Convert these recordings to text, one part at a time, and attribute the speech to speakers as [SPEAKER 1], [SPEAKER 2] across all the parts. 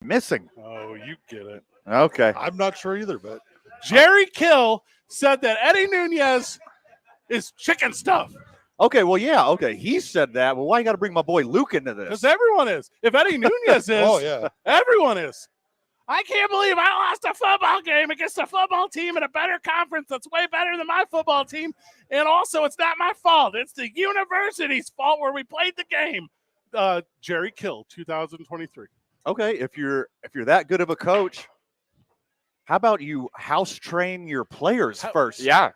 [SPEAKER 1] missing?
[SPEAKER 2] Oh, you get it.
[SPEAKER 1] Okay.
[SPEAKER 3] I'm not sure either, but
[SPEAKER 2] Jerry Kill said that Eddie Nunez is chicken stuff.
[SPEAKER 1] Okay, well, yeah, okay. He said that. Well, why you got to bring my boy Luke into
[SPEAKER 2] Because
[SPEAKER 1] this?
[SPEAKER 2] everyone is. If Eddie Nunez is,
[SPEAKER 3] oh yeah,
[SPEAKER 2] everyone is. I can't believe I lost a football game against a football team in a better conference that's way better than my football team. And also, it's not my fault. It's the university's fault where we played the game. Jerry Kill, 2023.
[SPEAKER 1] Okay, if you're that good of a coach, how about you house train your players first?
[SPEAKER 4] Yeah.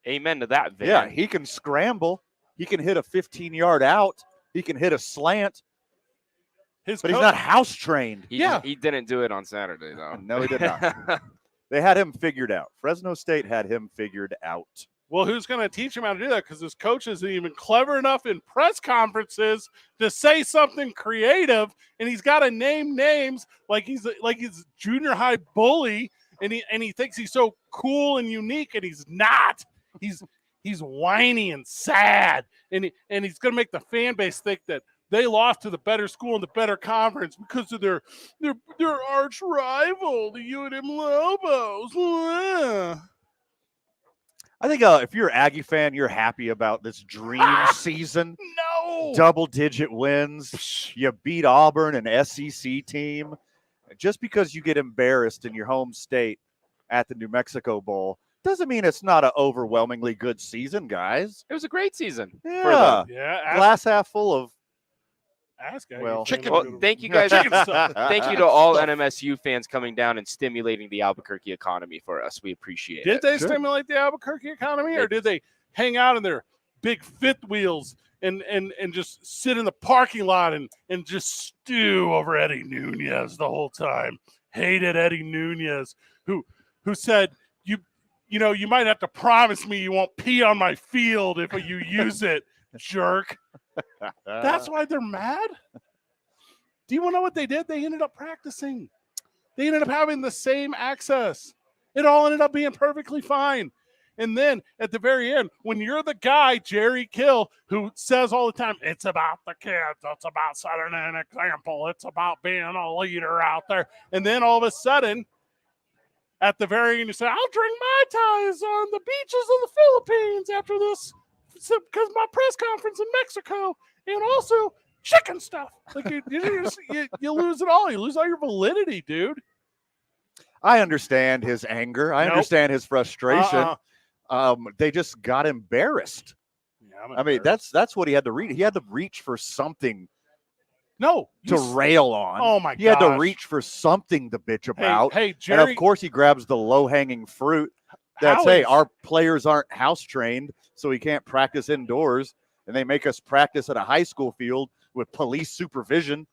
[SPEAKER 4] Amen to that, Van.
[SPEAKER 1] Yeah, he can scramble. He can hit a 15-yard out. He can hit a slant. But he's not house trained.
[SPEAKER 4] He didn't do it on Saturday, though.
[SPEAKER 1] No, he did not. They had him figured out. Fresno State had him figured out.
[SPEAKER 2] Well, who's going to teach him how to do that? Because his coach isn't even clever enough in press conferences to say something creative, and he's got to name names like he's junior high bully, and he thinks he's so cool and unique, and he's not. He's whiny and sad, and he's going to make the fan base think that they lost to the better school in the better conference because of their arch rival, the UNM Lobos.
[SPEAKER 1] I think if you're an Aggie fan, you're happy about this dream season.
[SPEAKER 2] No.
[SPEAKER 1] Double-digit wins. You beat Auburn, an SEC team. Just because you get embarrassed in your home state at the New Mexico Bowl doesn't mean it's not an overwhelmingly good season, guys.
[SPEAKER 4] It was a great season.
[SPEAKER 1] Yeah. Glass half full of
[SPEAKER 2] chicken.
[SPEAKER 4] Well, thank you guys. Thank you to all NMSU fans coming down and stimulating the Albuquerque economy for us. We appreciate it.
[SPEAKER 2] Did they stimulate the Albuquerque economy, or did they hang out in their big fifth wheels and just sit in the parking lot and just stew over Eddie Nunez the whole time? Hated Eddie Nunez, who said, you might have to promise me you won't pee on my field if you use it, jerk. That's why they're mad? Do you want to know what they did? They ended up practicing. They ended up having the same access. It all ended up being perfectly fine. And then at the very end, when you're the guy, Jerry Kill, who says all the time, it's about the kids, it's about setting an example, it's about being a leader out there. And then all of a sudden, at the very end, you say, I'll drink Mai Tais on the beaches of the Philippines after this because my press conference in Mexico, and also chicken stuff. Like you lose it all. You lose all your validity, dude.
[SPEAKER 1] I understand his anger. I understand his frustration. They just got embarrassed.
[SPEAKER 2] Yeah,
[SPEAKER 1] I mean, that's what he had to reach. He had to reach for something.
[SPEAKER 2] To
[SPEAKER 1] rail on.
[SPEAKER 2] Oh my god!
[SPEAKER 1] He had to reach for something to bitch about.
[SPEAKER 2] Hey, Jerry.
[SPEAKER 1] And of course, he grabs the low-hanging fruit. That's our players aren't house trained, so we can't practice indoors, and they make us practice at a high school field with police supervision.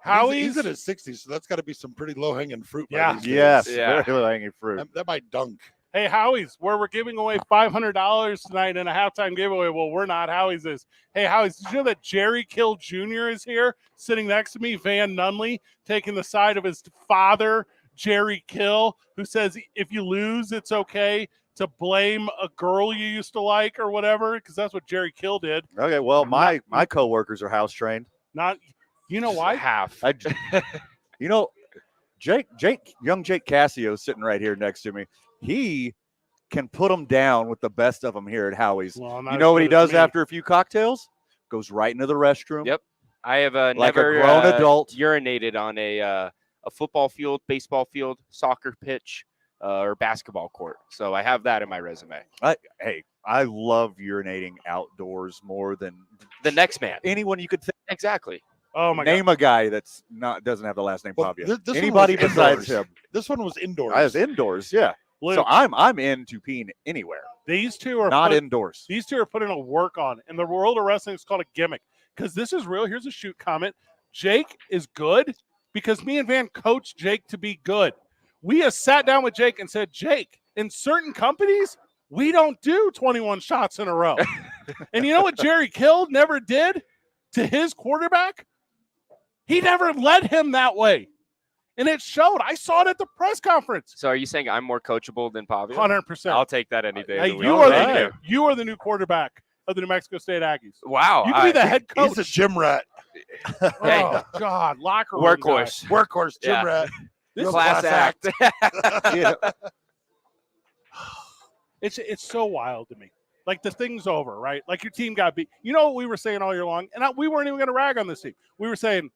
[SPEAKER 3] He's in his 60s, so that's got to be some pretty low-hanging fruit.
[SPEAKER 1] Yes, very low-hanging fruit.
[SPEAKER 3] That might dunk.
[SPEAKER 2] Hey, Howies, where we're giving away $500 tonight in a halftime giveaway. Well, we're not. Howies is. Hey, Howies, did you know that Jerry Kill Jr. is here sitting next to me, Van Nunley, taking the side of his father, Jerry Kill, who says if you lose, it's okay to blame a girl you used to like or whatever, because that's what Jerry Kill did.
[SPEAKER 1] Okay, well, my coworkers are house trained.
[SPEAKER 2] You know why?
[SPEAKER 4] Half.
[SPEAKER 1] Young Jake Cassio sitting right here next to me. He can put them down with the best of them here at Howie's.
[SPEAKER 2] Well,
[SPEAKER 1] you know what he does after a few cocktails? Goes right into the restroom.
[SPEAKER 4] Yep. I have
[SPEAKER 1] like
[SPEAKER 4] never
[SPEAKER 1] a grown adult
[SPEAKER 4] urinated on a football field, baseball field, soccer pitch, or basketball court. So I have that in my resume.
[SPEAKER 1] I love urinating outdoors more than
[SPEAKER 4] the next man.
[SPEAKER 1] Anyone you could think.
[SPEAKER 4] Exactly.
[SPEAKER 2] Oh my
[SPEAKER 1] Name
[SPEAKER 2] God.
[SPEAKER 1] a guy that's doesn't have the last name Pavia.
[SPEAKER 3] Anybody
[SPEAKER 1] besides him.
[SPEAKER 3] This one was indoors.
[SPEAKER 1] I was indoors, yeah.
[SPEAKER 2] Luke,
[SPEAKER 1] so I'm into peeing anywhere.
[SPEAKER 2] These two are
[SPEAKER 1] not indoors.
[SPEAKER 2] These two are putting a work on. In the world of wrestling, it's called a gimmick. Because this is real. Here's a shoot comment. Jake is good because me and Van coached Jake to be good. We have sat down with Jake and said, Jake, in certain companies, we don't do 21 shots in a row. And you know what Jerry Kill never did to his quarterback? He never led him that way. And it showed. I saw it at the press conference.
[SPEAKER 4] So are you saying I'm more coachable than Pavia?
[SPEAKER 2] 100%.
[SPEAKER 4] I'll take that any day.
[SPEAKER 2] Hey,
[SPEAKER 4] of the
[SPEAKER 2] you
[SPEAKER 4] week.
[SPEAKER 2] are the new quarterback of the New Mexico State Aggies.
[SPEAKER 4] Wow.
[SPEAKER 2] You can be the head coach.
[SPEAKER 3] He's a gym rat,
[SPEAKER 2] Oh, God. Locker room
[SPEAKER 4] Workhorse.
[SPEAKER 3] workhorse gym
[SPEAKER 4] Yeah.
[SPEAKER 3] rat.
[SPEAKER 2] This
[SPEAKER 3] Real
[SPEAKER 4] Class act.
[SPEAKER 1] Yeah.
[SPEAKER 2] It's so wild to me. Like, the thing's over, right? Like, your team got beat. You know what we were saying all year long? And we weren't even going to rag on this team. We were saying,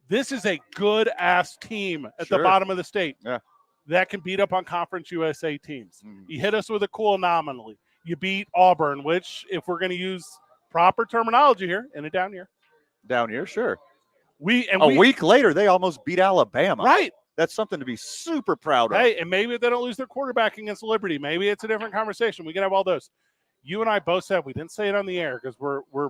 [SPEAKER 2] this is a good-ass team at the
[SPEAKER 1] Sure.
[SPEAKER 2] bottom of the state
[SPEAKER 1] Yeah.
[SPEAKER 2] that can beat up on Conference USA teams.
[SPEAKER 1] Mhm.
[SPEAKER 2] You hit us with a cool anomaly. You beat Auburn, which, if we're going to use proper terminology here, in a down year.
[SPEAKER 1] Down here, sure.
[SPEAKER 2] A
[SPEAKER 1] Week later, they almost beat Alabama.
[SPEAKER 2] Right.
[SPEAKER 1] That's something to be super proud of.
[SPEAKER 2] Hey, and maybe they don't lose their quarterback against Liberty. Maybe it's a different conversation. We can have all those. You and I both said, we didn't say it on the air because we're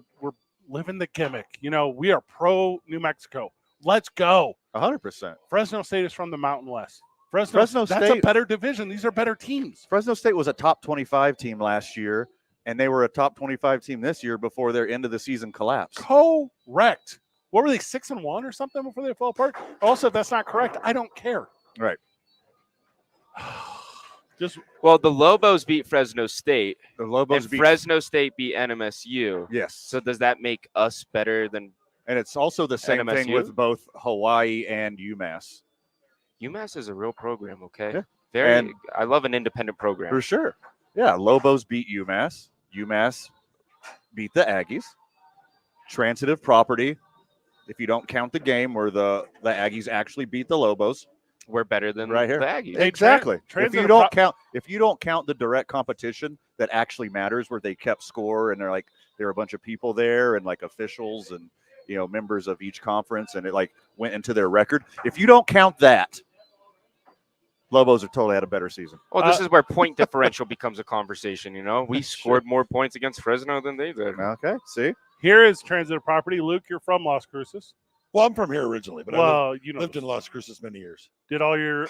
[SPEAKER 2] living the gimmick. You know, we are pro New Mexico. Let's go.
[SPEAKER 1] 100%.
[SPEAKER 2] Fresno State is from the Mountain West. Fresno
[SPEAKER 1] Fresno
[SPEAKER 2] that's a
[SPEAKER 1] State-
[SPEAKER 2] better division. These are better teams.
[SPEAKER 1] Fresno State was a top 25 team last year, and they were a top 25 team this year before their end of the season collapse.
[SPEAKER 2] Correct. What were they, 6-1 or something before they fell apart? Also, if that's not correct, I don't care.
[SPEAKER 1] Right.
[SPEAKER 2] Just
[SPEAKER 4] Well, the Lobos beat Fresno State,
[SPEAKER 1] The Lobos
[SPEAKER 4] and
[SPEAKER 1] beat.
[SPEAKER 4] Fresno State beat NMSU.
[SPEAKER 1] Yes.
[SPEAKER 4] So does that make us better than
[SPEAKER 1] And it's also the same thing
[SPEAKER 4] NMSU?
[SPEAKER 1] with both Hawaii and UMass.
[SPEAKER 4] UMass is a real program? Okay,
[SPEAKER 1] Yeah.
[SPEAKER 4] very.
[SPEAKER 1] And-
[SPEAKER 4] I love an independent program.
[SPEAKER 1] For sure. Yeah, Lobos beat UMass. UMass beat the Aggies. Transitive property. If you don't count the game where the Aggies actually beat the Lobos.
[SPEAKER 4] We're better than
[SPEAKER 1] Right here.
[SPEAKER 4] the Aggies.
[SPEAKER 2] Hey,
[SPEAKER 1] Exactly. If
[SPEAKER 2] transitive
[SPEAKER 1] you don't count the direct competition that actually matters, where they kept score and there were a bunch of people there and like officials and members of each conference, and it like went into their record. If you don't count that, Lobos have totally had a better season.
[SPEAKER 4] Well, this is where point differential becomes a conversation. We scored more points against Fresno than they did.
[SPEAKER 1] Okay, see?
[SPEAKER 2] here is transitive property. Luke, you're from Las Cruces.
[SPEAKER 3] Well, I'm from here originally, but I
[SPEAKER 2] Well, you
[SPEAKER 3] lived
[SPEAKER 2] know,
[SPEAKER 3] in Las Cruces many years.
[SPEAKER 2] did all your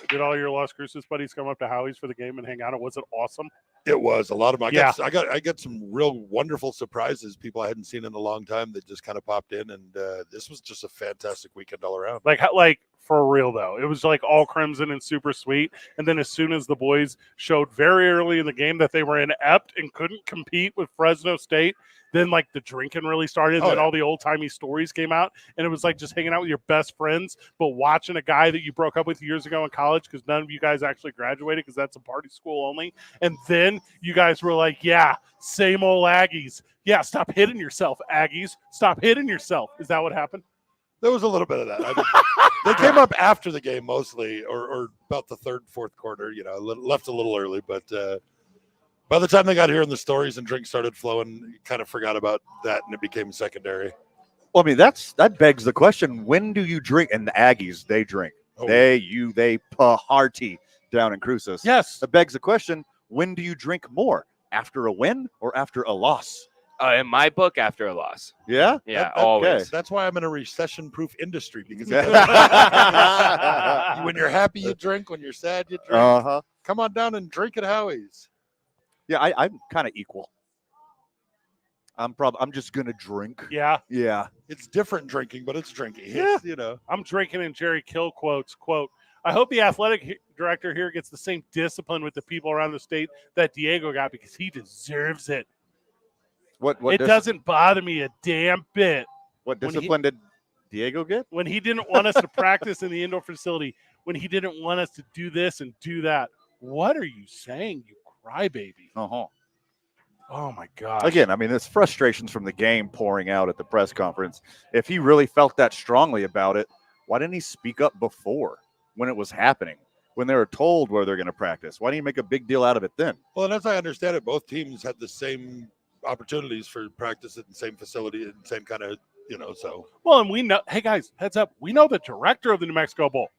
[SPEAKER 2] Las Cruces buddies come up to Howies for the game and hang out? Was it awesome?
[SPEAKER 3] It was a lot of them.
[SPEAKER 2] Yeah.
[SPEAKER 3] I got some real wonderful surprises, people I hadn't seen in a long time that just kind of popped in, and this was just a fantastic weekend all around.
[SPEAKER 2] Like for real though, it was like all crimson and super sweet. And then as soon as the boys showed very early in the game that they were inept and couldn't compete with Fresno State, then like the drinking really started. And
[SPEAKER 3] Oh,
[SPEAKER 2] then
[SPEAKER 3] yeah.
[SPEAKER 2] all the old timey stories came out, and it was like just hanging out with your best friends, but watching a guy that you broke up with years ago in college because none of you guys actually graduated because that's a party school only. And then you guys were like, yeah, same old Aggies. Yeah, stop hitting yourself, Aggies. Stop hitting yourself. Is that what happened?
[SPEAKER 3] There was a little bit of that. They came up after the game mostly, or about the third, fourth quarter. Left a little early, but by the time they got here and the stories and drinks started flowing, you kind of forgot about that, and it became secondary.
[SPEAKER 1] Well, I mean, that begs the question: when do you drink? And the Aggies, they drink.
[SPEAKER 3] Oh,
[SPEAKER 1] They party down in Cruces.
[SPEAKER 2] Yes.
[SPEAKER 1] That begs the question: when do you drink more? After a win or after a loss?
[SPEAKER 4] In my book, after a loss.
[SPEAKER 1] Yeah.
[SPEAKER 4] Yeah,
[SPEAKER 3] That-
[SPEAKER 4] always.
[SPEAKER 3] That's why I'm in a recession-proof industry, because
[SPEAKER 1] Uh
[SPEAKER 3] when you're happy, you drink. When you're sad, you drink.
[SPEAKER 1] huh.
[SPEAKER 3] Come on down and drink at Howie's.
[SPEAKER 1] Yeah, I'm kind of equal. I'm just gonna drink.
[SPEAKER 2] Yeah.
[SPEAKER 1] Yeah.
[SPEAKER 3] It's different drinking, but it's drinking.
[SPEAKER 1] Yeah.
[SPEAKER 3] It's,
[SPEAKER 2] I'm drinking in Jerry Kill quotes. Quote, I hope the athletic director here gets the same discipline with the people around the state that Diego got because he deserves it.
[SPEAKER 1] What
[SPEAKER 2] It doesn't bother me a damn bit
[SPEAKER 1] What
[SPEAKER 2] when he-
[SPEAKER 1] discipline did Diego get?
[SPEAKER 2] when he didn't want us to practice in the indoor facility, when he didn't want us to do this and do that. What are you saying, you crybaby?
[SPEAKER 1] Uh-huh.
[SPEAKER 2] Oh, my God.
[SPEAKER 1] Again, I mean, there's frustrations from the game pouring out at the press conference. If he really felt that strongly about it, why didn't he speak up before when it was happening, when they were told where they're going to practice? Why didn't he make a big deal out of it then?
[SPEAKER 3] Well, and as I understand it, both teams had the same opportunities for practice at the same facility and same kind of, so.
[SPEAKER 2] Well, and we know, hey, guys, heads up. We know the director of the New Mexico Bowl.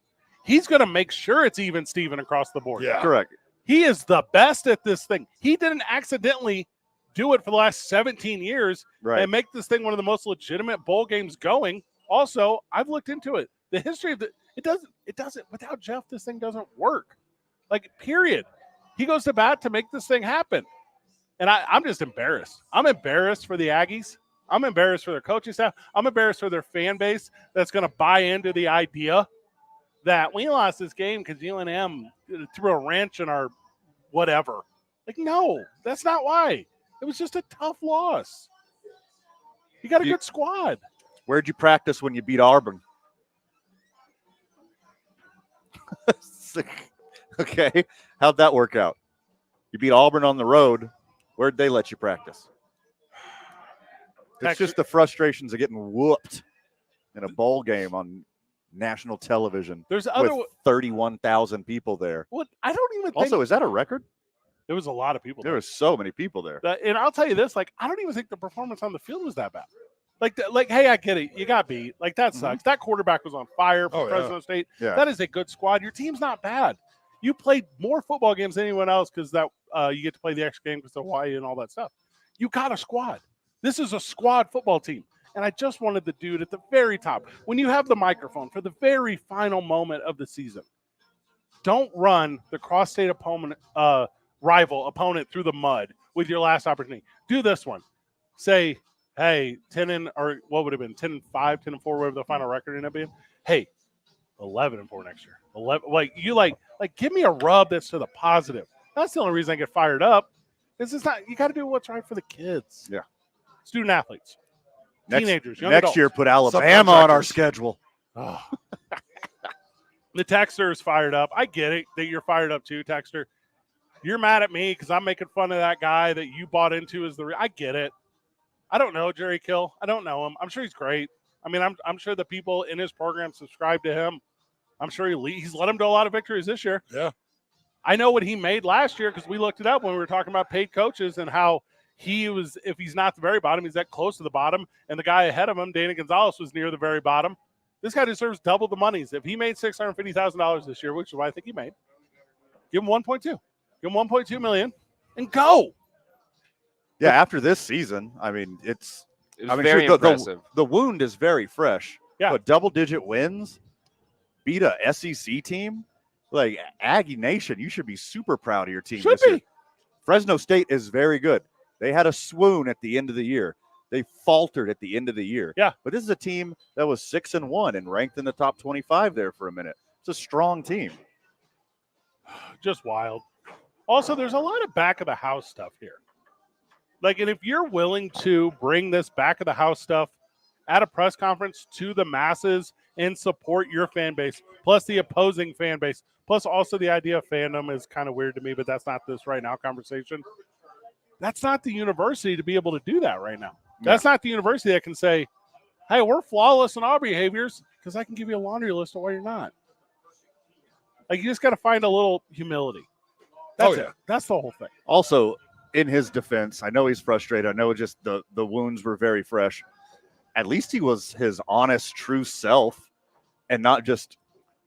[SPEAKER 2] He's going to make sure it's even Steven across the board.
[SPEAKER 3] Yeah.
[SPEAKER 1] Correct.
[SPEAKER 2] He is the best at this thing. He didn't accidentally do it for the last 17 years
[SPEAKER 1] Right.
[SPEAKER 2] and make this thing one of the most legitimate bowl games going. Also, I've looked into it. The history of it doesn't, without Jeff, this thing doesn't work. Like, period. He goes to bat to make this thing happen. And I'm just embarrassed. I'm embarrassed for the Aggies. I'm embarrassed for their coaching staff. I'm embarrassed for their fan base that's going to buy into the idea that we lost this game because UNM threw a wrench in our whatever. Like, no, that's not why. It was just a tough loss. You got a good squad.
[SPEAKER 1] Where'd you practice when you beat Auburn? Okay. How'd that work out? You beat Auburn on the road. Where'd they let you practice? It's just the frustrations of getting whooped in a bowl game on national television.
[SPEAKER 2] There's
[SPEAKER 1] with
[SPEAKER 2] other
[SPEAKER 1] 31,000 people there.
[SPEAKER 2] What I don't even think
[SPEAKER 1] Also, is that a record?
[SPEAKER 2] there was a lot of people
[SPEAKER 1] There
[SPEAKER 2] there.
[SPEAKER 1] were so many people there.
[SPEAKER 2] And I'll tell you this, like, I don't even think the performance on the field was that bad. Like, hey, I get it. You got beat. Like, that sucks. That quarterback was on fire for Fresno State.
[SPEAKER 1] Yeah.
[SPEAKER 2] That is a good squad. Your team's not bad. You played more football games than anyone else because that you get to play the extra game because of Hawaii and all that stuff. You got a squad. This is a squad football team. And I just wanted the dude at the very top. When you have the microphone for the very final moment of the season, don't run the cross-state rival opponent through the mud with your last opportunity. Do this one. Say, hey, 10-5, 10-4, whatever the final record ended up being. Hey, 11-4 next year. 11, give me a rub that's to the positive. That's the only reason I get fired up. It's not. You got to do what's right for the kids.
[SPEAKER 1] Yeah.
[SPEAKER 2] Student athletes, teenagers, young
[SPEAKER 1] next
[SPEAKER 2] adults.
[SPEAKER 1] year, put Alabama on our schedule.
[SPEAKER 2] Oh. The Texter is fired up. I get it that you're fired up too, Texter. You're mad at me because I'm making fun of that guy that you bought into as I get it. I don't know Jerry Kill. I don't know him. I'm sure he's great. I mean, I'm sure the people in his program subscribe to him. I'm sure he's led him to a lot of victories this year.
[SPEAKER 3] Yeah.
[SPEAKER 2] I know what he made last year because we looked it up when we were talking about paid coaches and how he was, if he's not the very bottom, he's that close to the bottom. And the guy ahead of him, Dana Gonzalez, was near the very bottom. This guy deserves double the monies. If he made $650,000 this year, which is what I think he made, give him 1.2. Give him 1.2 million and go.
[SPEAKER 1] Yeah, after this season, I mean,
[SPEAKER 4] It was very impressive.
[SPEAKER 1] The wound is very fresh.
[SPEAKER 2] Yeah.
[SPEAKER 1] But double-digit wins, beat a SEC team, like Aggie Nation, you should be super proud of your team this year. Fresno State is very good. They had a swoon at the end of the year. They faltered at the end of the year.
[SPEAKER 2] Yeah.
[SPEAKER 1] But this is a team that was 6-1 and ranked in the top 25 there for a minute. It's a strong team.
[SPEAKER 2] Just wild. Also, there's a lot of back of the house stuff here. Like, and if you're willing to bring this back of the house stuff at a press conference to the masses and support your fan base, plus the opposing fan base, plus also the idea of fandom is kind of weird to me, but that's not this right now conversation. That's not the university to be able to do that right now. That's not the university that can say, hey, we're flawless in our behaviors, because I can give you a laundry list of why you're not. Like, you just got to find a little humility. That's it. That's the whole thing.
[SPEAKER 1] Also, in his defense, I know he's frustrated. I know just the wounds were very fresh. At least he was his honest, true self and not just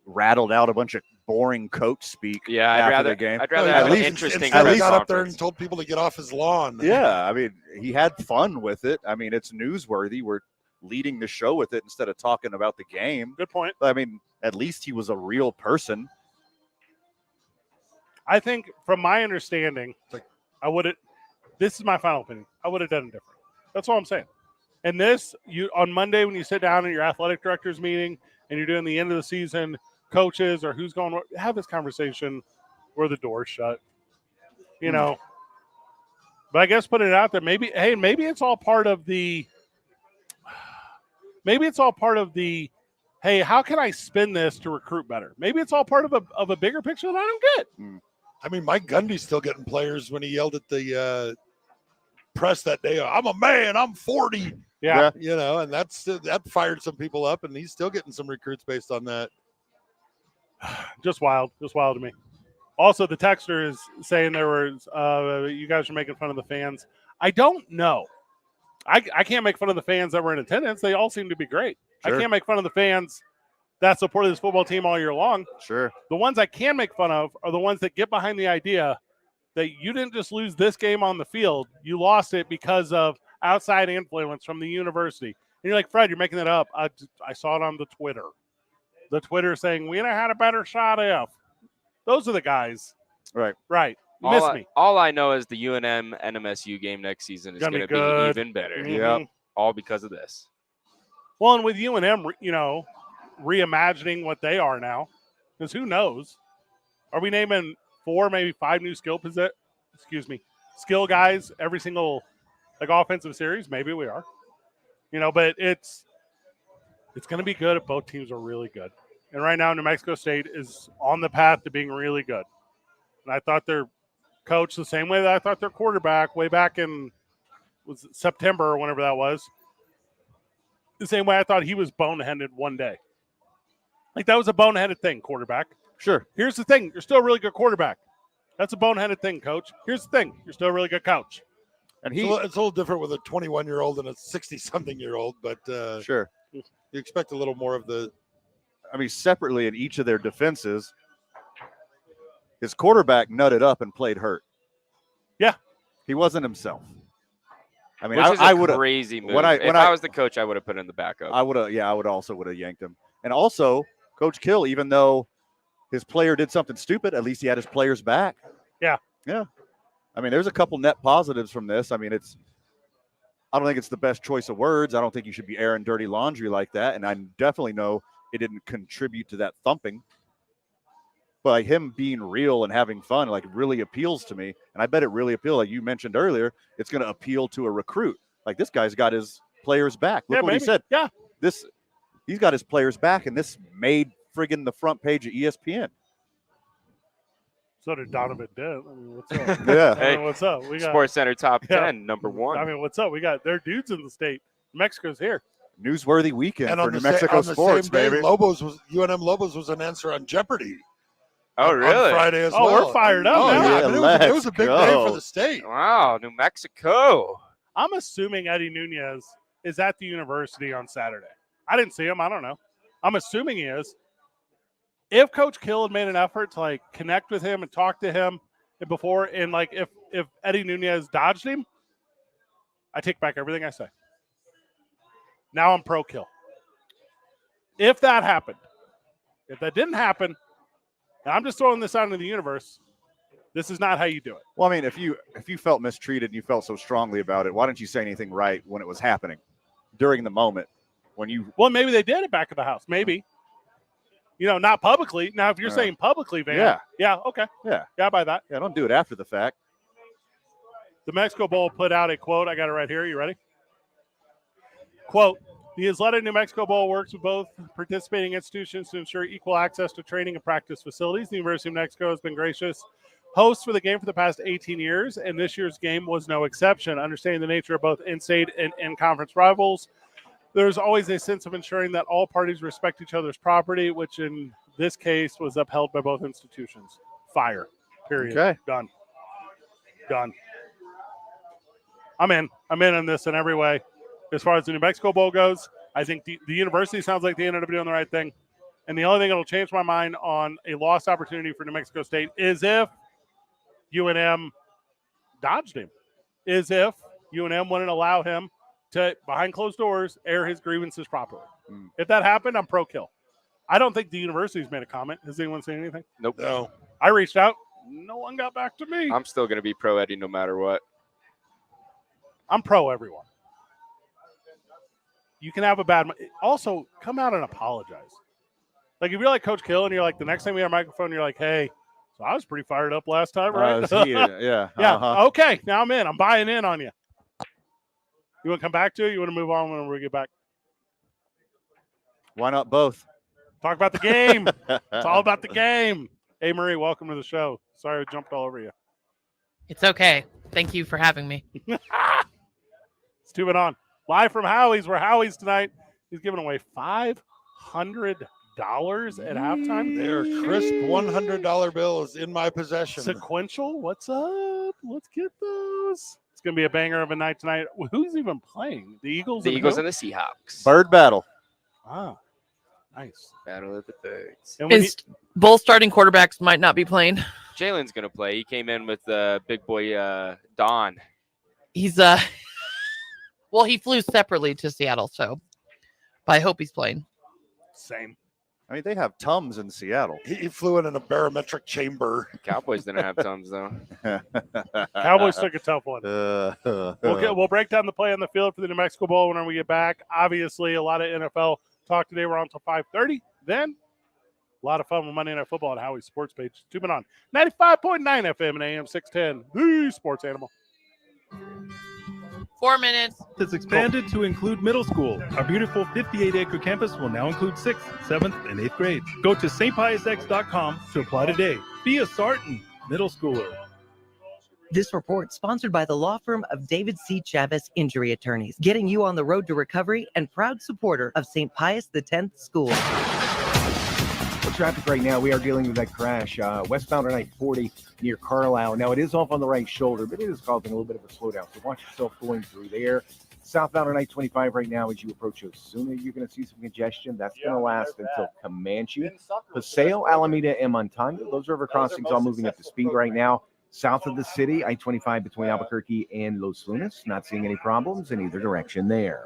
[SPEAKER 1] rattled out a bunch of boring coach speak after the game.
[SPEAKER 4] I'd rather
[SPEAKER 3] at
[SPEAKER 4] have
[SPEAKER 3] least,
[SPEAKER 4] an interesting
[SPEAKER 3] instead he
[SPEAKER 4] press
[SPEAKER 3] got up there
[SPEAKER 4] conference.
[SPEAKER 3] and told people to get off his lawn.
[SPEAKER 1] Yeah, I mean, he had fun with it. I mean, it's newsworthy. We're leading the show with it instead of talking about the game.
[SPEAKER 2] Good point.
[SPEAKER 1] I mean, at least he was a real person.
[SPEAKER 2] I think, from my understanding, I would have. This is my final opinion. I would have done it different. That's all I'm saying. And this, you on Monday when you sit down in your athletic directors meeting and you're doing the end of the season coaches or who's going, have this conversation where the door's shut. You know. But I guess putting it out there, maybe it's all part of the. Maybe it's all part of the. Hey, how can I spin this to recruit better? Maybe it's all part of a bigger picture that I don't get.
[SPEAKER 3] I mean, Mike Gundy's still getting players when he yelled at the press that day. I'm a man. I'm 40.
[SPEAKER 2] Yeah.
[SPEAKER 3] You know, and that fired some people up, and he's still getting some recruits based on that.
[SPEAKER 2] Just wild to me. Also, the texter is saying there was you guys are making fun of the fans. I don't know. I can't make fun of the fans that were in attendance. They all seem to be great.
[SPEAKER 1] Sure.
[SPEAKER 2] I can't make fun of the fans that supported this football team all year long.
[SPEAKER 1] Sure.
[SPEAKER 2] The ones I can make fun of are the ones that get behind the idea that you didn't just lose this game on the field. You lost it because of outside influence from the university. And you're like, Fred, you're making that up. I saw it on the Twitter. The Twitter saying, we'd have had a better shot if. Those are the guys.
[SPEAKER 1] Right.
[SPEAKER 2] You missed me.
[SPEAKER 4] All I know is the UNM NMSU game next season is going to be even better.
[SPEAKER 2] Mhm.
[SPEAKER 1] Yeah.
[SPEAKER 4] All because of this.
[SPEAKER 2] Well, and with UNM, reimagining what they are now, because who knows? Are we naming 4, maybe 5 new skill guys every single offensive series? Maybe we are. But it's going to be good if both teams are really good. And right now, New Mexico State is on the path to being really good. And I thought their coach the same way that I thought their quarterback way back in September or whenever that was. The same way I thought he was boneheaded one day. Like that was a boneheaded thing, quarterback.
[SPEAKER 1] Sure.
[SPEAKER 2] Here's the thing. You're still a really good quarterback. That's a boneheaded thing, coach. Here's the thing. You're still a really good coach.
[SPEAKER 1] And
[SPEAKER 3] it's a little different with a 21-year-old and a 60-something-year-old, but
[SPEAKER 1] sure,
[SPEAKER 3] you expect a little more of the.
[SPEAKER 1] I mean, separately in each of their defenses, his quarterback nutted up and played hurt.
[SPEAKER 2] Yeah,
[SPEAKER 1] he wasn't himself. I mean,
[SPEAKER 4] which is
[SPEAKER 1] I
[SPEAKER 4] a
[SPEAKER 1] would have
[SPEAKER 4] crazy move.
[SPEAKER 1] When
[SPEAKER 4] I was the coach, I would have put in the backup.
[SPEAKER 1] I would have. Yeah, I would also would have yanked him. And also, Coach Kill, even though his player did something stupid, at least he had his players back.
[SPEAKER 2] Yeah.
[SPEAKER 1] I mean, there's a couple net positives from this. I mean, I don't think it's the best choice of words. I don't think you should be airing dirty laundry like that. And I definitely know it didn't contribute to that thumping. But like him being real and having fun, like really appeals to me. And I bet it really appeals. Like you mentioned earlier, it's going to appeal to a recruit. Like this guy's got his players back. Look what he said.
[SPEAKER 2] Yeah.
[SPEAKER 1] He's got his players back, and this made friggin' the front page of ESPN.
[SPEAKER 2] So did Donovan Dent. I mean, what's up?
[SPEAKER 1] Yeah.
[SPEAKER 4] Hey,
[SPEAKER 2] what's up? We got
[SPEAKER 4] Sports Center top 10, number 1.
[SPEAKER 2] I mean, what's up? We got their dudes in the state. Mexico's here.
[SPEAKER 1] Newsworthy weekend
[SPEAKER 3] And
[SPEAKER 1] for
[SPEAKER 3] on
[SPEAKER 1] New
[SPEAKER 3] the
[SPEAKER 1] Mexico
[SPEAKER 3] on the
[SPEAKER 1] sports,
[SPEAKER 3] same day,
[SPEAKER 1] baby.
[SPEAKER 3] UNM Lobos was an answer on Jeopardy.
[SPEAKER 4] Oh, really?
[SPEAKER 3] On Friday as well.
[SPEAKER 2] We're fired up
[SPEAKER 3] Oh,
[SPEAKER 2] now.
[SPEAKER 3] yeah. I mean, it was a big day
[SPEAKER 1] go.
[SPEAKER 3] for the state.
[SPEAKER 4] Wow, New Mexico.
[SPEAKER 2] I'm assuming Eddie Nunez is at the university on Saturday. I didn't see him. I don't know. I'm assuming he is. If Coach Kill had made an effort to like connect with him and talk to him before, and like if Eddie Nunez dodged him, I take back everything I say. Now I'm pro Kill. If that happened, if that didn't happen, and I'm just throwing this out into the universe, this is not how you do it.
[SPEAKER 1] Well, I mean, if you felt mistreated and you felt so strongly about it, why didn't you say anything right when it was happening during the moment when you?
[SPEAKER 2] Well, maybe they did it back at the house. Maybe. Not publicly. Now, if you're saying publicly, Van. Yeah, okay.
[SPEAKER 1] Yeah,
[SPEAKER 2] I buy that.
[SPEAKER 1] Yeah, don't do it after the fact.
[SPEAKER 2] The Mexico Bowl put out a quote. I got it right here. You ready? Quote, the Athletic New Mexico Bowl works with both participating institutions to ensure equal access to training and practice facilities. The University of New Mexico has been gracious hosts for the game for the past 18 years, and this year's game was no exception. Understanding the nature of both in-state and in-conference rivals, there's always a sense of ensuring that all parties respect each other's property, which in this case was upheld by both institutions. Fire. Period.
[SPEAKER 1] Okay.
[SPEAKER 2] Done. I'm in on this in every way. As far as the New Mexico Bowl goes, I think the university sounds like they ended up doing the right thing. And the only thing that will change my mind on a lost opportunity for New Mexico State is if UNM dodged him, is if UNM wouldn't allow him to, behind closed doors, air his grievances properly. If that happened, I'm pro Kill. I don't think the university's made a comment. Has anyone seen anything?
[SPEAKER 4] Nope.
[SPEAKER 3] No.
[SPEAKER 2] I reached out. No one got back to me.
[SPEAKER 4] I'm still going to be pro Eddie no matter what.
[SPEAKER 2] I'm pro everyone. You can have a bad – also, come out and apologize. Like, if you're like Coach Kill and you're like, the next time we have a microphone, you're like, hey, so I was pretty fired up last time, right?
[SPEAKER 1] Yeah.
[SPEAKER 2] Yeah. Okay. Now I'm in. I'm buying in on you. You want to come back to it? You want to move on when we get back?
[SPEAKER 1] Why not both?
[SPEAKER 2] Talk about the game. It's all about the game. Hey, Marie, welcome to the show. Sorry I jumped all over you.
[SPEAKER 5] It's okay. Thank you for having me.
[SPEAKER 2] Let's tune it on. Live from Howies. We're Howies tonight. He's giving away $500 at halftime.
[SPEAKER 3] Their crisp $100 bill is in my possession.
[SPEAKER 2] Sequential, what's up? Let's get those. It's going to be a banger of a night tonight. Who's even playing? The Eagles?
[SPEAKER 4] The Eagles and the Seahawks.
[SPEAKER 1] Bird battle.
[SPEAKER 2] Ah, nice.
[SPEAKER 4] Battle of the Birds.
[SPEAKER 2] And when
[SPEAKER 5] Both starting quarterbacks might not be playing.
[SPEAKER 4] Jalen's going to play. He came in with big boy Don.
[SPEAKER 5] He's well, he flew separately to Seattle, so but I hope he's playing.
[SPEAKER 2] same.
[SPEAKER 1] I mean, they have Tums in Seattle.
[SPEAKER 3] He flew in a barometric chamber.
[SPEAKER 4] Cowboys didn't have Tums, though.
[SPEAKER 2] Cowboys took a tough one.
[SPEAKER 1] We'll
[SPEAKER 2] We'll break down the play on the field for the New Mexico Bowl whenever we get back. Obviously, a lot of NFL talk today. We're on until 5:30. Then, a lot of fun with Monday Night Football on Howie's Sports Page. Tune in on 95.9 FM and AM 610, the Sports Animal.
[SPEAKER 5] 4 minutes.
[SPEAKER 6] Has expanded to include middle school. Our beautiful 58-acre campus will now include 6th, 7th, and 8th grades. Go to stpiusx.com to apply today. Be a Sarton middle schooler.
[SPEAKER 7] This report sponsored by the law firm of David C. Chavez Injury Attorneys, getting you on the road to recovery and proud supporter of St. Pius X School.
[SPEAKER 8] For traffic right now, we are dealing with that crash westbound on I-40 near Carlisle. Now, it is off on the right shoulder, but it is causing a little bit of a slowdown. So watch yourself going through there. Southbound on I-25 right now, as you approach Osuna, you're going to see some congestion. That's going to last until Comanche. Paseo, Alameda, and Montano. Those river crossings all moving up to speed right now. South of the city, I-25 between Albuquerque and Los Lunas. Not seeing any problems in either direction there.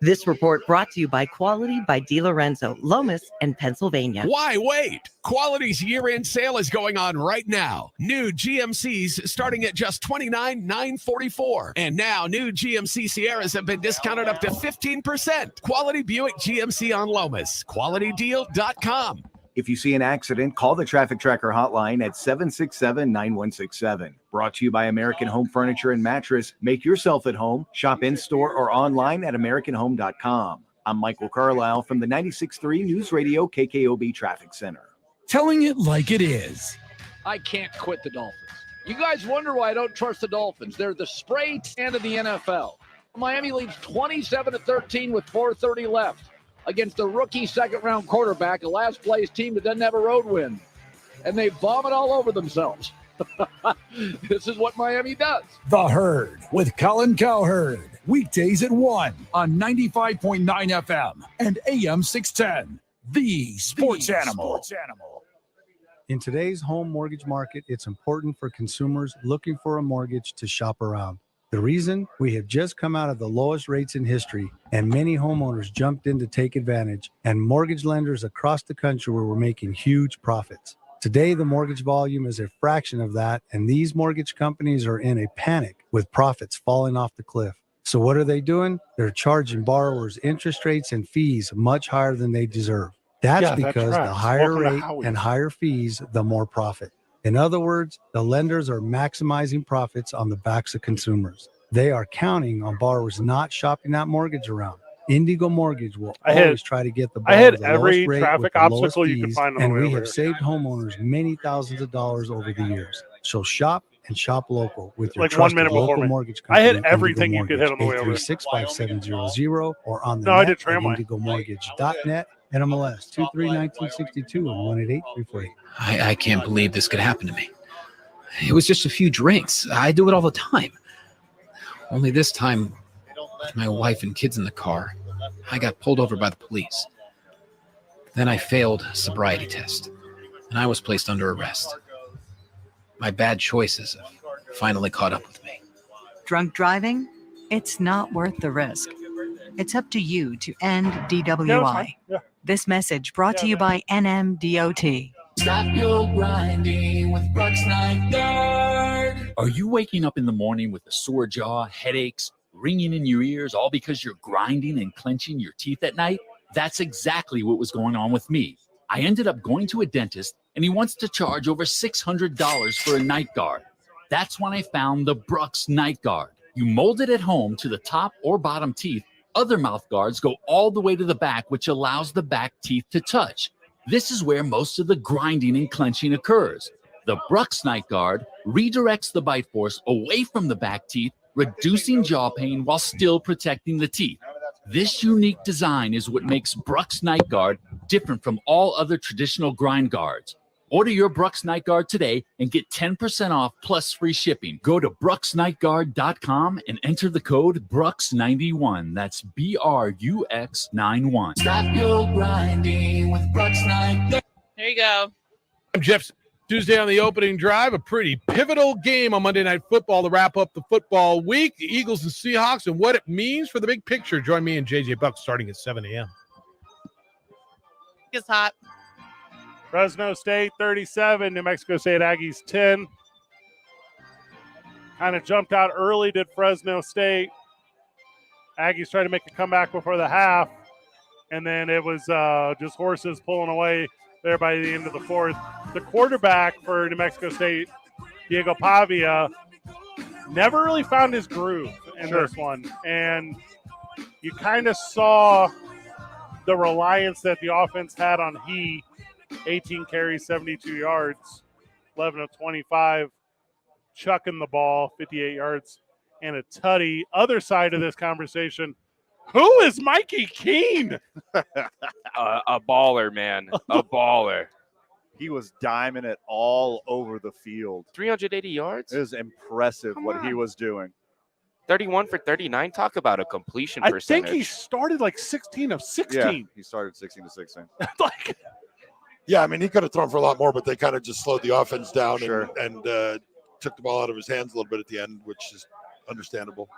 [SPEAKER 7] This report brought to you by Quality by DiLorenzo, Lomas, and Pennsylvania.
[SPEAKER 9] Why wait? Quality's year-end sale is going on right now. New GMCs starting at just $29,944. And now new GMC Sierras have been discounted up to 15%. Quality Buick GMC on Lomas. QualityDeal.com.
[SPEAKER 8] If you see an accident, call the Traffic Tracker hotline at 767-9167. Brought to you by American Home Furniture and Mattress. Make yourself at home. Shop in-store or online at AmericanHome.com. I'm Michael Carlisle from the 96.3 News Radio KKOB Traffic Center.
[SPEAKER 10] Telling it like it is.
[SPEAKER 11] I can't quit the Dolphins. You guys wonder why I don't trust the Dolphins. They're the spray tan of the NFL. Miami leads 27-13 with 4:30 left against a rookie second-round quarterback, a last-place team that doesn't have a road win. And they vomit all over themselves. This is what Miami does.
[SPEAKER 10] The Herd with Colin Cowherd. Weekdays at 1 on 95.9 FM and AM 610. The Sports Animal.
[SPEAKER 12] In today's home mortgage market, it's important for consumers looking for a mortgage to shop around. The reason? We have just come out of the lowest rates in history, and many homeowners jumped in to take advantage, and mortgage lenders across the country were making huge profits. Today, the mortgage volume is a fraction of that, and these mortgage companies are in a panic with profits falling off the cliff. So what are they doing? They're charging borrowers interest rates and fees much higher than they deserve. That's because the higher rate and higher fees, the more profit. In other words, the lenders are maximizing profits on the backs of consumers. They are counting on borrowers not shopping that mortgage around. Indigo Mortgage will always try to get the borrower the lowest rate with the lowest fees, and we have saved homeowners many thousands of dollars over the years. So shop and shop local with your trusted local mortgage company.
[SPEAKER 2] I had everything you could hit on the way over.
[SPEAKER 12] 836-5700 or on the net at indigomortgage.net. NMLS 23-1962 and 188-348.
[SPEAKER 13] I can't believe this could happen to me. It was just a few drinks. I do it all the time. Only this time, with my wife and kids in the car, I got pulled over by the police. Then I failed a sobriety test, and I was placed under arrest. My bad choices have finally caught up with me.
[SPEAKER 14] Drunk driving? It's not worth the risk. It's up to you to end DWI. This message brought to you by NMDOT.
[SPEAKER 15] Stop your grinding with Brooks Night Guard. Are you waking up in the morning with a sore jaw, headaches, ringing in your ears, all because you're grinding and clenching your teeth at night? That's exactly what was going on with me. I ended up going to a dentist, and he wants to charge over $600 for a night guard. That's when I found the Brooks Night Guard. You mold it at home to the top or bottom teeth. Other mouth guards go all the way to the back, which allows the back teeth to touch. This is where most of the grinding and clenching occurs. The Brooks Night Guard redirects the bite force away from the back teeth, reducing jaw pain while still protecting the teeth. This unique design is what makes Brooks Night Guard different from all other traditional grind guards. Order your Brooks Night Guard today and get 10% off plus free shipping. Go to brooksnightguard.com and enter the code BRUX91. That's BRUX91. Stop your grinding with Brooks Night Guard.
[SPEAKER 5] There you go.
[SPEAKER 2] I'm Jeff. Tuesday on the opening drive, a pretty pivotal game on Monday Night Football to wrap up the football week. The Eagles and Seahawks and what it means for the big picture. Join me and JJ Buck starting at 7 a.m.
[SPEAKER 5] It's hot.
[SPEAKER 2] Fresno State 37, New Mexico State Aggies 10. Kind of jumped out early, did Fresno State. Aggies tried to make a comeback before the half, and then it was just horses pulling away there by the end of the fourth. The quarterback for New Mexico State, Diego Pavia, never really found his groove. in this one, and you kind of saw the reliance that the offense had on he. 18 carries, 72 yards, 11 of 25, chucking the ball, 58 yards, and a tutty. Other side of this conversation, who is Mikey Keene?
[SPEAKER 4] A baller, man. A baller.
[SPEAKER 1] He was diming it all over the field.
[SPEAKER 4] 380 yards?
[SPEAKER 1] It was impressive what he was doing.
[SPEAKER 4] 31 for 39. Talk about a completion
[SPEAKER 2] I
[SPEAKER 4] percentage.
[SPEAKER 2] think he started like 16 of 16.
[SPEAKER 1] Yeah, he started 16 to 16.
[SPEAKER 2] Like,
[SPEAKER 3] Yeah, I mean, he could have thrown for a lot more, but they kind of just slowed the offense down
[SPEAKER 1] Sure.
[SPEAKER 3] and took the ball out of his hands a little bit at the end, which is understandable.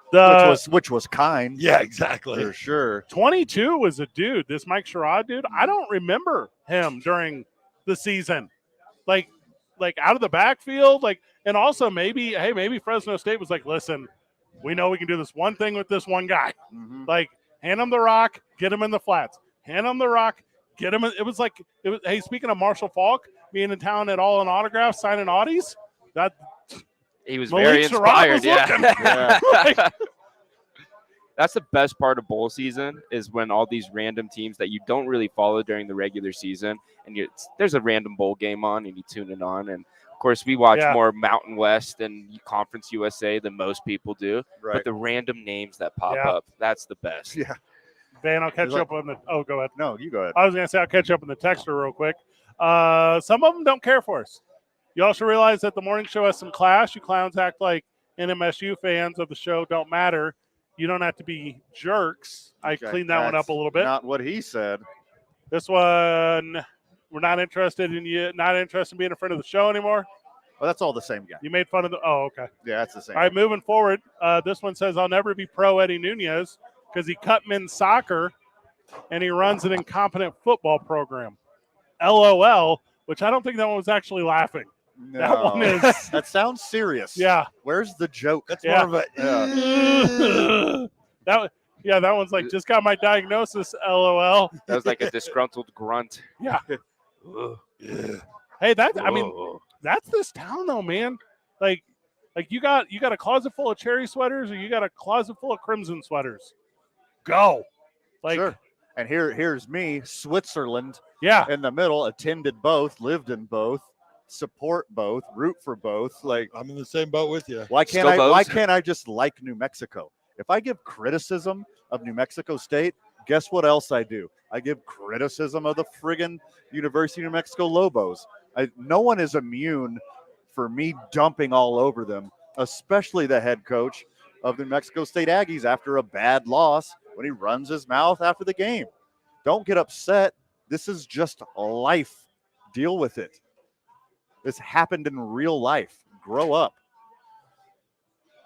[SPEAKER 1] Which was kind.
[SPEAKER 3] Yeah, exactly.
[SPEAKER 1] For sure.
[SPEAKER 2] 22 was a dude. This Mike Sherrod dude, I don't remember him during the season. Like out of the backfield, and also maybe Fresno State was like, listen, we know we can do this one thing with this one guy.
[SPEAKER 1] Mm-hmm.
[SPEAKER 2] Like, hand him the rock, get him in the flats. Hand him the rock, get him. It was hey, speaking of Marshall Falk being in town at All in Autographs, signing Audis, that
[SPEAKER 4] he was
[SPEAKER 2] Malik
[SPEAKER 4] very
[SPEAKER 2] Sherrod
[SPEAKER 4] inspired.
[SPEAKER 2] was
[SPEAKER 4] Yeah.
[SPEAKER 2] looking.
[SPEAKER 4] That's the best part of bowl season is when all these random teams that you don't really follow during the regular season, and there's a random bowl game on, and you tune it on. And of course, we watch more Mountain West and Conference USA than most people do.
[SPEAKER 1] Right.
[SPEAKER 4] But the random names that pop up, that's the best.
[SPEAKER 1] Yeah.
[SPEAKER 2] Van, I'll catch you up on the. Oh, go ahead.
[SPEAKER 1] No, you go ahead.
[SPEAKER 2] I was going to say I'll catch you up on the texter real quick. Some of them don't care for us. You also realize that the morning show has some class. You clowns act like NMSU fans of the show don't matter. You don't have to be jerks. I cleaned that one up a little bit.
[SPEAKER 1] Not what he said.
[SPEAKER 2] This one, we're not interested in you. Not interested in being a friend of the show anymore.
[SPEAKER 1] Well, that's all the same guy.
[SPEAKER 2] You made fun of the. Oh, okay.
[SPEAKER 1] Yeah, that's the same.
[SPEAKER 2] All right, moving forward. This one says, I'll never be pro Eddie Nunez because he cut men's soccer and he runs an incompetent football program. LOL, which I don't think that one was actually laughing.
[SPEAKER 1] No.
[SPEAKER 2] That one is.
[SPEAKER 1] That sounds serious.
[SPEAKER 2] Yeah.
[SPEAKER 1] Where's the joke?
[SPEAKER 3] That's more of a.
[SPEAKER 2] That one's like, just got my diagnosis, LOL.
[SPEAKER 4] That was like a disgruntled grunt.
[SPEAKER 2] Yeah.
[SPEAKER 3] Yeah.
[SPEAKER 2] Hey, that's this town though, man. Like you got a closet full of cherry sweaters or you got a closet full of crimson sweaters. Go.
[SPEAKER 1] Sure. And here's me, Switzerland.
[SPEAKER 2] Yeah.
[SPEAKER 1] In the middle, attended both, lived in both, support both, root for both. Like,
[SPEAKER 3] I'm in the same boat with you.
[SPEAKER 1] why can't I just like New Mexico? If I give criticism of New Mexico State, guess what else I do? I give criticism of the friggin' University of New Mexico Lobos. No one is immune for me dumping all over them, especially the head coach of the New Mexico State Aggies after a bad loss when he runs his mouth after the game. Don't get upset. This is just life. Deal with it. This happened in real life. Grow up.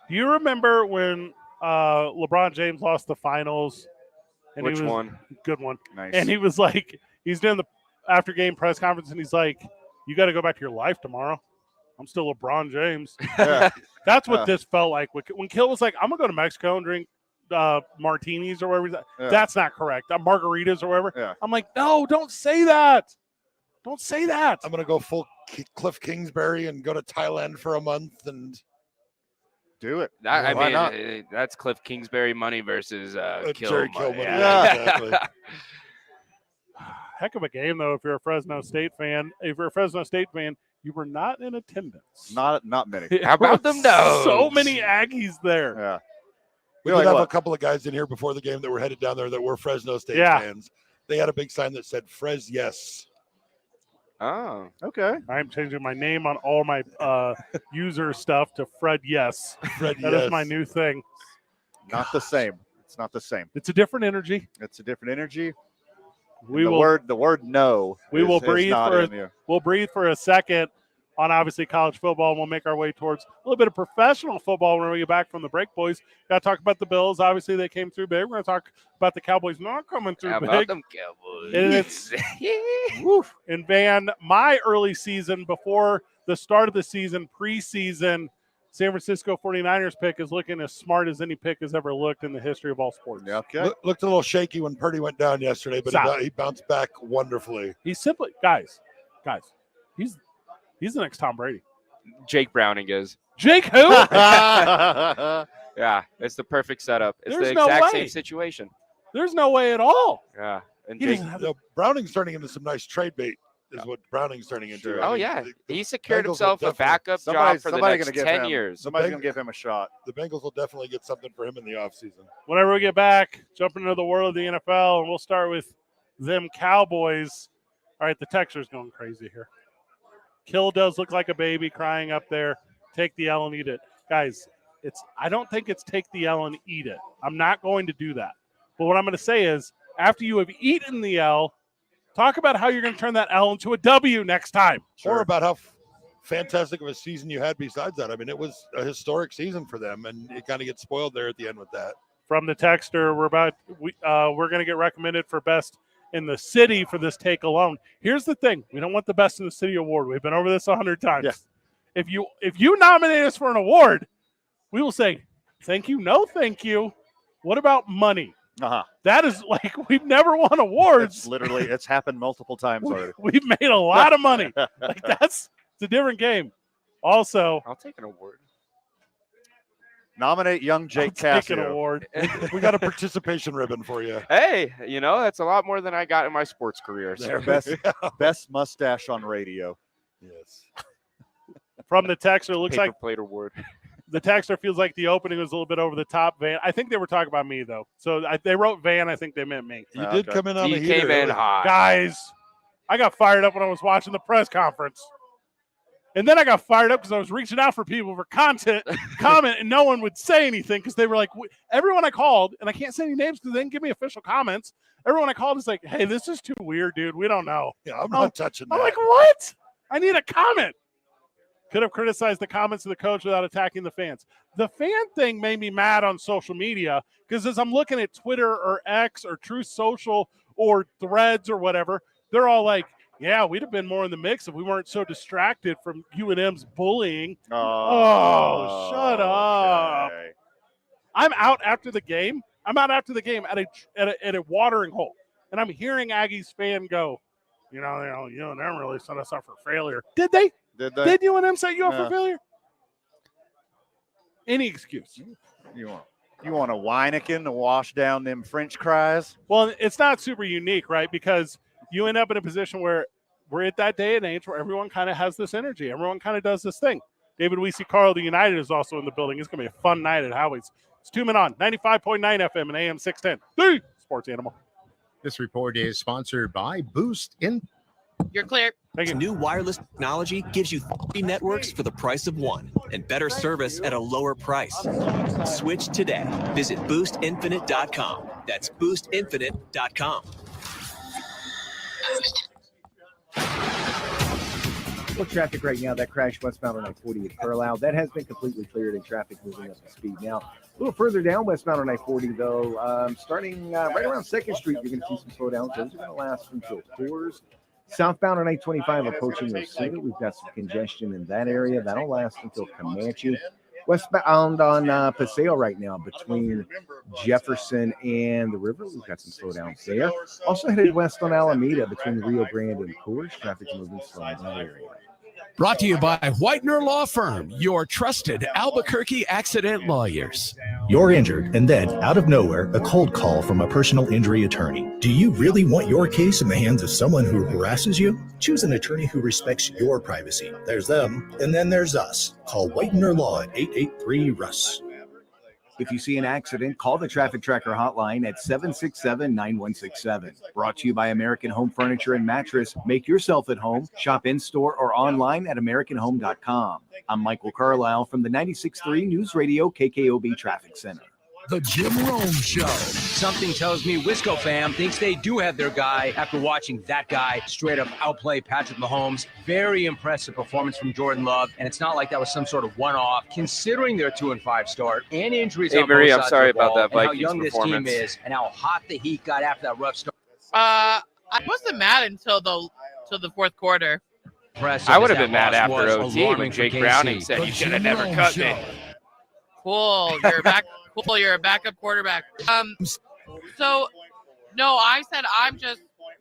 [SPEAKER 2] Do you remember when LeBron James lost the finals? And
[SPEAKER 4] Which one?
[SPEAKER 2] Good one.
[SPEAKER 1] Nice.
[SPEAKER 2] And he was like, he's doing the after game press conference, and he's like, you got to go back to your life tomorrow. I'm still LeBron James.
[SPEAKER 1] Yeah.
[SPEAKER 2] That's what this felt like. When Kill was like, I'm going to go to Mexico and drink martinis or whatever.
[SPEAKER 1] Yeah.
[SPEAKER 2] That's not correct. Margaritas or whatever.
[SPEAKER 1] Yeah.
[SPEAKER 2] I'm like, no, don't say that. Don't say that.
[SPEAKER 3] I'm going to go full Cliff Kingsbury and go to Thailand for a month and
[SPEAKER 1] do it.
[SPEAKER 4] I
[SPEAKER 1] Why
[SPEAKER 4] mean,
[SPEAKER 1] not?
[SPEAKER 4] that's Cliff Kingsbury money versus
[SPEAKER 3] Jerry
[SPEAKER 4] Kill
[SPEAKER 3] Kill
[SPEAKER 4] money.
[SPEAKER 3] money.
[SPEAKER 1] Yeah.
[SPEAKER 3] Exactly.
[SPEAKER 2] Heck of a game, though, if you're a Fresno State fan. If you're a Fresno State fan, you were not in attendance.
[SPEAKER 1] Not many.
[SPEAKER 4] How about them no's?
[SPEAKER 2] So many Aggies there.
[SPEAKER 1] Yeah.
[SPEAKER 3] We
[SPEAKER 1] You're
[SPEAKER 3] did
[SPEAKER 1] like,
[SPEAKER 3] have a
[SPEAKER 1] what?
[SPEAKER 3] couple of guys in here before the game that were headed down there that were Fresno State
[SPEAKER 2] Yeah.
[SPEAKER 3] fans. They had a big sign that said Fres Yes.
[SPEAKER 4] Oh,
[SPEAKER 1] Okay.
[SPEAKER 2] I'm changing my name on all my user stuff to Fred Yes.
[SPEAKER 3] Fred
[SPEAKER 2] That
[SPEAKER 3] Yes.
[SPEAKER 2] is my new thing.
[SPEAKER 1] Not the same. It's not the same.
[SPEAKER 2] It's a different energy.
[SPEAKER 1] It's a different energy.
[SPEAKER 2] We
[SPEAKER 1] the
[SPEAKER 2] will
[SPEAKER 1] word no.
[SPEAKER 2] we will
[SPEAKER 1] is
[SPEAKER 2] breathe
[SPEAKER 1] not
[SPEAKER 2] for
[SPEAKER 1] in you.
[SPEAKER 2] we'll breathe for a second on obviously college football, and we'll make our way towards a little bit of professional football when we get back from the break, boys. Got to talk about the Bills. Obviously, they came through big. We're going to talk about the Cowboys not coming through
[SPEAKER 4] how
[SPEAKER 2] big.
[SPEAKER 4] about them Cowboys?
[SPEAKER 2] And it's woof. And Van, my early season before the start of the season, preseason, San Francisco 49ers pick is looking as smart as any pick has ever looked in the history of all sports.
[SPEAKER 1] Okay.
[SPEAKER 3] Looked a little shaky when Purdy went down yesterday, but
[SPEAKER 2] Stop.
[SPEAKER 3] he bounced back wonderfully.
[SPEAKER 2] He's simply guys, he's the next Tom Brady.
[SPEAKER 4] Jake Browning is.
[SPEAKER 2] Jake who?
[SPEAKER 4] Yeah, it's the perfect setup. It's
[SPEAKER 2] There's
[SPEAKER 4] the
[SPEAKER 2] no
[SPEAKER 4] exact
[SPEAKER 2] way.
[SPEAKER 4] same situation.
[SPEAKER 2] There's no way at all.
[SPEAKER 4] Yeah. And
[SPEAKER 2] He
[SPEAKER 4] Jake,
[SPEAKER 2] doesn't have
[SPEAKER 3] You know, Browning's turning into some nice trade bait. Is what Browning's turning into.
[SPEAKER 1] Sure.
[SPEAKER 3] I
[SPEAKER 4] oh
[SPEAKER 3] mean,
[SPEAKER 4] yeah,
[SPEAKER 3] the
[SPEAKER 4] he secured
[SPEAKER 3] Bengals will
[SPEAKER 4] himself a
[SPEAKER 3] definitely-
[SPEAKER 4] backup job
[SPEAKER 1] Somebody's
[SPEAKER 4] for the
[SPEAKER 1] somebody
[SPEAKER 4] next
[SPEAKER 1] gonna give
[SPEAKER 4] 10
[SPEAKER 1] him,
[SPEAKER 4] years.
[SPEAKER 1] Somebody's going to give him a shot.
[SPEAKER 3] The Bengals will definitely get something for him in the offseason.
[SPEAKER 2] Whenever we get back, jumping into the world of the NFL, and we'll start with them Cowboys. All right, the texture's going crazy here. Kill does look like a baby crying up there. Take the L and eat it. Guys, I don't think it's take the L and eat it. I'm not going to do that. But what I'm going to say is, after you have eaten the L, talk about how you're going to turn that L into a W next time.
[SPEAKER 3] Or about how fantastic of a season you had besides that. I mean, it was a historic season for them, and it kind of gets spoiled there at the end with that.
[SPEAKER 2] From the texter, we're going to get recommended for best in the city for this take alone. Here's the thing: we don't want the best in the city award. We've been over this 100 times.
[SPEAKER 1] Yeah.
[SPEAKER 2] If you nominate us for an award, we will say thank you, no thank you. What about money? That is like we've never won awards.
[SPEAKER 1] It's happened multiple times already.
[SPEAKER 2] We've made a lot of money. Like it's a different game. Also,
[SPEAKER 4] I'll take an award.
[SPEAKER 1] Nominate young Jake
[SPEAKER 2] Take an
[SPEAKER 1] Cassio.
[SPEAKER 2] award.
[SPEAKER 3] We got a participation ribbon for you.
[SPEAKER 4] Hey, that's a lot more than I got in my sports career. So.
[SPEAKER 1] Best mustache on radio.
[SPEAKER 3] Yes.
[SPEAKER 2] From the texter, looks
[SPEAKER 4] Paper
[SPEAKER 2] like
[SPEAKER 4] plate award.
[SPEAKER 2] the texter feels like the opening was a little bit over the top. Van, I think they were talking about me though. So they wrote Van. I think they meant me.
[SPEAKER 3] You did come in on
[SPEAKER 4] He
[SPEAKER 3] the heater.
[SPEAKER 4] came in hot.
[SPEAKER 2] Guys, I got fired up when I was watching the press conference. And then I got fired up because I was reaching out for people for comment, and no one would say anything because they were like, everyone I called, and I can't say any names because they didn't give me official comments. Everyone I called is like, hey, this is too weird, dude. We don't know.
[SPEAKER 3] Yeah, I'm not touching that.
[SPEAKER 2] I'm like, what? I need a comment. Could have criticized the comments of the coach without attacking the fans. The fan thing made me mad on social media because as I'm looking at Twitter or X or Truth Social or Threads or whatever, they're all like, yeah, we'd have been more in the mix if we weren't so distracted from UNM's bullying. Oh, shut up. I'm out after the game. I'm out after the game at a watering hole. And I'm hearing Aggies fan go, UNM really set us up for failure. Did they?
[SPEAKER 1] Did they?
[SPEAKER 2] Did UNM set you up for failure? Any excuse.
[SPEAKER 1] You want a Weineken to wash down them French fries?
[SPEAKER 2] Well, it's not super unique, right? Because you end up in a position where we're at that day and age where everyone kind of has this energy. Everyone kind of does this thing. David Weesey, Carl, the United is also in the building. It's going to be a fun night at Howies. It's 2 Men On, 95.9 FM and AM 610. The Sports Animal.
[SPEAKER 16] This report is sponsored by Boost in.
[SPEAKER 5] You're clear.
[SPEAKER 2] Thank you.
[SPEAKER 17] New wireless technology gives you 3 networks for the price of one and better service at a lower price. Switch today. Visit boostinfinite.com. That's boostinfinite.com.
[SPEAKER 8] Well, traffic right now, that crash westbound on I-40 at Carlisle, that has been completely cleared and traffic moving up to speed. Now, a little further down westbound on I-40, though, starting right around 2nd Street, you're going to see some slowdowns. Those are going to last until 4s. Southbound on I-25 approaching Osuna, we've got some congestion in that area. That'll last until Comanche. Westbound on Paseo right now between Jefferson and the river. We've got some slowdowns there. Also headed west on Alameda between Rio Grande and Coors. Traffic's moving slow in that area.
[SPEAKER 9] Brought to you by Whitener Law Firm, your trusted Albuquerque accident lawyers.
[SPEAKER 18] You're injured, and then, out of nowhere, a cold call from a personal injury attorney. Do you really want your case in the hands of someone who harasses you? Choose an attorney who respects your privacy. There's them, and then there's us. Call Whitener Law at 883-RUSS.
[SPEAKER 8] If you see an accident, call the Traffic Tracker hotline at 767-9167. Brought to you by American Home Furniture and Mattress. Make yourself at home. Shop in-store or online at AmericanHome.com. I'm Michael Carlisle from the 96.3 News Radio KKOB Traffic Center.
[SPEAKER 9] The Jim Rome Show.
[SPEAKER 19] Something tells me Wisco fam thinks they do have their guy after watching that guy straight up outplay Patrick Mahomes. Very impressive performance from Jordan Love, and it's not like that was some sort of one-off, considering their 2-5 start and injuries on
[SPEAKER 4] Marie,
[SPEAKER 19] both
[SPEAKER 4] I'm
[SPEAKER 19] sides
[SPEAKER 4] sorry
[SPEAKER 19] of the
[SPEAKER 4] about
[SPEAKER 19] ball,
[SPEAKER 4] that
[SPEAKER 19] and how
[SPEAKER 4] Vikings
[SPEAKER 19] young this team
[SPEAKER 4] performance.
[SPEAKER 19] is, and how hot the Heat got after that rough start.
[SPEAKER 5] I wasn't mad until the fourth quarter.
[SPEAKER 4] I would have been mad after OT when Jake Browning said, "You should have never cut me."
[SPEAKER 5] Cool, you're back. Cool, you're a backup quarterback. So, no, I said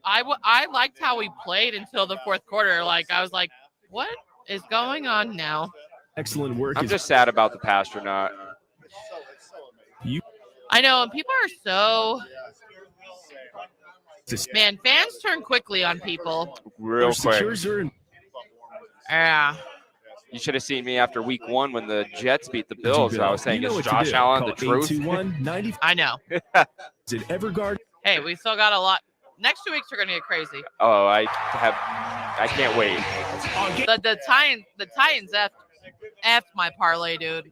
[SPEAKER 5] I liked how we played until the fourth quarter. Like I was like, what is going on now?
[SPEAKER 4] Excellent work. I'm just sad about the Pastronaut.
[SPEAKER 5] I know, and people are so. Man, fans turn quickly on people.
[SPEAKER 4] Real quick.
[SPEAKER 5] Yeah.
[SPEAKER 4] You should have seen me after week 1 when the Jets beat the Bills. I was saying, is Josh Allen the truth?
[SPEAKER 5] I know.
[SPEAKER 10] Is it Everguard?
[SPEAKER 5] Hey, we still got a lot. Next 2 weeks are going to get crazy.
[SPEAKER 4] Oh, I can't wait.
[SPEAKER 5] The Titans F my parlay, dude.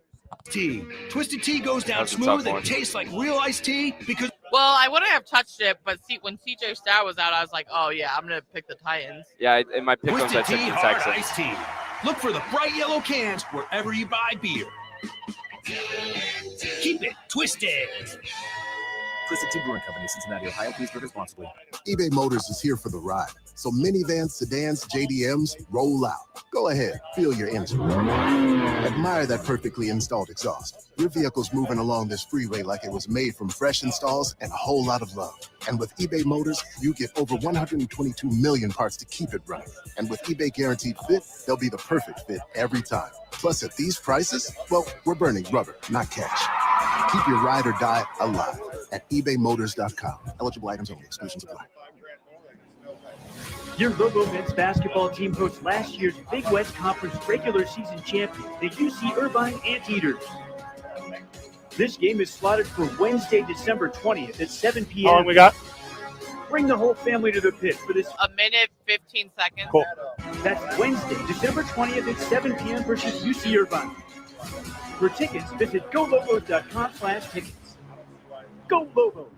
[SPEAKER 20] Tea. Twisted tea goes down smooth and tastes like real iced tea because.
[SPEAKER 5] Well, I wouldn't have touched it, but when CJ Stroud was out, I was like, oh yeah, I'm gonna pick the Titans.
[SPEAKER 4] Yeah, in my pick
[SPEAKER 20] Twisted
[SPEAKER 4] I took
[SPEAKER 20] tea,
[SPEAKER 4] the
[SPEAKER 20] hard
[SPEAKER 4] Texans.
[SPEAKER 20] iced tea. Look for the bright yellow cans wherever you buy beer. Keep it twisted.
[SPEAKER 21] Twisted Tea Brewing Company, Cincinnati, Ohio. Please drink responsibly.
[SPEAKER 22] eBay Motors is here for the ride. So minivans, sedans, JDMs, roll out. Go ahead, feel your engine. Admire that perfectly installed exhaust. Your vehicle's moving along this freeway like it was made from fresh installs and a whole lot of love. And with eBay Motors, you get over 122 million parts to keep it running. And with eBay Guaranteed Fit, they'll be the perfect fit every time. Plus, at these prices, well, we're burning rubber, not cash. Keep your ride or die alive at ebaymotors.com. Eligible items only. Exclusions apply.
[SPEAKER 23] Your Lobo men's basketball team hosts last year's Big West Conference regular season champion, the UC Irvine Anteaters. This game is slotted for Wednesday, December 20th at 7 p.m.
[SPEAKER 2] How long we got?
[SPEAKER 23] Bring the whole family to the pit for this.
[SPEAKER 5] A minute, 15 seconds.
[SPEAKER 2] Cool.
[SPEAKER 23] That's Wednesday, December 20th at 7 p.m. versus UC Irvine. For tickets, visit golobos.com/tickets. Go Lobos!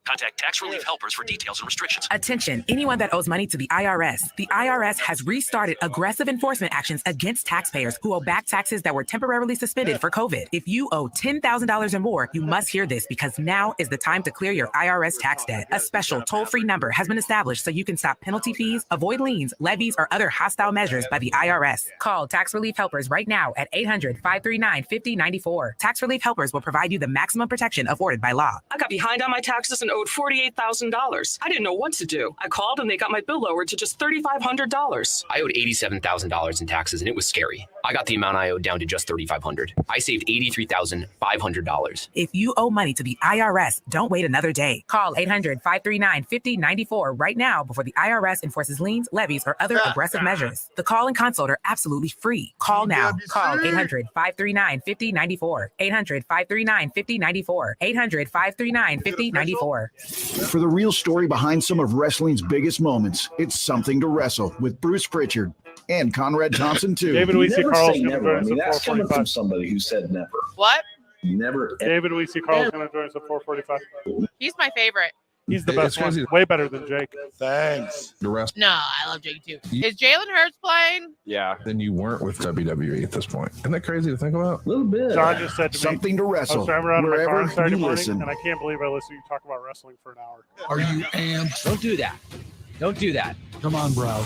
[SPEAKER 24] Contact Tax Relief Helpers for details and restrictions.
[SPEAKER 25] Attention, anyone that owes money to the IRS. The IRS has restarted aggressive enforcement actions against taxpayers who owe back taxes that were temporarily suspended for COVID. If you owe $10,000 or more, you must hear this because now is the time to clear your IRS tax debt. A special toll-free number has been established so you can stop penalty fees, avoid liens, levies, or other hostile measures by the IRS. Call Tax Relief Helpers right now at 800-539-5094. Tax Relief Helpers will provide you the maximum protection afforded by law.
[SPEAKER 26] I got behind on my taxes and owed $48,000. I didn't know what to do. I called and they got my bill lowered to just $3,500.
[SPEAKER 27] I owed $87,000 in taxes and it was scary. I got the amount I owed down to just $3,500. I saved $83,500.
[SPEAKER 25] If you owe money to the IRS, don't wait another day. Call 800-539-5094 right now before the IRS enforces liens, levies, or other aggressive measures. The call and consult are absolutely free. Call now. Call 800-539-5094. 800-539-5094. 800-539-5094.
[SPEAKER 28] For the real story behind some of wrestling's biggest moments, it's Something to Wrestle with Bruce Pritchard and Conrad Thompson, too.
[SPEAKER 2] David Weesey Carl's
[SPEAKER 29] say
[SPEAKER 2] going to
[SPEAKER 29] never.
[SPEAKER 2] join us
[SPEAKER 29] I mean,
[SPEAKER 2] at
[SPEAKER 29] that's coming
[SPEAKER 2] 4:45.
[SPEAKER 29] from somebody who said never.
[SPEAKER 5] What?
[SPEAKER 29] Never.
[SPEAKER 2] David Weesey Carl's going to join us at 4:45.
[SPEAKER 5] He's my favorite.
[SPEAKER 2] He's the
[SPEAKER 3] It's
[SPEAKER 2] best one.
[SPEAKER 3] crazy.
[SPEAKER 2] Way better than Jake.
[SPEAKER 3] Thanks.
[SPEAKER 30] The rest.
[SPEAKER 5] No, I love Jake too. Is Jalen Hurts playing?
[SPEAKER 4] Yeah.
[SPEAKER 30] Then you weren't with WWE at this point. Isn't that crazy to think about?
[SPEAKER 29] A little bit.
[SPEAKER 2] John just said to me,
[SPEAKER 28] Something to
[SPEAKER 2] I
[SPEAKER 28] Wrestle.
[SPEAKER 2] was driving around in my car
[SPEAKER 28] Wherever
[SPEAKER 2] Saturday
[SPEAKER 28] you
[SPEAKER 2] morning,
[SPEAKER 28] listen.
[SPEAKER 2] and I can't believe I listened to you talk about wrestling for an hour.
[SPEAKER 10] Are you amped?
[SPEAKER 19] Don't do that. Don't do that.
[SPEAKER 10] Come on, bro.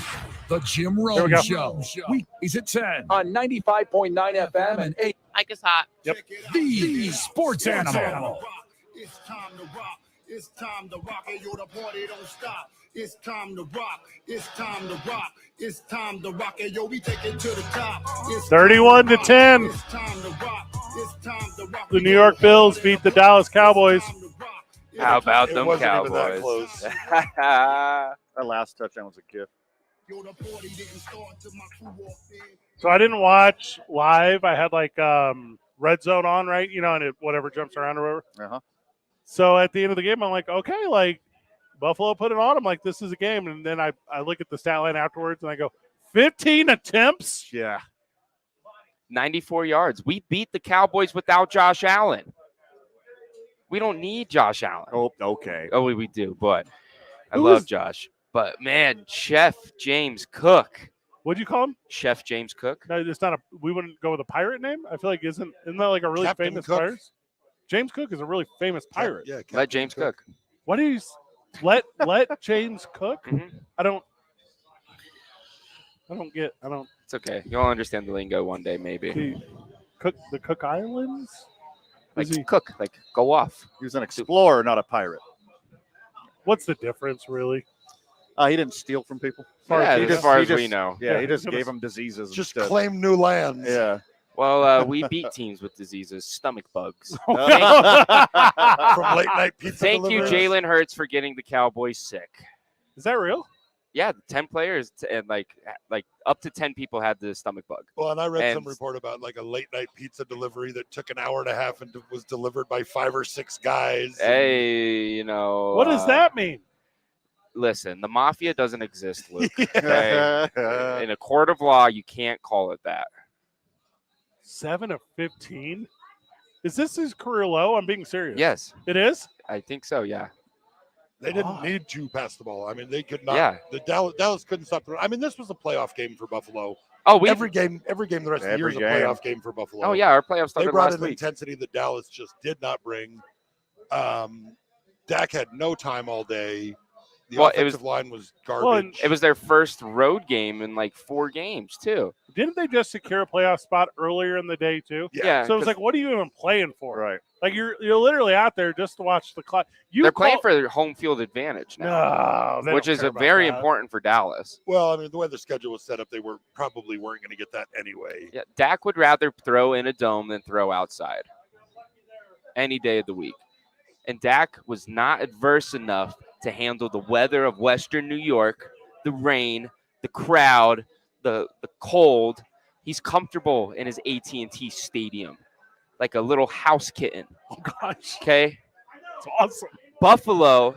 [SPEAKER 10] The Jim
[SPEAKER 2] Here we
[SPEAKER 10] Rome
[SPEAKER 2] go.
[SPEAKER 10] Show. Weekdays at 10
[SPEAKER 11] On 95.9 FM and 8.
[SPEAKER 5] Mike is hot.
[SPEAKER 2] Yep.
[SPEAKER 10] The Sports Animal.
[SPEAKER 22] It's time to rock. It's time to rock. Hey, yo, the party don't stop. It's time to rock. It's time to rock. It's time to rock. Hey, yo, we take it to the top. It's
[SPEAKER 2] 31 to 10.
[SPEAKER 22] It's time to rock. It's time to rock.
[SPEAKER 2] The New York Bills beat the Dallas Cowboys.
[SPEAKER 4] How about
[SPEAKER 3] It
[SPEAKER 4] them
[SPEAKER 3] wasn't even that
[SPEAKER 4] Cowboys?
[SPEAKER 3] close.
[SPEAKER 1] That last touchdown was a gift.
[SPEAKER 2] So I didn't watch live. I had like red zone on, right? You know, and it whatever jumps around or whatever.
[SPEAKER 1] Uh-huh.
[SPEAKER 2] So at the end of the game, I'm like, okay, like Buffalo put it on. I'm like, this is a game. And then I look at the stat line afterwards and I go, 15 attempts?
[SPEAKER 1] Yeah.
[SPEAKER 4] 94 yards. We beat the Cowboys without Josh Allen. We don't need Josh Allen.
[SPEAKER 1] Oh, okay.
[SPEAKER 4] Oh, we do, but I
[SPEAKER 2] Who
[SPEAKER 4] love
[SPEAKER 2] is-
[SPEAKER 4] Josh. But man, Chef James Cook.
[SPEAKER 2] What'd you call him?
[SPEAKER 4] Chef James Cook.
[SPEAKER 2] No, it's not a. We wouldn't go with a pirate name. I feel like isn't that like a really
[SPEAKER 3] Captain
[SPEAKER 2] famous
[SPEAKER 3] Cook.
[SPEAKER 2] pirate? James Cook is a really famous pirate.
[SPEAKER 3] Yeah,
[SPEAKER 4] Let
[SPEAKER 3] Captain
[SPEAKER 4] James Cook.
[SPEAKER 2] What do you let James Cook?
[SPEAKER 4] Mhm.
[SPEAKER 2] I don't get.
[SPEAKER 4] It's okay. You'll understand the lingo one day, maybe.
[SPEAKER 2] The Cook Islands.
[SPEAKER 4] Like
[SPEAKER 2] Is he-
[SPEAKER 4] cook, like go off.
[SPEAKER 1] He was an explorer, not a pirate.
[SPEAKER 2] What's the difference, really?
[SPEAKER 1] He didn't steal from people.
[SPEAKER 4] Yeah,
[SPEAKER 1] He
[SPEAKER 4] as
[SPEAKER 1] just-
[SPEAKER 4] far
[SPEAKER 1] he
[SPEAKER 4] as we
[SPEAKER 1] just-
[SPEAKER 4] know.
[SPEAKER 1] Yeah, he
[SPEAKER 2] Yeah,
[SPEAKER 1] just
[SPEAKER 2] it
[SPEAKER 1] gave
[SPEAKER 2] was-
[SPEAKER 1] them diseases.
[SPEAKER 3] Just
[SPEAKER 1] instead.
[SPEAKER 3] claim new lands.
[SPEAKER 1] Yeah.
[SPEAKER 4] Well, we beat teams with diseases, stomach bugs.
[SPEAKER 3] From late night pizza.
[SPEAKER 4] Thank you,
[SPEAKER 3] deliveries.
[SPEAKER 4] Jalen Hurts, for getting the Cowboys sick.
[SPEAKER 2] Is that real?
[SPEAKER 4] Yeah, 10 players and like up to 10 people had the stomach bug.
[SPEAKER 3] Well, and I read
[SPEAKER 4] And-
[SPEAKER 3] some report about like a late night pizza delivery that took an hour and a half and was delivered by 5 or 6 guys.
[SPEAKER 4] Hey, you know.
[SPEAKER 2] What does that mean?
[SPEAKER 4] Listen, the mafia doesn't exist, Luke. Okay? In a court of law, you can't call it that.
[SPEAKER 2] 7 of 15. Is this his career low? I'm being serious.
[SPEAKER 4] Yes.
[SPEAKER 2] It is?
[SPEAKER 4] I think so, yeah.
[SPEAKER 3] They didn't need to pass the ball. I mean, they could not.
[SPEAKER 4] Yeah.
[SPEAKER 3] The Dallas couldn't stop. I mean, this was a playoff game for Buffalo.
[SPEAKER 4] Oh,
[SPEAKER 3] every game the rest of the year is a playoff game for Buffalo.
[SPEAKER 4] Oh, yeah, our playoffs started
[SPEAKER 3] They brought
[SPEAKER 4] last
[SPEAKER 3] an
[SPEAKER 4] week.
[SPEAKER 3] intensity that Dallas just did not bring. Dak had no time all day. The offensive line was garbage.
[SPEAKER 2] Well, and
[SPEAKER 4] It was their first road game in like 4 games, too.
[SPEAKER 2] didn't they just secure a playoff spot earlier in the day too?
[SPEAKER 4] Yeah,
[SPEAKER 2] So it's
[SPEAKER 4] 'cause-
[SPEAKER 2] like, what are you even playing for?
[SPEAKER 1] Right.
[SPEAKER 2] Like you're literally out there just to watch the clock.
[SPEAKER 4] They're playing for their home field advantage now,
[SPEAKER 2] No, they
[SPEAKER 4] which
[SPEAKER 2] don't
[SPEAKER 4] is
[SPEAKER 2] care
[SPEAKER 4] a
[SPEAKER 2] about
[SPEAKER 4] very
[SPEAKER 2] that.
[SPEAKER 4] important for Dallas.
[SPEAKER 3] Well, I mean, the way the schedule was set up, they probably weren't going to get that anyway.
[SPEAKER 4] Yeah, Dak would rather throw in a dome than throw outside any day of the week. And Dak was not adverse enough to handle the weather of Western New York, the rain, the crowd, the cold. He's comfortable in his AT&T stadium like a little house kitten.
[SPEAKER 2] Oh gosh.
[SPEAKER 4] Okay?
[SPEAKER 2] It's awesome.
[SPEAKER 4] Buffalo,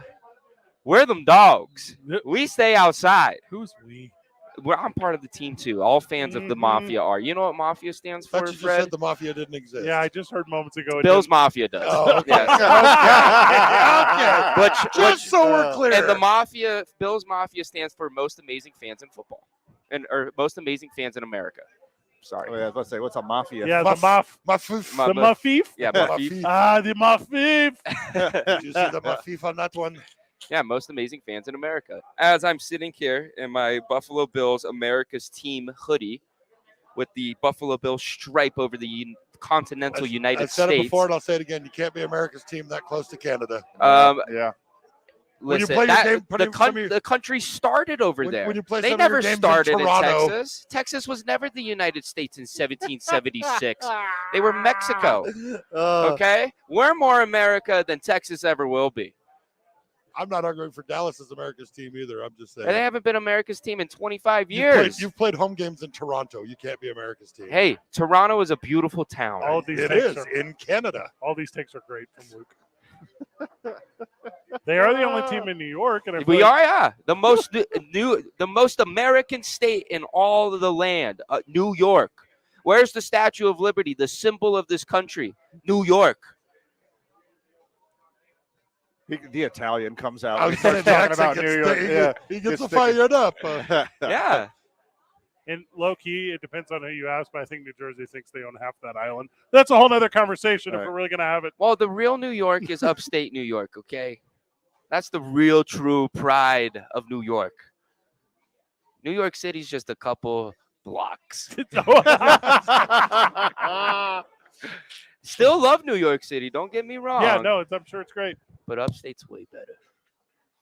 [SPEAKER 4] we're them dogs. We stay outside.
[SPEAKER 2] Who's we?
[SPEAKER 4] I'm part of the team too. All fans of the Mafia are. You know what Mafia stands
[SPEAKER 3] I
[SPEAKER 4] for,
[SPEAKER 3] thought you just
[SPEAKER 4] Fred?
[SPEAKER 3] said the Mafia didn't exist.
[SPEAKER 2] Yeah, I just heard moments ago. it
[SPEAKER 4] Bills
[SPEAKER 2] didn't.
[SPEAKER 4] Mafia does.
[SPEAKER 3] Oh, okay.
[SPEAKER 4] Yes.
[SPEAKER 3] Okay. Just so we're clear.
[SPEAKER 4] And the Mafia, Bills Mafia stands for most amazing fans in football, or most amazing fans in America. Sorry.
[SPEAKER 1] Oh, yeah, let's say what's a mafia?
[SPEAKER 2] Yeah, the
[SPEAKER 3] Mafif.
[SPEAKER 2] the Mafif.
[SPEAKER 4] Yeah, Mafif.
[SPEAKER 2] Ah, the Mafif.
[SPEAKER 3] Did you see the Mafif on that one?
[SPEAKER 4] Yeah, most amazing fans in America. As I'm sitting here in my Buffalo Bills America's Team hoodie with the Buffalo Bills stripe over the continental United
[SPEAKER 3] I've said
[SPEAKER 4] States.
[SPEAKER 3] it before, and I'll say it again. You can't be America's team that close to Canada.
[SPEAKER 1] Yeah.
[SPEAKER 3] When you
[SPEAKER 4] Listen,
[SPEAKER 3] play your
[SPEAKER 4] that-
[SPEAKER 3] game, put
[SPEAKER 4] the,
[SPEAKER 3] in some of your-
[SPEAKER 4] the country started over
[SPEAKER 3] When-
[SPEAKER 4] there.
[SPEAKER 3] when you play
[SPEAKER 4] They
[SPEAKER 3] some of your
[SPEAKER 4] never
[SPEAKER 3] games in
[SPEAKER 4] started in
[SPEAKER 3] Toronto.
[SPEAKER 4] Texas. Texas was never the United States in 1776. They were Mexico. Okay? We're more America than Texas ever will be.
[SPEAKER 3] I'm not arguing for Dallas as America's team either. I'm just saying.
[SPEAKER 4] And they haven't been America's team in 25
[SPEAKER 3] You've played-
[SPEAKER 4] years.
[SPEAKER 3] You've played home games in Toronto. You can't be America's team.
[SPEAKER 4] Hey, Toronto is a beautiful town.
[SPEAKER 2] All these
[SPEAKER 3] It
[SPEAKER 2] takes
[SPEAKER 3] is
[SPEAKER 2] are,
[SPEAKER 3] in Canada.
[SPEAKER 2] all these takes are great from Luke. They are the only team in New York, and I feel
[SPEAKER 4] We
[SPEAKER 2] like-
[SPEAKER 4] are, yeah. The most American state in all of the land, New York. Where's the Statue of Liberty, the symbol of this country? New York.
[SPEAKER 1] The Italian comes out.
[SPEAKER 3] I
[SPEAKER 1] and
[SPEAKER 3] was
[SPEAKER 1] starts
[SPEAKER 3] saying
[SPEAKER 1] talking
[SPEAKER 3] Jackson
[SPEAKER 1] about
[SPEAKER 3] gets
[SPEAKER 1] New York.
[SPEAKER 3] the-
[SPEAKER 1] Yeah,
[SPEAKER 3] he gets
[SPEAKER 1] It's
[SPEAKER 3] fired up.
[SPEAKER 4] Yeah.
[SPEAKER 2] And low key, it depends on who you ask, but I think New Jersey thinks they own half that island. That's a whole other conversation if
[SPEAKER 1] Right.
[SPEAKER 2] we're really going to have it.
[SPEAKER 4] Well, the real New York is upstate New York, okay? That's the real, true pride of New York. New York City's just a couple blocks. Still love New York City, don't get me wrong.
[SPEAKER 2] Yeah, no, I'm sure it's great.
[SPEAKER 4] But upstate's way better.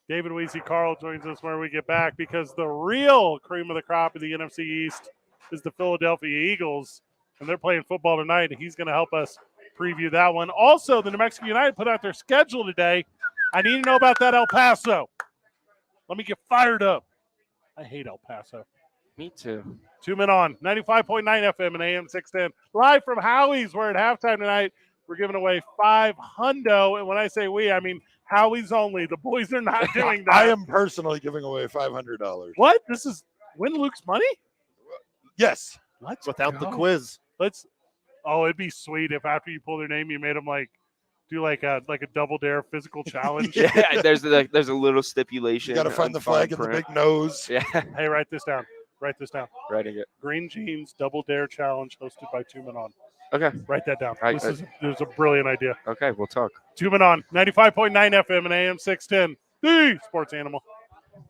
[SPEAKER 2] David Weezy Carl joins us when we get back because the real cream of the crop of the NFC East is the Philadelphia Eagles, and they're playing football tonight, and he's going to help us preview that one. Also, the New Mexico United put out their schedule today. I need to know about that El Paso. Let me get fired up. I hate El Paso.
[SPEAKER 4] Me too.
[SPEAKER 2] 2 men on 95.9 FM and AM 610. Live from Howies. We're at halftime tonight. We're giving away $500. And when I say we, I mean Howies only. The boys are not doing that.
[SPEAKER 3] I am personally giving away $500.
[SPEAKER 2] What? This is win Luke's money?
[SPEAKER 3] Yes.
[SPEAKER 2] Let's
[SPEAKER 1] Without the
[SPEAKER 2] go.
[SPEAKER 1] quiz.
[SPEAKER 2] Oh, it'd be sweet if after you pull their name, you made them do like a double dare physical challenge.
[SPEAKER 4] Yeah, there's a little stipulation.
[SPEAKER 3] You got to find
[SPEAKER 4] on
[SPEAKER 3] the flag
[SPEAKER 4] fine
[SPEAKER 3] and the
[SPEAKER 4] print.
[SPEAKER 3] big nose.
[SPEAKER 4] Yeah,
[SPEAKER 2] Hey, write this down. Write this down.
[SPEAKER 4] writing it.
[SPEAKER 2] Green Jeans Double Dare Challenge hosted by 2 Men On.
[SPEAKER 4] Okay.
[SPEAKER 2] Write that down.
[SPEAKER 4] Right,
[SPEAKER 2] This is a brilliant idea.
[SPEAKER 4] Okay, we'll talk.
[SPEAKER 2] 2 Men On 95.9 FM and AM 610. The Sports Animal.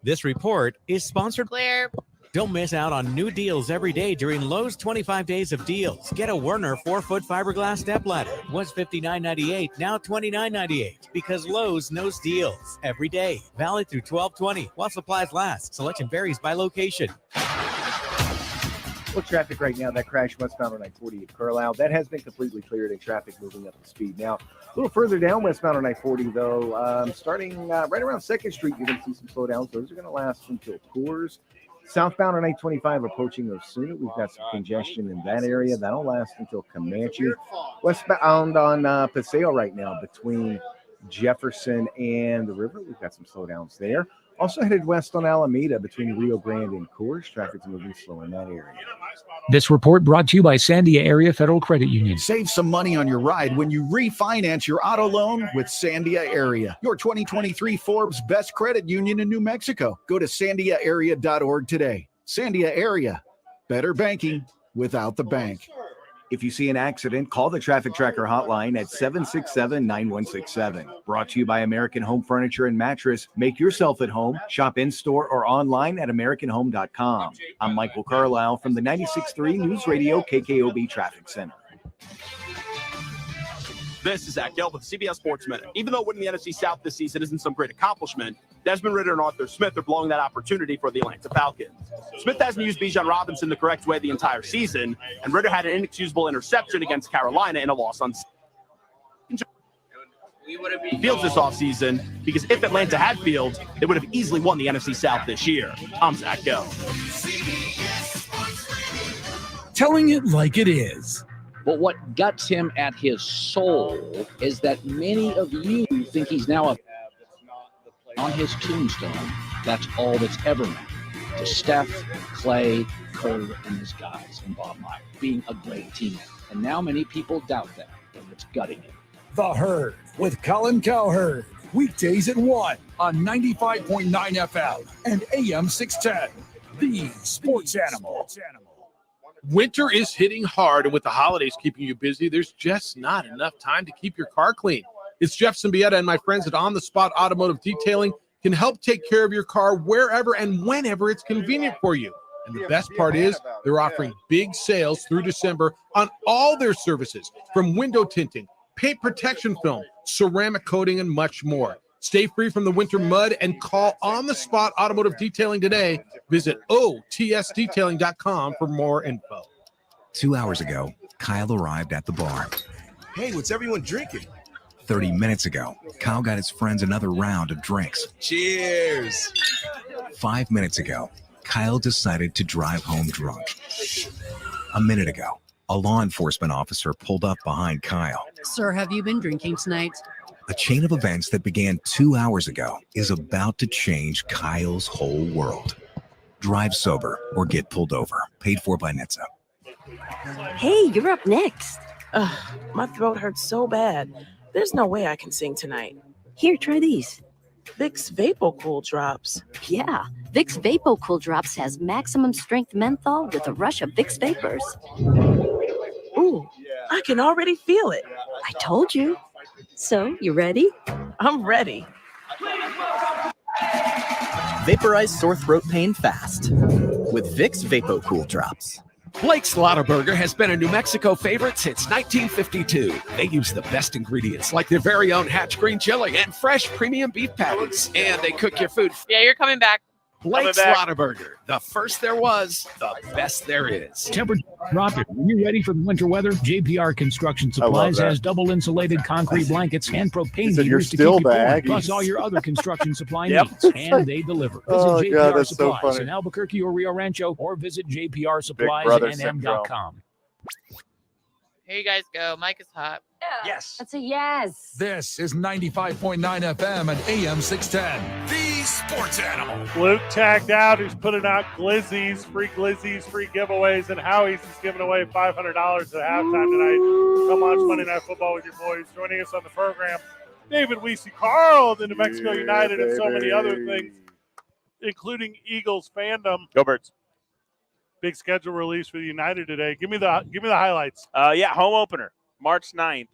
[SPEAKER 6] This report is sponsored.
[SPEAKER 5] Clear.
[SPEAKER 6] Don't miss out on new deals every day during Lowe's 25 days of deals. Get a Werner 4-foot fiberglass step ladder. Was $59.98, now $29.98. Because Lowe's knows deals every day. Valid through 12/20 while supplies last. Selection varies by location.
[SPEAKER 7] Well, traffic right now, that crash westbound on I-40 at Carlisle, that has been completely cleared and traffic moving up to speed. Now, a little further down westbound on I-40, though, starting right around 2nd Street, you're going to see some slowdowns. Those are going to last until Coors. Southbound on I-25 approaching Osuna, we've got some congestion in that area. That'll last until Comanche. Westbound on Paseo right now between Jefferson and the river, we've got some slowdowns there. Also headed west on Alameda between Rio Grande and Coors. Traffic's moving slow in that area.
[SPEAKER 8] This report brought to you by Sandia Area Federal Credit Union.
[SPEAKER 28] Save some money on your ride when you refinance your auto loan with Sandia Area, your 2023 Forbes Best Credit Union in New Mexico. Go to sandiaarea.org today. Sandia Area, better banking without the bank.
[SPEAKER 7] If you see an accident, call the Traffic Tracker hotline at 767-9167. Brought to you by American Home Furniture and Mattress. Make yourself at home. Shop in-store or online at AmericanHome.com. I'm Michael Carlisle from the 96.3 News Radio KKOB Traffic Center.
[SPEAKER 9] This is Zach Gelb with CBS Sports Minute. Even though winning the NFC South this season isn't some great accomplishment, Desmond Ridder and Arthur Smith are blowing that opportunity for the Atlanta Falcons. Smith hasn't used Bijan Robinson the correct way the entire season, and Ridder had an inexcusable interception against Carolina in a loss on Fields this offseason, because if Atlanta had Fields, they would have easily won the NFC South this year. I'm Zach Gelb.
[SPEAKER 10] Telling it like it is.
[SPEAKER 11] But what guts him at his soul is that many of you think he's now on his tombstone. That's all that's ever meant to Steph, Clay, Kerr, and his guys, and Bob Meyer being a great teammate. And now many people doubt that, and it's gutting him.
[SPEAKER 10] The Herd with Colin Cowherd. Weekdays at 1 on 95.9 FM and AM 610. The Sports Animal.
[SPEAKER 12] Winter is hitting hard, and with the holidays keeping you busy, there's just not enough time to keep your car clean. It's Jeff Symbieta and my friends at On the Spot Automotive Detailing can help take care of your car wherever and whenever it's convenient for you. And the best part is they're offering big sales through December on all their services, from window tinting, paint protection film, ceramic coating, and much more. Stay free from the winter mud and call On the Spot Automotive Detailing today. Visit otsdetailing.com for more info.
[SPEAKER 13] 2 hours ago, Kyle arrived at the bar.
[SPEAKER 20] Hey, what's everyone drinking?
[SPEAKER 13] 30 minutes ago, Kyle got his friends another round of drinks.
[SPEAKER 20] Cheers.
[SPEAKER 13] 5 minutes ago, Kyle decided to drive home drunk. A minute ago, a law enforcement officer pulled up behind Kyle.
[SPEAKER 14] Sir, have you been drinking tonight?
[SPEAKER 13] A chain of events that began 2 hours ago is about to change Kyle's whole world. Drive sober or get pulled over. Paid for by NHTSA.
[SPEAKER 15] Hey, you're up next.
[SPEAKER 16] Ugh, my throat hurts so bad. There's no way I can sing tonight.
[SPEAKER 15] Here, try these.
[SPEAKER 16] Vicks VapoCool Drops.
[SPEAKER 15] Yeah, Vicks VapoCool Drops has maximum strength menthol with a rush of Vicks Vapors.
[SPEAKER 16] Ooh, I can already feel it.
[SPEAKER 15] I told you. So, you ready?
[SPEAKER 16] I'm ready.
[SPEAKER 17] Vaporize sore throat pain fast with Vicks VapoCool Drops.
[SPEAKER 18] Blake's Lottaburger has been a New Mexico favorite since 1952. They use the best ingredients like their very own Hatch green chili and fresh premium beef patties. And they cook your food.
[SPEAKER 5] Yeah, you're coming back.
[SPEAKER 18] Blake's Lottaburger, the first there was, the best there is.
[SPEAKER 8] Temperature dropping. When you're ready for the winter weather, JPR Construction Supplies has double insulated concrete blankets and propane heaters to keep you warm, plus all your other construction supply needs, and they deliver. Visit JPR Supplies in Albuquerque or Rio Rancho, or visit jprsuppliesnm.com.
[SPEAKER 5] Here you guys go. Mike is hot.
[SPEAKER 15] Yes. That's a yes.
[SPEAKER 10] This is 95.9 FM and AM 610. The Sports Animal.
[SPEAKER 2] Luke tagged out, who's putting out glizzies, free giveaways, and Howies is giving away $500 at halftime tonight. Come watch Monday Night Football with your boys. Joining us on the program, David Weesey, Carl, the New Mexico United, and so many other things, including Eagles fandom.
[SPEAKER 31] Go Birds.
[SPEAKER 2] Big schedule release for the United today. Give me the highlights.
[SPEAKER 31] Home opener, March 9th.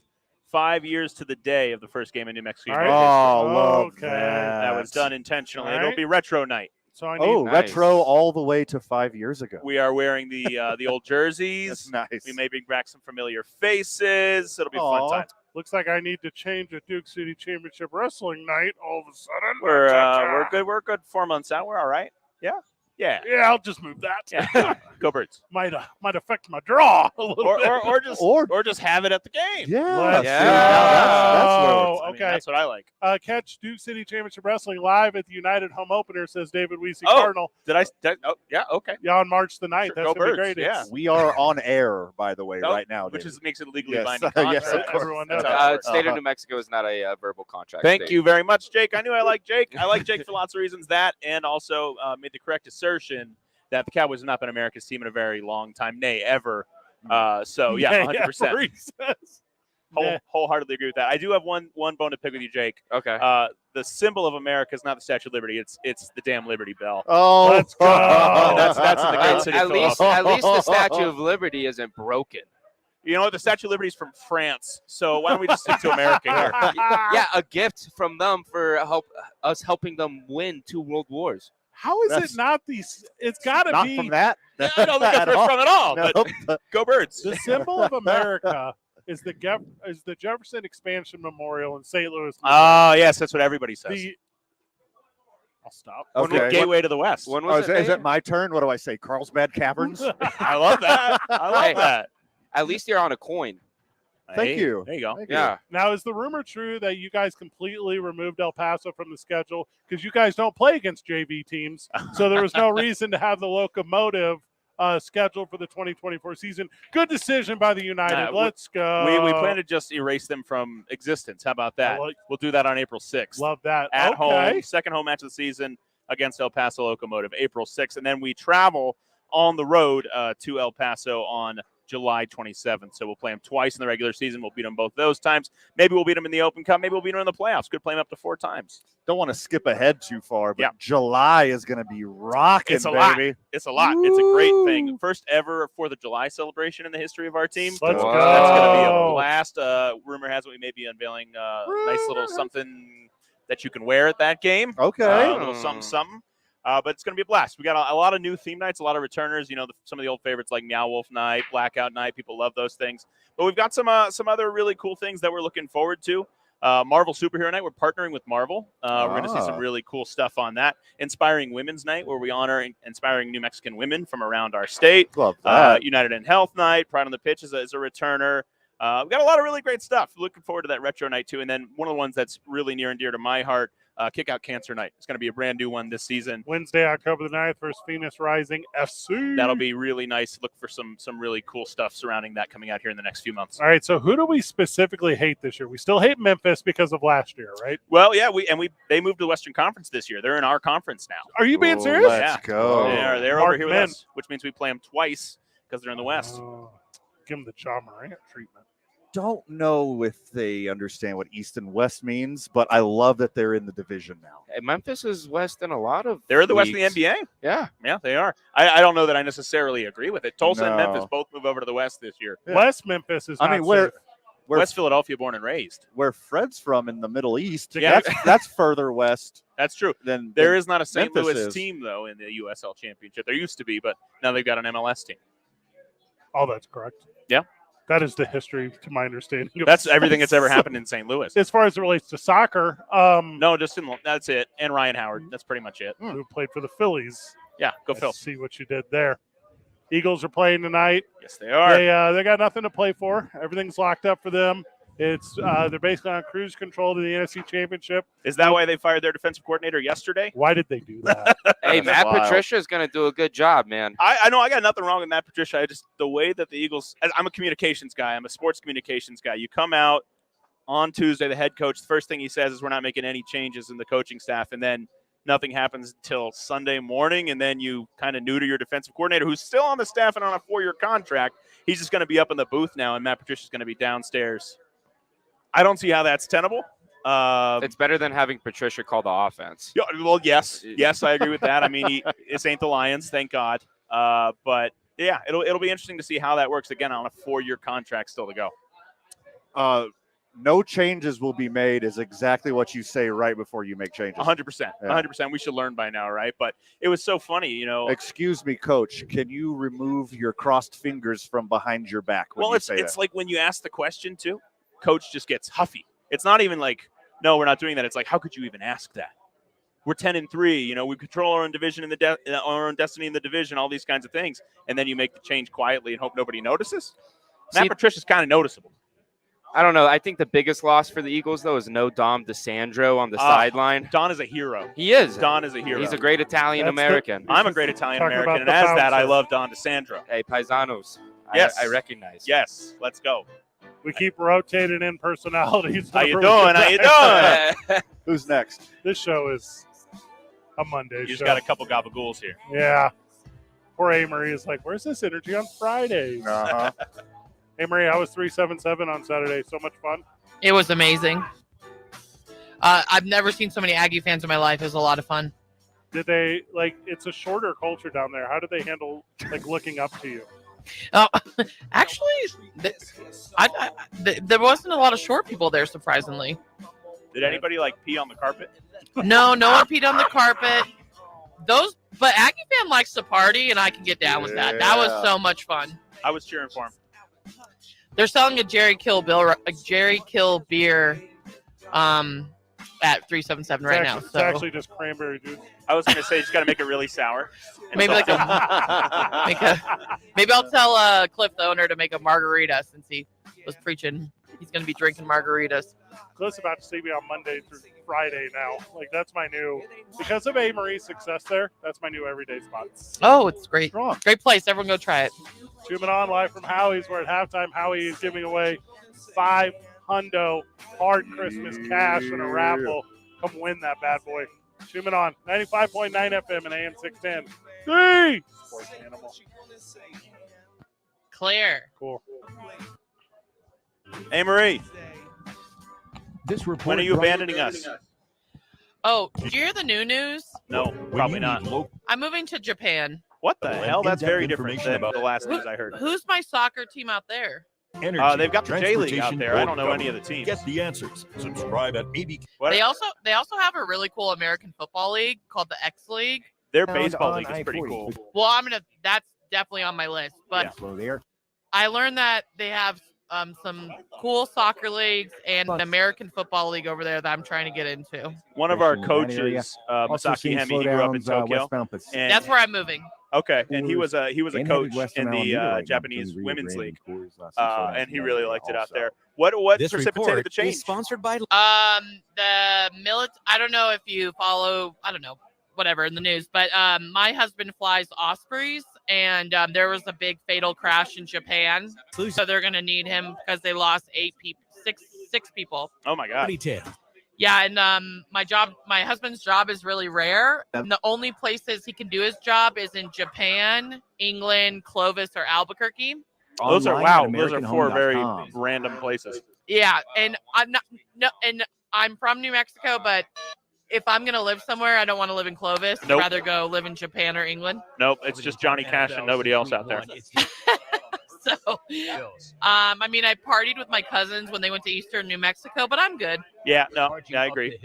[SPEAKER 31] 5 years to the day of the first game in New Mexico.
[SPEAKER 2] Right.
[SPEAKER 1] Love that.
[SPEAKER 31] That was done intentionally.
[SPEAKER 2] Right.
[SPEAKER 31] It'll be retro night.
[SPEAKER 2] So I need
[SPEAKER 1] retro all the way to 5 years ago.
[SPEAKER 31] We are wearing the old jerseys.
[SPEAKER 1] That's nice.
[SPEAKER 31] We may bring back some familiar faces. It'll be a fun time.
[SPEAKER 2] Looks like I need to change a Duke City Championship Wrestling night all of a sudden.
[SPEAKER 31] We're good. We're good 4 months out. We're all right. Yeah. Yeah.
[SPEAKER 2] Yeah, I'll just move that.
[SPEAKER 31] Yeah. Go Birds.
[SPEAKER 2] might affect my draw a little bit.
[SPEAKER 31] Or just have it at the game.
[SPEAKER 1] Yeah.
[SPEAKER 2] Let's
[SPEAKER 1] Yeah.
[SPEAKER 2] go.
[SPEAKER 1] That's
[SPEAKER 31] I mean,
[SPEAKER 2] Okay.
[SPEAKER 31] that's what I like.
[SPEAKER 2] Catch Duke City Championship Wrestling live at the United Home Opener, says David Weesey
[SPEAKER 31] Oh,
[SPEAKER 2] Cardinal.
[SPEAKER 31] oh, yeah, okay.
[SPEAKER 2] Yeah, on March the 9th.
[SPEAKER 31] Sure,
[SPEAKER 2] That's
[SPEAKER 31] go
[SPEAKER 2] going to be
[SPEAKER 31] Birds,
[SPEAKER 2] great.
[SPEAKER 31] yeah.
[SPEAKER 1] We are on air, by the way,
[SPEAKER 31] Nope,
[SPEAKER 1] right now,
[SPEAKER 31] which
[SPEAKER 1] David.
[SPEAKER 31] makes it legally
[SPEAKER 1] Yes.
[SPEAKER 31] binding
[SPEAKER 1] Yes,
[SPEAKER 31] contract.
[SPEAKER 1] of course.
[SPEAKER 2] Everyone knows
[SPEAKER 31] That's how it works.
[SPEAKER 4] State of New Mexico is not a verbal contract.
[SPEAKER 31] Thank
[SPEAKER 4] state.
[SPEAKER 31] you very much, Jake. I knew I liked Jake. I like Jake for lots of reasons. That and also made the correct assertion that the Cowboys have not been America's team in a very long time, nay, ever. So, yeah, 100%. Wholeheartedly agree with that. I do have one bone to pick with you, Jake.
[SPEAKER 4] Okay.
[SPEAKER 31] The symbol of America is not the Statue of Liberty. It's the damn Liberty Bell.
[SPEAKER 1] Oh,
[SPEAKER 2] let's go.
[SPEAKER 31] That's in the great city of Philadelphia.
[SPEAKER 4] At least the Statue of Liberty isn't broken.
[SPEAKER 31] You know what? The Statue of Liberty is from France. So why don't we just stick to America here?
[SPEAKER 4] Yeah, a gift from them for us helping them win 2 world wars.
[SPEAKER 2] How is it not these? It's got to
[SPEAKER 1] Not
[SPEAKER 2] be.
[SPEAKER 1] from that.
[SPEAKER 31] Yeah, I don't think that's where it's from at all. But go Birds.
[SPEAKER 2] The symbol of America is the Jefferson Expansion Memorial in St. Louis.
[SPEAKER 31] Oh, yes, that's what everybody says.
[SPEAKER 2] I'll stop.
[SPEAKER 1] Okay.
[SPEAKER 31] Gateway to the West.
[SPEAKER 4] When was
[SPEAKER 1] is it my turn? What do I say? Carlsbad Caverns?
[SPEAKER 31] I love that. I love that.
[SPEAKER 4] At least you're on a coin.
[SPEAKER 1] Thank you.
[SPEAKER 31] There you go.
[SPEAKER 1] Thank
[SPEAKER 4] Yeah.
[SPEAKER 2] Now, is the rumor true that you guys completely removed El Paso from the schedule because you guys don't play against JV teams, so there was no reason to have the Locomotive scheduled for the 2024 season? Good decision by the United. Let's go.
[SPEAKER 31] We plan to just erase them from existence. How about that? We'll do that on April 6th.
[SPEAKER 2] Love that.
[SPEAKER 31] At
[SPEAKER 2] Okay.
[SPEAKER 31] home, second home match of the season against El Paso Locomotive, April 6th. And then we travel on the road to El Paso on July 27th. So we'll play them twice in the regular season. We'll beat them both those times. Maybe we'll beat them in the Open Cup. Maybe we'll beat them in the playoffs. Could play them up to 4 times.
[SPEAKER 1] Don't want to skip ahead too far, but July is going to be rocking,
[SPEAKER 31] It's a
[SPEAKER 1] baby.
[SPEAKER 31] lot. It's a lot. It's a great thing. First ever 4th of July celebration in the history of our team.
[SPEAKER 2] Let's go.
[SPEAKER 31] That's going to be a blast. Rumor has it we may be unveiling a nice little something that you can wear at that game.
[SPEAKER 1] Okay.
[SPEAKER 31] A little something. But it's going to be a blast. We got a lot of new theme nights, a lot of returners. You know, some of the old favorites like Meow Wolf Night, Blackout Night. People love those things. But we've got some other really cool things that we're looking forward to. Marvel Superhero Night. We're partnering with Marvel. We're going to see some really cool stuff on that. Inspiring Women's Night, where we honor inspiring New Mexican women from around our state.
[SPEAKER 1] Love that.
[SPEAKER 31] United in Health Night. Pride on the Pitch is a returner. We've got a lot of really great stuff. Looking forward to that retro night, too. And then one of the ones that's really near and dear to my heart, Kick Out Cancer Night. It's going to be a brand new one this season.
[SPEAKER 2] Wednesday, October the 9th versus Phoenix Rising FC.
[SPEAKER 31] That'll be really nice. Look for some really cool stuff surrounding that coming out here in the next few months.
[SPEAKER 2] All right, so who do we specifically hate this year? We still hate Memphis because of last year, right?
[SPEAKER 31] Well, yeah, they moved to the Western Conference this year. They're in our conference now.
[SPEAKER 2] Are you being serious?
[SPEAKER 1] Let's go.
[SPEAKER 31] They're over here with us, which means we play them twice because they're in the West.
[SPEAKER 2] Give them the John Morant treatment.
[SPEAKER 1] Don't know if they understand what East and West means, but I love that they're in the division now.
[SPEAKER 4] Hey, Memphis is West in a lot of
[SPEAKER 31] They're the West
[SPEAKER 4] leagues.
[SPEAKER 31] in the NBA?
[SPEAKER 4] Yeah,
[SPEAKER 31] they are. I don't know that I necessarily agree with it. Tulsa and
[SPEAKER 1] No.
[SPEAKER 31] Memphis both move over to the West this year.
[SPEAKER 2] West Memphis is.
[SPEAKER 1] I mean, where
[SPEAKER 31] West Philadelphia, born and raised.
[SPEAKER 1] Where Fred's from in the Middle East,
[SPEAKER 31] Yeah.
[SPEAKER 1] that's further west.
[SPEAKER 31] That's true.
[SPEAKER 1] Than
[SPEAKER 31] There is not a St.
[SPEAKER 1] Memphis
[SPEAKER 31] Louis
[SPEAKER 1] is.
[SPEAKER 31] team, though, in the USL Championship. There used to be, but now they've got an MLS team.
[SPEAKER 2] Oh, that's correct.
[SPEAKER 31] Yeah.
[SPEAKER 2] That is the history, to my understanding.
[SPEAKER 31] That's everything that's ever happened in St. Louis.
[SPEAKER 2] As far as it relates to soccer,
[SPEAKER 31] No, that's it. And Ryan Howard. That's pretty much it.
[SPEAKER 2] who played for the Phillies.
[SPEAKER 31] Yeah, go
[SPEAKER 2] Let's
[SPEAKER 31] Phil.
[SPEAKER 2] see what you did there. Eagles are playing tonight.
[SPEAKER 31] Yes, they are.
[SPEAKER 2] They got nothing to play for. Everything's locked up for them. It's they're basically on cruise control to the NFC Championship.
[SPEAKER 31] Is that why they fired their defensive coordinator yesterday?
[SPEAKER 2] Why did they do that?
[SPEAKER 4] Hey, Matt Patricia is going to do a good job, man.
[SPEAKER 31] I know I got nothing wrong with Matt Patricia. The way that the Eagles, I'm a communications guy. I'm a sports communications guy. You come out on Tuesday, the head coach, the first thing he says is we're not making any changes in the coaching staff. And then nothing happens until Sunday morning. And then you kind of neuter your defensive coordinator, who's still on the staff and on a 4-year contract. He's just going to be up in the booth now, and Matt Patricia's going to be downstairs. I don't see how that's tenable.
[SPEAKER 4] It's better than having Patricia call the offense.
[SPEAKER 31] Yeah, well, yes, I agree with that. I mean, this ain't the Lions, thank God. But yeah, it'll be interesting to see how that works again on a 4-year contract still to go.
[SPEAKER 1] No changes will be made is exactly what you say right before you make changes.
[SPEAKER 31] 100%. 100%. We should learn by now, right? But it was so funny, you know.
[SPEAKER 1] Excuse me, coach. Can you remove your crossed fingers from behind your back?
[SPEAKER 31] Well, it's like when you ask the question too, coach just gets huffy. It's not even like, no, we're not doing that. It's like, how could you even ask that? we're 10-3. You know, we control our own division in the our own destiny in the division. All these kinds of things, and then you make the change quietly and hope nobody notices. Matt Patricia's kind of noticeable.
[SPEAKER 4] I don't know. I think the biggest loss for the Eagles, though, is no Dom DeSandro on the sideline.
[SPEAKER 31] Don is a hero.
[SPEAKER 4] He is.
[SPEAKER 31] Don is a hero.
[SPEAKER 4] He's a great Italian-American.
[SPEAKER 31] I'm a great Italian-American, and as that, I love Don DeSandro.
[SPEAKER 4] Hey, Paisanos.
[SPEAKER 31] Yes.
[SPEAKER 4] I recognize.
[SPEAKER 31] Yes. Let's go.
[SPEAKER 2] We keep rotating in personalities.
[SPEAKER 31] How you doing? How you doing? Who's next?
[SPEAKER 2] This show is a Monday
[SPEAKER 31] You
[SPEAKER 2] show.
[SPEAKER 31] just got a couple gabagools here.
[SPEAKER 2] Yeah. Poor A-Marie is like, where's this energy on Fridays?
[SPEAKER 1] Uh-huh.
[SPEAKER 2] Hey, Marie, I was 377 on Saturday. So much fun.
[SPEAKER 5] It was amazing. I've never seen so many Aggie fans in my life. It was a lot of fun.
[SPEAKER 2] Did they, like, it's a shorter culture down there. How did they handle, like, looking up to you?
[SPEAKER 5] Actually, there wasn't a lot of short people there, surprisingly.
[SPEAKER 31] Did anybody, like, pee on the carpet?
[SPEAKER 5] No one peed on the carpet. But Aggie fan likes to party, and I can get down with that. That was so much fun.
[SPEAKER 31] I was cheering for him.
[SPEAKER 5] They're selling a Jerry Kill beer at 377 right now.
[SPEAKER 2] It's actually just cranberry juice.
[SPEAKER 31] I was going to say, you just got to make it really sour.
[SPEAKER 5] Maybe maybe I'll tell Cliff, the owner, to make a margarita since he was preaching. He's going to be drinking margaritas.
[SPEAKER 2] Cliff's about to see me on Monday through Friday now. Like, that's my new, because of A-Marie's success there, that's my new everyday spot.
[SPEAKER 5] Oh, it's great. Great place. Everyone go try it.
[SPEAKER 2] Tuning on live from Howie's. We're at halftime. Howie is giving away $500 hard Christmas cash in a raffle. Come win that bad boy. Tuning on 95.9 FM and AM 610. Three. Sports Animal.
[SPEAKER 5] Clear.
[SPEAKER 2] Cool.
[SPEAKER 31] Hey, Marie.
[SPEAKER 8] This report
[SPEAKER 31] When are you abandoning us?
[SPEAKER 5] Oh, did you hear the new news?
[SPEAKER 31] No, probably not.
[SPEAKER 5] I'm moving to Japan.
[SPEAKER 31] What the hell? That's very different than the last news I heard.
[SPEAKER 5] Who's my soccer team out there?
[SPEAKER 31] They've got the J League out there. I don't know any of the teams.
[SPEAKER 10] Get the answers. Subscribe at AB.
[SPEAKER 5] They also have a really cool American football league called the X League.
[SPEAKER 31] Their baseball league is pretty cool.
[SPEAKER 5] Well, that's definitely on my list. But I learned that they have some cool soccer leagues and an American football league over there that I'm trying to get into.
[SPEAKER 31] One of our coaches, Masaki Hemi, he grew up in Tokyo, and
[SPEAKER 5] that's where I'm moving.
[SPEAKER 31] Okay, and he was a coach in the Japanese women's league, and he really liked it out there. What
[SPEAKER 6] This
[SPEAKER 31] precipitated
[SPEAKER 6] report
[SPEAKER 31] the change?
[SPEAKER 6] is sponsored by
[SPEAKER 5] I don't know if you follow, whatever in the news, but my husband flies Ospreys, and there was a big fatal crash in Japan, so they're going to need him because they lost six people.
[SPEAKER 31] Oh my God!
[SPEAKER 5] Yeah, and my husband's job is really rare, and the only places he can do his job is in Japan, England, Clovis, or Albuquerque.
[SPEAKER 31] Those are four very random places.
[SPEAKER 5] Yeah, and I'm from New Mexico, but if I'm gonna live somewhere, I don't want to live in Clovis.
[SPEAKER 31] Nope.
[SPEAKER 5] I'd rather go live in Japan or England.
[SPEAKER 31] Nope, it's just Johnny Cash and nobody else out there.
[SPEAKER 5] So, I partied with my cousins when they went to Eastern New Mexico, but I'm good.
[SPEAKER 31] Yeah, I agree.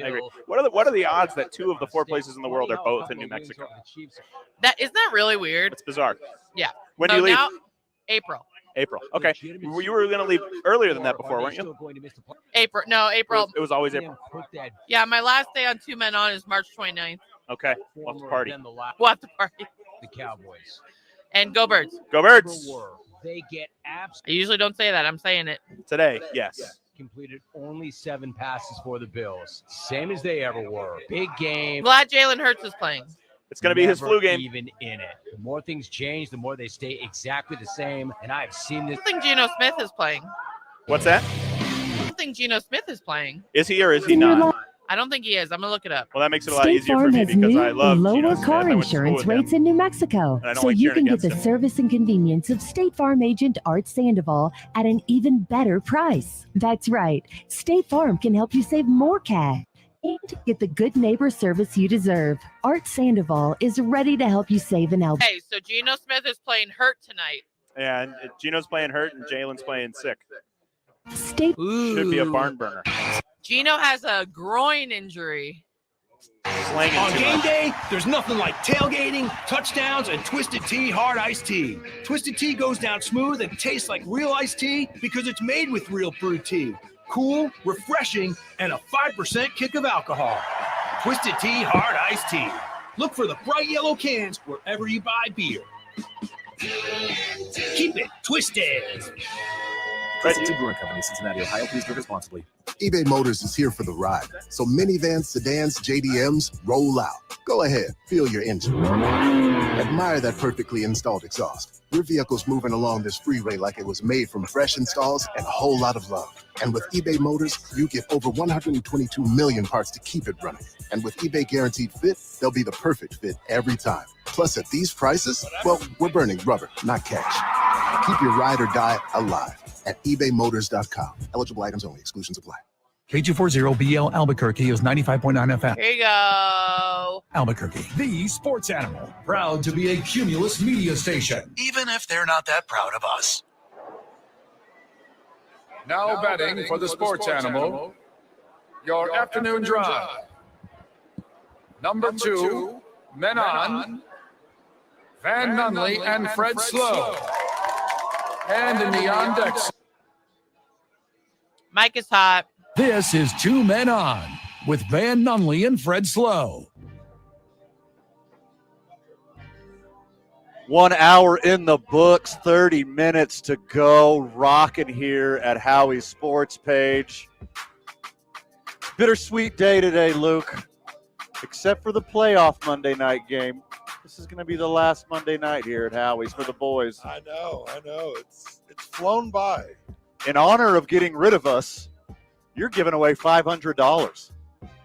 [SPEAKER 31] What are the odds that 2 of the 4 places in the world are both in New Mexico?
[SPEAKER 5] Isn't that really weird?
[SPEAKER 31] It's bizarre.
[SPEAKER 5] Yeah.
[SPEAKER 31] When do you leave?
[SPEAKER 5] Now, April.
[SPEAKER 31] Okay. You were going to leave earlier than that before, weren't you?
[SPEAKER 5] April. No, April.
[SPEAKER 31] It was always April.
[SPEAKER 5] Yeah, my last day on 2 Men On is March 29th.
[SPEAKER 31] Okay. We'll have to party.
[SPEAKER 5] We'll have to party.
[SPEAKER 11] The Cowboys.
[SPEAKER 5] And go Birds.
[SPEAKER 31] Go Birds.
[SPEAKER 11] They get
[SPEAKER 5] I usually don't say that. I'm saying it.
[SPEAKER 31] Today, yes.
[SPEAKER 11] Completed only 7 passes for the Bills. Same as they ever were. Big game.
[SPEAKER 5] Glad Jalen Hurts is playing.
[SPEAKER 31] It's going to be his flu game.
[SPEAKER 11] Even in it. The more things change, the more they stay exactly the same. And I've seen this.
[SPEAKER 5] I don't think Geno Smith is playing.
[SPEAKER 31] What's that?
[SPEAKER 5] I don't think Geno Smith is playing.
[SPEAKER 31] Is he or is he not?
[SPEAKER 5] I don't think he is. I'm going to look it up.
[SPEAKER 31] Well, that makes it a lot easier for me because I love
[SPEAKER 3] lower car insurance rates in New Mexico. So you can get the service and convenience of State Farm agent Art Sandoval at an even better price. That's right. State Farm can help you save more cash and get the good neighbor service you deserve. Art Sandoval is ready to help you save an album.
[SPEAKER 5] Hey, so Geno Smith is playing hurt tonight.
[SPEAKER 31] Yeah, and Geno's playing hurt and Jalen's playing sick.
[SPEAKER 3] State
[SPEAKER 31] should be a barn burner.
[SPEAKER 5] Geno has a groin injury.
[SPEAKER 20] On game day, there's nothing like tailgating, touchdowns, and Twisted Tea Hard Iced Tea. Twisted Tea goes down smooth and tastes like real iced tea because it's made with real brewed tea. Cool, refreshing, and a 5% kick of alcohol. Twisted Tea Hard Iced Tea. Look for the bright yellow cans wherever you buy beer. Keep it twisted.
[SPEAKER 19] Twisted Tea Brewing Company, Cincinnati, Ohio. Please drink responsibly.
[SPEAKER 21] eBay Motors is here for the ride. So minivans, sedans, JDMs, roll out. Go ahead, feel your engine. Admire that perfectly installed exhaust. Your vehicle's moving along this freeway like it was made from fresh installs and a whole lot of love. And with eBay Motors, you get over 122 million parts to keep it running. And with eBay Guaranteed Fit, they'll be the perfect fit every time. Plus, at these prices, well, we're burning rubber, not cash. Keep your ride or die alive at ebaymotors.com. Eligible items only. Exclusions apply.
[SPEAKER 10] KG40BL Albuquerque is 95.9 FM.
[SPEAKER 5] Here you go.
[SPEAKER 10] Albuquerque, the sports animal. Proud to be a Cumulus media station.
[SPEAKER 22] Even if they're not that proud of us.
[SPEAKER 10] Now betting for the sports animal. Your afternoon drive. Number 2, Men On, Van Nunley and Fred Slow. And in the on decks.
[SPEAKER 5] Mike is hot.
[SPEAKER 10] This is 2 Men On with Van Nunley and Fred Slow.
[SPEAKER 1] 1 hour in the books, 30 minutes to go. Rocking here at Howie's Sports Page. Bittersweet day today, Luke. Except for the playoff Monday night game. This is going to be the last Monday night here at Howie's for the boys.
[SPEAKER 23] I know. It's flown by.
[SPEAKER 1] In honor of getting rid of us, you're giving away $500.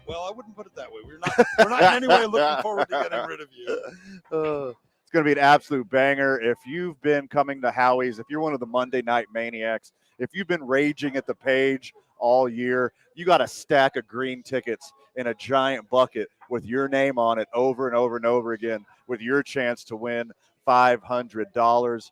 [SPEAKER 23] Well, I wouldn't put it that way. We're not in any way looking forward to getting rid of you.
[SPEAKER 1] It's going to be an absolute banger. If you've been coming to Howie's, if you're one of the Monday night maniacs, if you've been raging at the page all year, you got a stack of green tickets in a giant bucket with your name on it over and over and over again with your chance to win $500.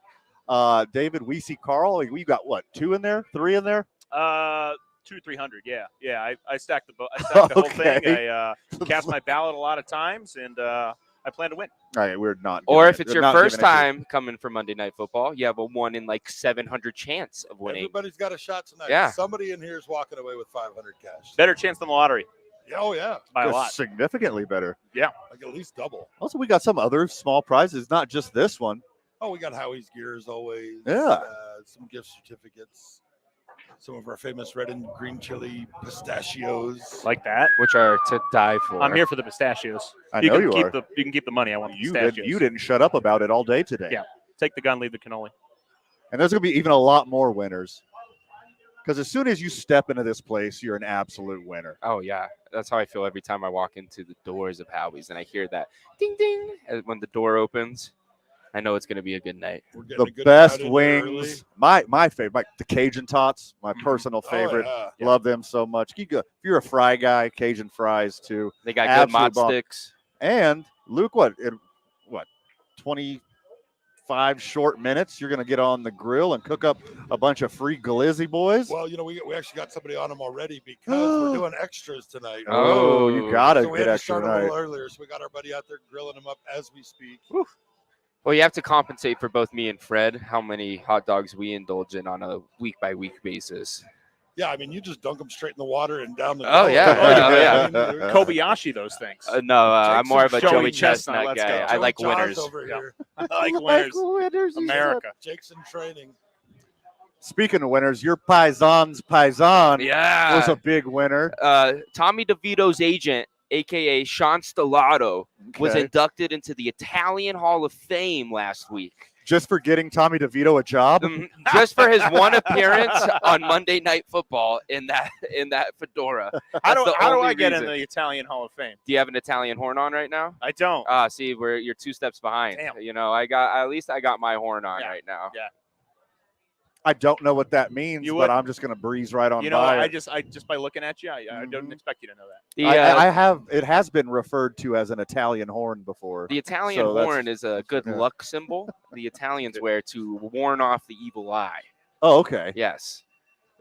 [SPEAKER 1] David, we see Carl. We got what, 2 in there, 3 in there?
[SPEAKER 31] 200-300. Yeah. I stacked the whole thing. I cast my ballot a lot of times, and I plan to win.
[SPEAKER 1] All right, we're not.
[SPEAKER 4] Or if it's your first time coming for Monday Night Football, you have a 1 in like 700 chance of winning.
[SPEAKER 23] Everybody's got a shot tonight.
[SPEAKER 4] Yeah.
[SPEAKER 23] Somebody in here is walking away with 500 cash.
[SPEAKER 31] Better chance than the lottery.
[SPEAKER 23] Oh, yeah.
[SPEAKER 31] By a lot.
[SPEAKER 1] Significantly better.
[SPEAKER 31] Yeah.
[SPEAKER 23] Like at least double.
[SPEAKER 1] Also, we got some other small prizes, not just this one.
[SPEAKER 23] Oh, we got Howie's gear as always.
[SPEAKER 1] Yeah.
[SPEAKER 23] Some gift certificates. Some of our famous red and green chili pistachios.
[SPEAKER 31] Like that?
[SPEAKER 4] Which are to die for.
[SPEAKER 31] I'm here for the pistachios.
[SPEAKER 1] I know you are.
[SPEAKER 31] You can keep the money. I want the
[SPEAKER 1] You
[SPEAKER 31] pistachios.
[SPEAKER 1] didn't shut up about it all day today.
[SPEAKER 31] Yeah. Take the gun, leave the cannoli.
[SPEAKER 1] And there's going to be even a lot more winners. Because as soon as you step into this place, you're an absolute winner.
[SPEAKER 4] Oh, yeah. That's how I feel every time I walk into the doors of Howie's and I hear that ding, ding, when the door opens. I know it's going to be a good night.
[SPEAKER 1] The best wings, my favorite, the Cajun Tots, my personal favorite.
[SPEAKER 23] Yeah.
[SPEAKER 1] Love them so much. If you're a fry guy, Cajun fries too.
[SPEAKER 4] They got
[SPEAKER 1] Absolute
[SPEAKER 4] good mod
[SPEAKER 1] bomb.
[SPEAKER 4] sticks.
[SPEAKER 1] And Luke, what 25 short minutes? You're going to get on the grill and cook up a bunch of free glizzy boys.
[SPEAKER 23] Well, we actually got somebody on them already because we're doing extras tonight.
[SPEAKER 1] Oh, you got
[SPEAKER 23] so we had to
[SPEAKER 1] extra
[SPEAKER 23] start a
[SPEAKER 1] night.
[SPEAKER 23] little earlier, so we got our buddy out there grilling them up as we speak.
[SPEAKER 4] Well, you have to compensate for both me and Fred how many hot dogs we indulge in on a week-by-week basis.
[SPEAKER 23] Yeah, I mean, you just dunk them straight in the water and down the.
[SPEAKER 4] Oh, yeah.
[SPEAKER 31] Kobayashi those things.
[SPEAKER 4] No, I'm more of a
[SPEAKER 23] Joey
[SPEAKER 4] Joey
[SPEAKER 23] Chestnut,
[SPEAKER 4] Chestnut
[SPEAKER 23] let's
[SPEAKER 4] guy.
[SPEAKER 23] go.
[SPEAKER 4] I like
[SPEAKER 23] Joey Jaws
[SPEAKER 4] winners.
[SPEAKER 23] over here.
[SPEAKER 31] I like winners.
[SPEAKER 23] America. Jake's in training.
[SPEAKER 1] Speaking of winners, your Paisan's Paisan was a big winner.
[SPEAKER 4] Tommy DeVito's agent, a.k.a. Sean Stellato, was inducted into the Italian Hall of Fame last week.
[SPEAKER 1] Just for getting Tommy DeVito a job?
[SPEAKER 4] Just for his one appearance on Monday Night Football in that fedora.
[SPEAKER 31] How do
[SPEAKER 4] That's the
[SPEAKER 31] I
[SPEAKER 4] only
[SPEAKER 31] get in
[SPEAKER 4] reason.
[SPEAKER 31] the Italian Hall of Fame?
[SPEAKER 4] Do you have an Italian horn on right now?
[SPEAKER 31] I don't.
[SPEAKER 4] See, you're 2 steps behind.
[SPEAKER 31] Damn.
[SPEAKER 4] You know, I got my horn on right now.
[SPEAKER 31] Yeah.
[SPEAKER 1] I don't know what that means, but I'm just going to breeze right on by.
[SPEAKER 31] I just by looking at you, I don't expect you to know that.
[SPEAKER 1] I have. It has been referred to as an Italian horn before.
[SPEAKER 4] The Italian horn is a good luck symbol. The Italians wear to warn off the evil eye.
[SPEAKER 1] Oh, okay.
[SPEAKER 4] Yes.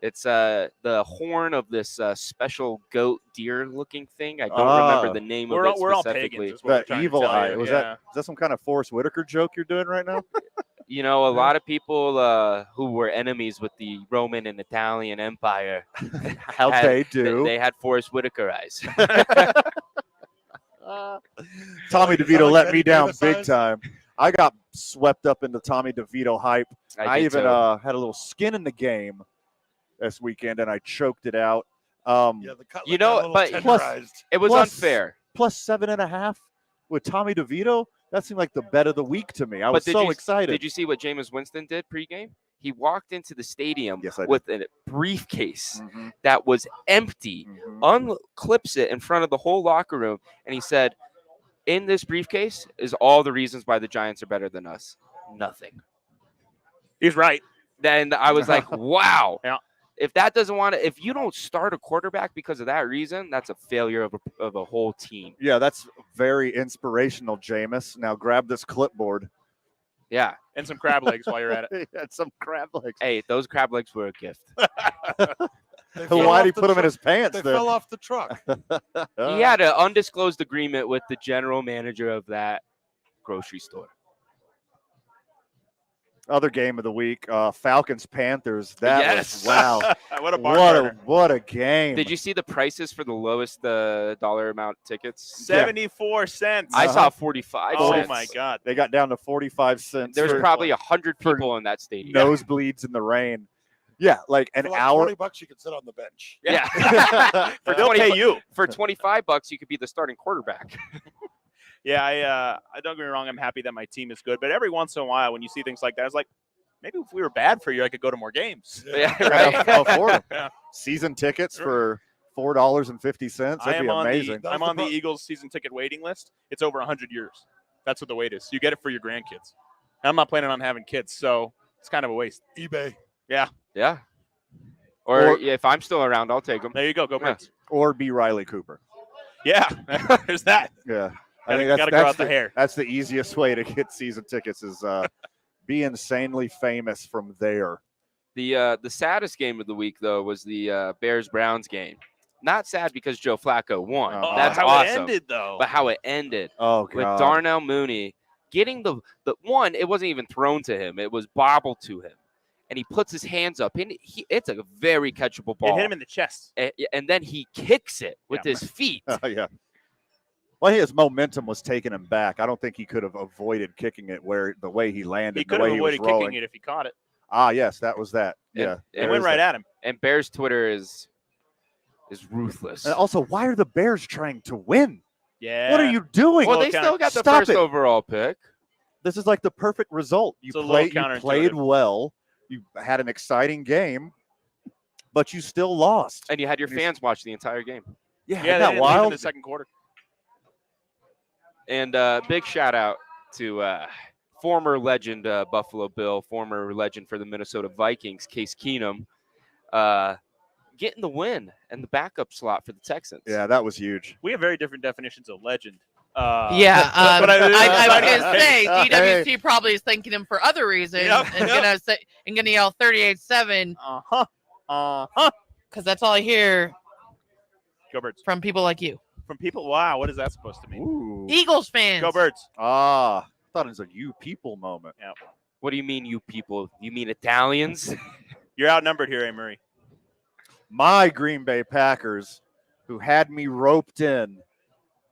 [SPEAKER 4] It's the horn of this special goat deer-looking thing. I don't remember the name of it specifically.
[SPEAKER 31] We're all pagans. Is what we're
[SPEAKER 1] That
[SPEAKER 31] trying
[SPEAKER 1] evil
[SPEAKER 31] to tell
[SPEAKER 1] eye.
[SPEAKER 31] you.
[SPEAKER 1] Is that some kind of Forrest Whitaker joke you're doing right now?
[SPEAKER 4] You know, a lot of people who were enemies with the Roman and Italian Empire,
[SPEAKER 1] How they do.
[SPEAKER 4] They had Forrest Whitaker eyes.
[SPEAKER 1] Tommy
[SPEAKER 23] Is that
[SPEAKER 1] DeVito
[SPEAKER 23] like
[SPEAKER 1] let
[SPEAKER 23] Betty
[SPEAKER 1] me down
[SPEAKER 23] Davis
[SPEAKER 1] big
[SPEAKER 23] eyes?
[SPEAKER 1] I got swept up into Tommy DeVito hype. I
[SPEAKER 4] did
[SPEAKER 1] even
[SPEAKER 4] too.
[SPEAKER 1] had a little skin in the game this weekend, and I choked it out.
[SPEAKER 23] Yeah, the cutlet
[SPEAKER 4] You
[SPEAKER 23] got a
[SPEAKER 4] know,
[SPEAKER 23] little
[SPEAKER 4] but
[SPEAKER 23] tenderized.
[SPEAKER 4] it was unfair.
[SPEAKER 1] Plus 7.5 with Tommy DeVito. That seemed like the bet of the week to me. I was so excited.
[SPEAKER 4] Did you see what Jameis Winston did pregame? He walked into the stadium
[SPEAKER 1] Yes, I did.
[SPEAKER 4] with a briefcase that was empty, unclips it in front of the whole locker room, and he said, in this briefcase is all the reasons why the Giants are better than us. Nothing.
[SPEAKER 31] He's right.
[SPEAKER 4] Then I was like, wow.
[SPEAKER 31] Yeah.
[SPEAKER 4] If that doesn't want to, if you don't start a quarterback because of that reason, that's a failure of a whole team.
[SPEAKER 1] Yeah, that's very inspirational, Jameis. Now grab this clipboard.
[SPEAKER 4] Yeah.
[SPEAKER 31] And some crab legs while you're at it.
[SPEAKER 1] And some crab legs.
[SPEAKER 4] Hey, those crab legs were a gift.
[SPEAKER 1] Why'd he put them in his pants?
[SPEAKER 23] They
[SPEAKER 1] then?
[SPEAKER 23] fell off the truck.
[SPEAKER 4] He had an undisclosed agreement with the general manager of that grocery store.
[SPEAKER 1] Other game of the week, Falcons Panthers. That
[SPEAKER 4] Yes.
[SPEAKER 1] was wow.
[SPEAKER 31] What a barn burner.
[SPEAKER 1] what a game.
[SPEAKER 4] Did you see the prices for the lowest dollar amount tickets?
[SPEAKER 31] 74 cents.
[SPEAKER 4] I saw 45
[SPEAKER 31] Oh
[SPEAKER 4] cents.
[SPEAKER 31] my God.
[SPEAKER 1] They got down to 45 cents.
[SPEAKER 4] There's
[SPEAKER 1] for
[SPEAKER 4] probably 100 people in that stadium.
[SPEAKER 1] nosebleeds in the rain. Yeah, like an
[SPEAKER 23] For like
[SPEAKER 1] hour.
[SPEAKER 23] $20 you could sit on the bench.
[SPEAKER 4] Yeah. For
[SPEAKER 31] They'll pay you.
[SPEAKER 4] For $25, you could be the starting quarterback.
[SPEAKER 31] Yeah, I don't get me wrong. I'm happy that my team is good, but every once in a while, when you see things like that, I was like, maybe if we were bad for you, I could go to more games.
[SPEAKER 4] Yeah, right.
[SPEAKER 1] I'll afford them.
[SPEAKER 31] Yeah.
[SPEAKER 1] Season tickets for $4.50.
[SPEAKER 31] I
[SPEAKER 1] That'd
[SPEAKER 31] am
[SPEAKER 1] be
[SPEAKER 31] on
[SPEAKER 1] amazing.
[SPEAKER 31] I'm on the Eagles season ticket waiting list. It's over 100 years. That's what the wait is. You get it for your grandkids. I'm not planning on having kids, so it's kind of a waste.
[SPEAKER 23] eBay.
[SPEAKER 31] Yeah.
[SPEAKER 4] Yeah. Or if I'm still around, I'll take them.
[SPEAKER 31] There you go. Go Birds.
[SPEAKER 1] Or be Riley Cooper.
[SPEAKER 31] Yeah. There's that.
[SPEAKER 1] Yeah.
[SPEAKER 31] Gotta grow out the hair.
[SPEAKER 1] That's the easiest way to get season tickets is be insanely famous from there.
[SPEAKER 4] The saddest game of the week, though, was the Bears-Browns game. Not sad because Joe Flacco won.
[SPEAKER 1] Oh,
[SPEAKER 4] That's
[SPEAKER 31] how
[SPEAKER 4] awesome.
[SPEAKER 31] it ended, though.
[SPEAKER 4] But how it ended.
[SPEAKER 1] Oh,
[SPEAKER 4] With
[SPEAKER 1] God.
[SPEAKER 4] Darnell Mooney getting the one, it wasn't even thrown to him. It was bobbled to him. And he puts his hands up. And it's a very catchable ball.
[SPEAKER 31] It hit him in the chest.
[SPEAKER 4] And then he kicks it with his feet.
[SPEAKER 1] Oh, yeah. Well, his momentum was taking him back. I don't think he could have avoided kicking it the way he landed.
[SPEAKER 31] He could have avoided kicking it if he caught it.
[SPEAKER 1] Ah, yes, that was that. Yeah.
[SPEAKER 31] It went right at him.
[SPEAKER 4] And Bears Twitter is ruthless.
[SPEAKER 1] And also, why are the Bears trying to win?
[SPEAKER 31] Yeah.
[SPEAKER 1] What are you doing?
[SPEAKER 4] Well, they still got the
[SPEAKER 1] Stop
[SPEAKER 4] first
[SPEAKER 1] it.
[SPEAKER 4] overall pick.
[SPEAKER 1] This is like the perfect result. You
[SPEAKER 31] It's a little
[SPEAKER 1] played
[SPEAKER 31] counterintuitive.
[SPEAKER 1] well. You had an exciting game, but you still lost.
[SPEAKER 4] And you had your fans watch the entire game.
[SPEAKER 1] Yeah,
[SPEAKER 31] Yeah,
[SPEAKER 1] isn't
[SPEAKER 31] they
[SPEAKER 1] that
[SPEAKER 31] didn't leave in
[SPEAKER 1] wild?
[SPEAKER 31] the second quarter.
[SPEAKER 4] And big shout out to former legend Buffalo Bill, former legend for the Minnesota Vikings, Case Keenum, getting the win and the backup slot for the Texans.
[SPEAKER 1] Yeah, that was huge.
[SPEAKER 31] We have very different definitions of legend.
[SPEAKER 5] Yeah,
[SPEAKER 31] but
[SPEAKER 5] I was gonna say DWC
[SPEAKER 1] Hey.
[SPEAKER 5] probably is thanking him for other reasons and gonna yell 38-7 because that's all I hear
[SPEAKER 31] Go Birds.
[SPEAKER 5] from people like you,
[SPEAKER 31] From people, wow, what is that supposed to mean?
[SPEAKER 1] Ooh.
[SPEAKER 5] Eagles fans.
[SPEAKER 31] Go Birds.
[SPEAKER 1] Ah, I thought it was a you people moment.
[SPEAKER 31] Yeah.
[SPEAKER 4] What do you mean, you people? You mean Italians?
[SPEAKER 31] You're outnumbered here, Murray.
[SPEAKER 1] My Green Bay Packers, who had me roped in,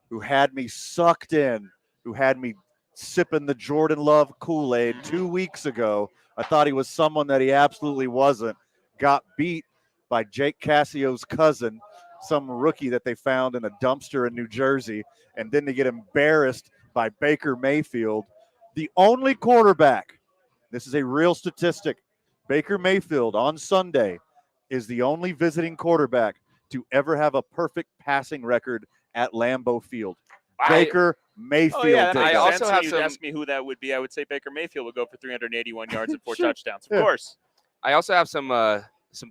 [SPEAKER 1] who had me sucked in, who had me sipping the Jordan Love Kool-Aid 2 weeks ago. I thought he was someone that he absolutely wasn't. Got beat by Jake Cassio's cousin, some rookie that they found in a dumpster in New Jersey, and then to get embarrassed by Baker Mayfield, the only quarterback. This is a real statistic. Baker Mayfield on Sunday is the only visiting quarterback to ever have a perfect passing record at Lambeau Field. Baker Mayfield.
[SPEAKER 31] Oh, yeah, that
[SPEAKER 1] did
[SPEAKER 31] makes
[SPEAKER 1] that.
[SPEAKER 31] sense. When you'd ask me who that would be, I would say Baker Mayfield would go for 381 yards and 4 touchdowns. Of course.
[SPEAKER 4] I also have some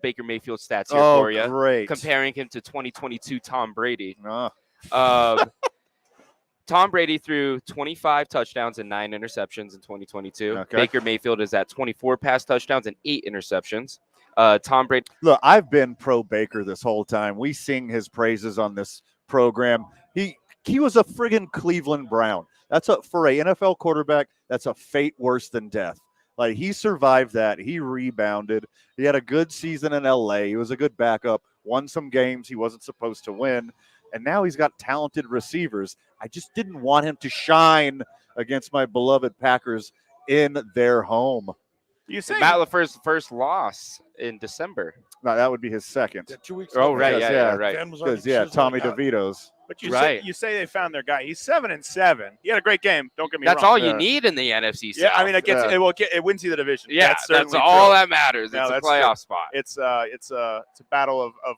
[SPEAKER 4] Baker Mayfield stats here
[SPEAKER 1] Oh,
[SPEAKER 4] for you.
[SPEAKER 1] great.
[SPEAKER 4] Comparing him to 2022 Tom Brady.
[SPEAKER 1] Ah.
[SPEAKER 4] Tom Brady threw 25 touchdowns and 9 interceptions in 2022.
[SPEAKER 1] Okay.
[SPEAKER 4] Baker Mayfield is at 24 pass touchdowns and 8 interceptions. Tom Brady.
[SPEAKER 1] Look, I've been pro Baker this whole time. We sing his praises on this program. He was a friggin' Cleveland Brown. That's for a NFL quarterback. That's a fate worse than death. Like, he survived that. He rebounded. He had a good season in LA. He was a good backup. Won some games he wasn't supposed to win. and now he's got talented receivers. I just didn't want him to shine against my beloved Packers in their home.
[SPEAKER 31] You say
[SPEAKER 4] Matt LaFleur's first loss in December.
[SPEAKER 1] No, that would be his second.
[SPEAKER 23] Yeah, 2 weeks
[SPEAKER 4] Oh,
[SPEAKER 23] ago.
[SPEAKER 4] right,
[SPEAKER 1] Because,
[SPEAKER 4] right.
[SPEAKER 23] Fan was already
[SPEAKER 1] Because, Tommy
[SPEAKER 23] chiseling out.
[SPEAKER 1] DeVito's.
[SPEAKER 31] But you
[SPEAKER 4] Right.
[SPEAKER 31] say they found their guy. He's 7-7. He had a great game. Don't get me
[SPEAKER 4] That's
[SPEAKER 31] wrong.
[SPEAKER 4] all you need in the NFC South.
[SPEAKER 31] Yeah, I mean, it wins you the division.
[SPEAKER 4] Yeah,
[SPEAKER 31] that's
[SPEAKER 4] that's
[SPEAKER 31] certainly
[SPEAKER 4] all
[SPEAKER 31] true.
[SPEAKER 4] that matters.
[SPEAKER 31] No,
[SPEAKER 4] It's a
[SPEAKER 31] that's
[SPEAKER 4] playoff
[SPEAKER 31] true.
[SPEAKER 4] spot.
[SPEAKER 31] It's a battle of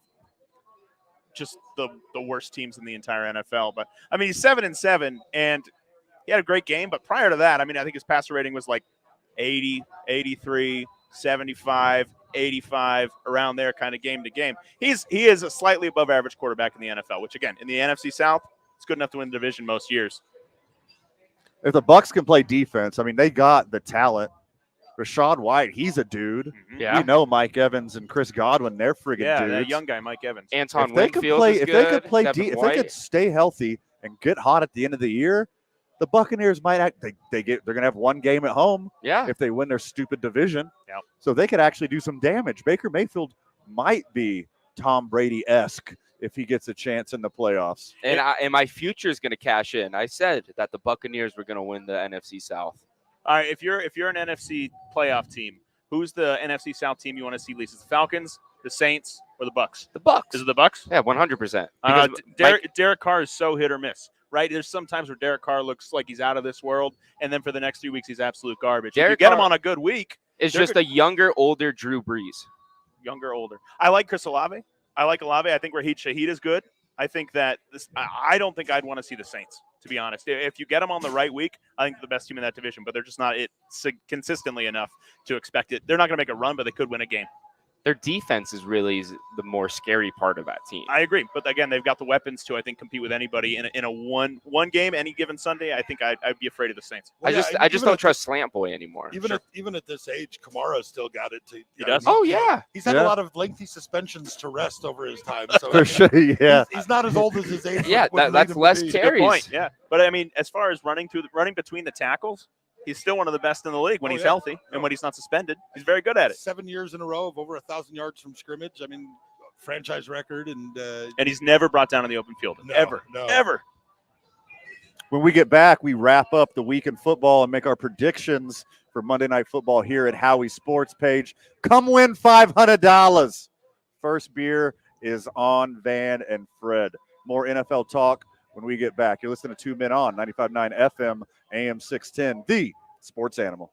[SPEAKER 31] just the worst teams in the entire NFL. But I mean, he's 7-7, and he had a great game. But prior to that, I mean, I think his passer rating was like 80, 83, 75, 85, around there, kind of game to game. He is a slightly above average quarterback in the NFL, which again, in the NFC South, it's good enough to win the division most years.
[SPEAKER 1] If the Bucs can play defense, I mean, they got the talent. Rashad White, he's a dude.
[SPEAKER 4] Yeah.
[SPEAKER 1] We know Mike Evans and Chris Godwin, they're friggin'
[SPEAKER 31] Yeah,
[SPEAKER 1] dudes.
[SPEAKER 31] that young guy, Mike Evans.
[SPEAKER 4] Anton
[SPEAKER 1] If they could
[SPEAKER 4] Winfield
[SPEAKER 1] play,
[SPEAKER 4] is
[SPEAKER 1] if
[SPEAKER 4] good.
[SPEAKER 1] they could play,
[SPEAKER 4] Devin
[SPEAKER 1] if
[SPEAKER 4] White.
[SPEAKER 1] they could stay healthy and get hot at the end of the year, the Buccaneers might act. They're gonna have one game at home.
[SPEAKER 4] Yeah.
[SPEAKER 1] If they win their stupid division,
[SPEAKER 31] Yep.
[SPEAKER 1] so they could actually do some damage. Baker Mayfield might be Tom Brady-esque if he gets a chance in the playoffs.
[SPEAKER 4] And my future is going to cash in. I said that the Buccaneers were going to win the NFC South.
[SPEAKER 31] All right, if you're an NFC playoff team, who's the NFC South team you want to see least? Is the Falcons, the Saints, or the Bucks?
[SPEAKER 4] The Bucks.
[SPEAKER 31] Is it the Bucks?
[SPEAKER 4] Yeah, 100%.
[SPEAKER 31] Derek Carr is so hit or miss, right? There's some times where Derek Carr looks like he's out of this world, and then for the next 3 weeks he's absolute garbage. If you
[SPEAKER 4] Derek
[SPEAKER 31] get him
[SPEAKER 4] Carr
[SPEAKER 31] on a good week,
[SPEAKER 4] It's
[SPEAKER 31] they're
[SPEAKER 4] just
[SPEAKER 31] good.
[SPEAKER 4] a younger, older Drew Brees.
[SPEAKER 31] Younger, older. I like Chris Olave. I like Olave. I think Raheem Shaheed is good. I think that I don't think I'd want to see the Saints, to be honest. If you get them on the right week, I think they're the best team in that division, but they're just not consistently enough to expect it. They're not going to make a run, but they could win a game.
[SPEAKER 4] Their defense is really the more scary part of that team.
[SPEAKER 31] I agree, but again, they've got the weapons to, I think, compete with anybody in a one game any given Sunday. I think I'd be afraid of the Saints.
[SPEAKER 4] I just don't trust Slant Boy anymore.
[SPEAKER 23] Even at this age, Kamara's still got it.
[SPEAKER 31] He does?
[SPEAKER 4] Oh, yeah.
[SPEAKER 23] He's had
[SPEAKER 4] Yeah.
[SPEAKER 23] a lot of lengthy suspensions to rest over his time. So
[SPEAKER 1] For sure, yeah.
[SPEAKER 23] He's not as old as his age.
[SPEAKER 4] Yeah,
[SPEAKER 23] would lead
[SPEAKER 4] that's
[SPEAKER 23] him to
[SPEAKER 4] less
[SPEAKER 23] be.
[SPEAKER 4] carries.
[SPEAKER 31] Good point. Yeah, but I mean, as far as running between the tackles, he's still one of the best in the league when he's healthy and when he's not suspended. He's very good at it.
[SPEAKER 23] 7 years in a row of over 1,000 yards from scrimmage. I mean, franchise record, and
[SPEAKER 31] he's never brought down in the open field. Ever.
[SPEAKER 1] When we get back, we wrap up the week in football and make our predictions for Monday Night Football here at Howie Sports Page. Come win $500. First beer is on Van and Fred. More NFL talk when we get back. You're listening to 2 Men On, 95.9 FM, AM 610, the sports animal.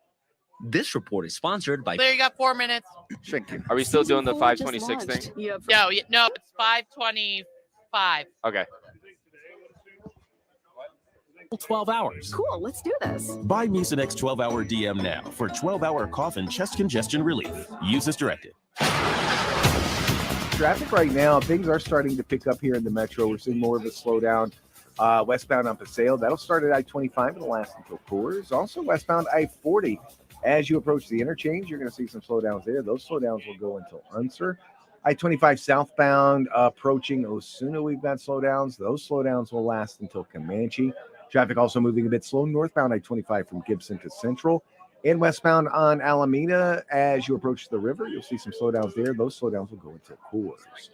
[SPEAKER 17] This report is sponsored by.
[SPEAKER 5] There, you got 4 minutes.
[SPEAKER 1] Thank you.
[SPEAKER 4] Are we still doing the 526 thing?
[SPEAKER 5] No, it's 5:25.
[SPEAKER 4] Okay.
[SPEAKER 7] 12 hours.
[SPEAKER 15] Cool, let's do this.
[SPEAKER 7] Buy Mucinex 12-hour DM now for 12-hour cough and chest congestion relief. Use as directed.
[SPEAKER 9] Traffic right now, things are starting to pick up here in the metro. We're seeing more of a slowdown westbound on Paseo. That'll start at I-25 and last until Coors. Also westbound I-40. As you approach the interchange, you're going to see some slowdowns there. Those slowdowns will go until Unser. I-25 southbound approaching Osuna, we've got slowdowns. Those slowdowns will last until Comanche. Traffic also moving a bit slow northbound I-25 from Gibson to Central. And westbound on Alameda, as you approach the river, you'll see some slowdowns there. Those slowdowns will go until Coors.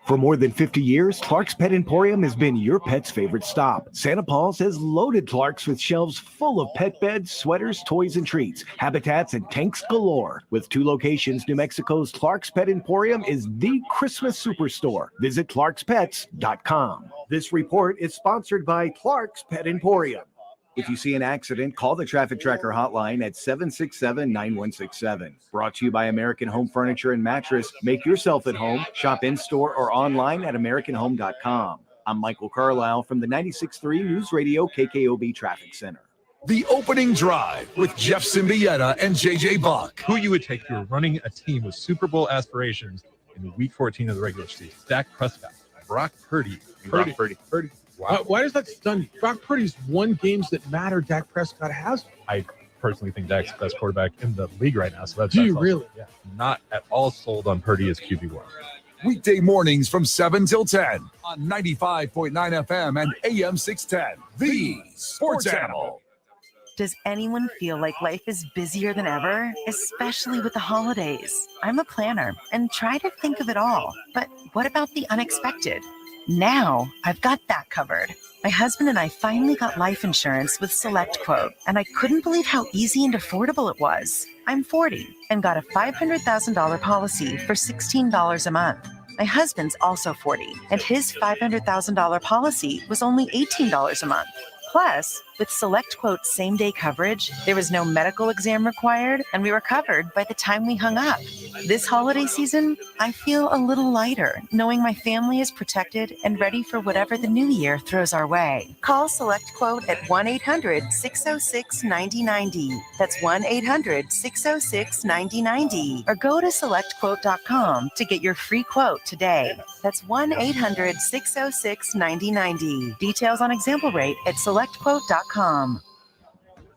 [SPEAKER 9] For more than 50 years, Clark's Pet Emporium has been your pet's favorite stop. Santa Paul's has loaded Clark's with shelves full of pet beds, sweaters, toys, and treats, habitats, and tanks galore. With 2 locations, New Mexico's Clark's Pet Emporium is the Christmas superstore. Visit clarkspets.com. This report is sponsored by Clark's Pet Emporium. If you see an accident, call the Traffic Tracker hotline at 767-9167. Brought to you by American Home Furniture and Mattress. Make yourself at home. Shop in-store or online at AmericanHome.com. I'm Michael Carlisle from the 96.3 News Radio KKOB Traffic Center.
[SPEAKER 10] The opening drive with Jeff Symbieta and JJ Buck.
[SPEAKER 12] Who you would take if you were running a team with Super Bowl aspirations in week 14 of the regular season? Dak Prescott, Brock Purdy. Purdy. Wow. Why does that stun you? Brock Purdy's won games that matter. Dak Prescott has. I personally think Dak's the best quarterback in the league right now. So that's
[SPEAKER 10] Do you
[SPEAKER 12] also,
[SPEAKER 10] really?
[SPEAKER 12] Yeah, not at all sold on Purdy as QB1.
[SPEAKER 10] Weekday mornings from 7 till 10 on 95.9 FM and AM 610. The Sports Animal.
[SPEAKER 14] Does anyone feel like life is busier than ever, especially with the holidays? I'm a planner and try to think of it all. But what about the unexpected? Now I've got that covered. My husband and I finally got life insurance with SelectQuote, and I couldn't believe how easy and affordable it was. I'm 40 and got a $500,000 policy for $16 a month. My husband's also 40, and his $500,000 policy was only $18 a month. Plus, with SelectQuote same-day coverage, there was no medical exam required, and we were covered by the time we hung up. This holiday season, I feel a little lighter, knowing my family is protected and ready for whatever the new year throws our way. Call SelectQuote at 1-800-606-9090. That's 1-800-606-9090. Or go to SelectQuote.com to get your free quote today. That's 1-800-606-9090. Details on example rate at SelectQuote.com.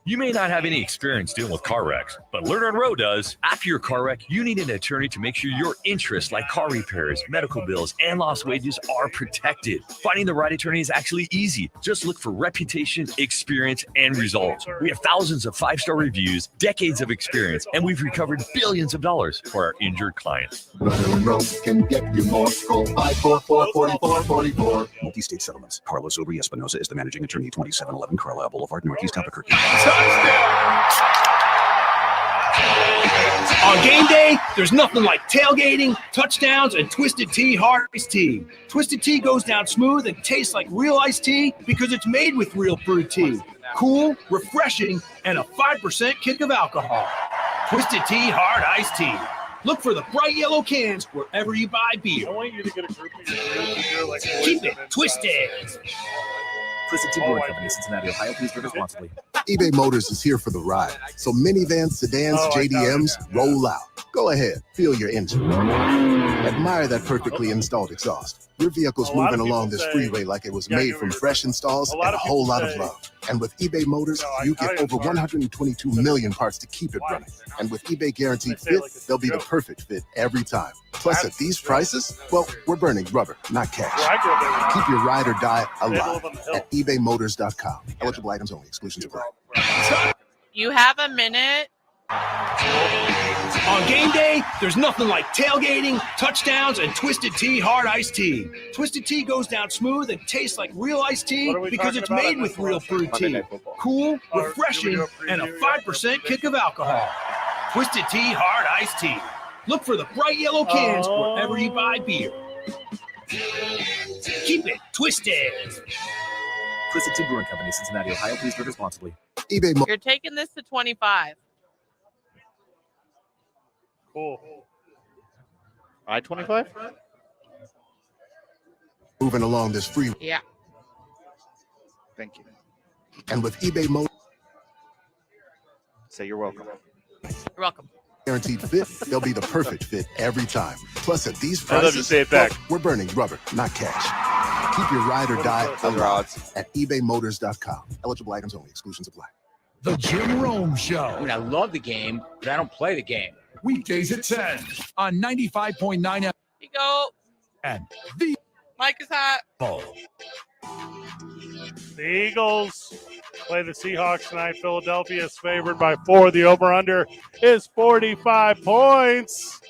[SPEAKER 2] You may not have any experience dealing with car wrecks, but Lerner and Rowe does. After your car wreck, you need an attorney to make sure your interests like car repairs, medical bills, and lost wages are protected. Finding the right attorney is actually easy. Just look for reputation, experience, and results. We have thousands of 5-star reviews, decades of experience, and we've recovered billions of dollars for our injured clients.
[SPEAKER 21] Lerner and Rowe can get you more. Call 544-4444.
[SPEAKER 19] Multi-state settlements. Carlos Obri Espinosa is the managing attorney, 2711 Carlisle Boulevard, Northeast Albuquerque.
[SPEAKER 20] On game day, there's nothing like tailgating, touchdowns, and Twisted Tea hard iced tea. Twisted Tea goes down smooth and tastes like real iced tea because it's made with real brewed tea. Cool, refreshing, and a 5% kick of alcohol. Twisted Tea hard iced tea. Look for the bright yellow cans wherever you buy beer.
[SPEAKER 13] I want you to get a group of your like
[SPEAKER 20] Keep it twisted.
[SPEAKER 19] Twisted Tea Brewing Company, Cincinnati, Ohio. Please drink responsibly.
[SPEAKER 21] eBay Motors is here for the ride. So minivans, sedans, JDMs, roll out. Go ahead, feel your engine. Admire that perfectly installed exhaust. Your vehicle's moving along this freeway like it was made from fresh installs and a whole lot of love. And with eBay Motors, you get over 122 million parts to keep it running. And with eBay Guaranteed Fit, they'll be the perfect fit every time. Plus, at these prices, well, we're burning rubber, not cash. Keep your ride or die alive at ebaymotors.com. Eligible items only. Exclusions apply.
[SPEAKER 5] You have a minute.
[SPEAKER 20] On game day, there's nothing like tailgating, touchdowns, and Twisted Tea hard iced tea. Twisted Tea goes down smooth and tastes like real iced tea because it's made with real brewed tea. Cool, refreshing, and a 5% kick of alcohol. Twisted Tea hard iced tea. Look for the bright yellow cans wherever you buy beer. Keep it twisted.
[SPEAKER 19] Twisted Tea Brewing Company, Cincinnati, Ohio. Please drink responsibly.
[SPEAKER 5] You're taking this to 25.
[SPEAKER 13] Cool.
[SPEAKER 1] I-25?
[SPEAKER 21] Moving along this freeway.
[SPEAKER 5] Yeah.
[SPEAKER 1] Thank you.
[SPEAKER 21] And with eBay Motors,
[SPEAKER 1] say you're welcome.
[SPEAKER 5] You're welcome.
[SPEAKER 21] Guaranteed Fit, they'll be the perfect fit every time. Plus, at these
[SPEAKER 1] I'd love to
[SPEAKER 21] prices,
[SPEAKER 1] say it back.
[SPEAKER 21] well, we're burning rubber, not cash. Keep your ride or die alive at ebaymotors.com. Eligible items only. Exclusions apply.
[SPEAKER 8] The Jim Rome Show.
[SPEAKER 11] I mean, I love the game, but I don't play the game.
[SPEAKER 10] Weekdays at 10 on 95.9 FM.
[SPEAKER 5] Here you go.
[SPEAKER 8] And the
[SPEAKER 5] Mike is hot.
[SPEAKER 8] ball.
[SPEAKER 13] The Eagles play the Seahawks tonight. Philadelphia is favored by 4. The over-under is 45 points.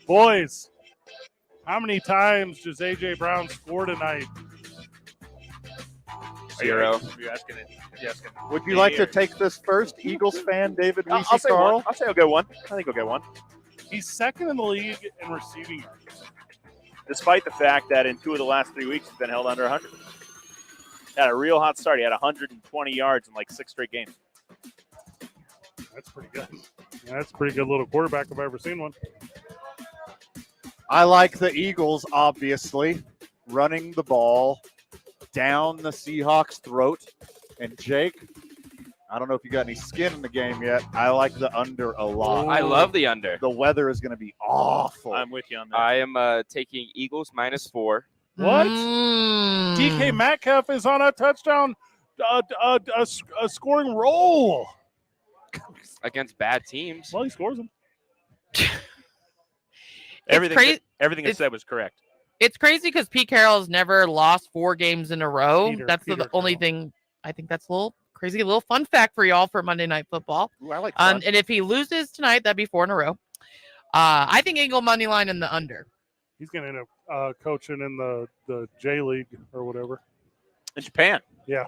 [SPEAKER 13] Boys, how many times does A.J. Brown score tonight?
[SPEAKER 4] 0.
[SPEAKER 31] You're asking it.
[SPEAKER 1] Would you like to take this first, Eagles fan David
[SPEAKER 31] I'll
[SPEAKER 1] Weesey
[SPEAKER 31] say
[SPEAKER 1] Carl?
[SPEAKER 31] one. I'll say I'll get one. I think I'll get one.
[SPEAKER 13] He's second in the league in receiving yards.
[SPEAKER 31] Despite the fact that in 2 of the last 3 weeks he's been held under 100. Had a real hot start. He had 120 yards in like 6 straight games.
[SPEAKER 13] That's pretty good. That's a pretty good little quarterback if I've ever seen one.
[SPEAKER 1] I like the Eagles, obviously, running the ball down the Seahawks' throat. And Jake, I don't know if you got any skin in the game yet. I like the under a lot.
[SPEAKER 4] I love the under.
[SPEAKER 1] The weather is going to be awful.
[SPEAKER 31] I'm with you on that.
[SPEAKER 4] I am taking Eagles -4.
[SPEAKER 13] What? DK Metcalf is on a touchdown, a scoring roll
[SPEAKER 4] against bad teams.
[SPEAKER 13] Well, he scores them.
[SPEAKER 31] Everything it said was correct.
[SPEAKER 5] It's crazy because Pete Carroll has never lost 4 games in a row. That's the only thing. I think that's a little crazy. A little fun fact for y'all for Monday Night Football.
[SPEAKER 31] Ooh, I like that.
[SPEAKER 5] And if he loses tonight, that'd be 4 in a row. I think Eagle money line in the under.
[SPEAKER 13] He's going to end up coaching in the J League or whatever.
[SPEAKER 31] In Japan.
[SPEAKER 13] Yeah.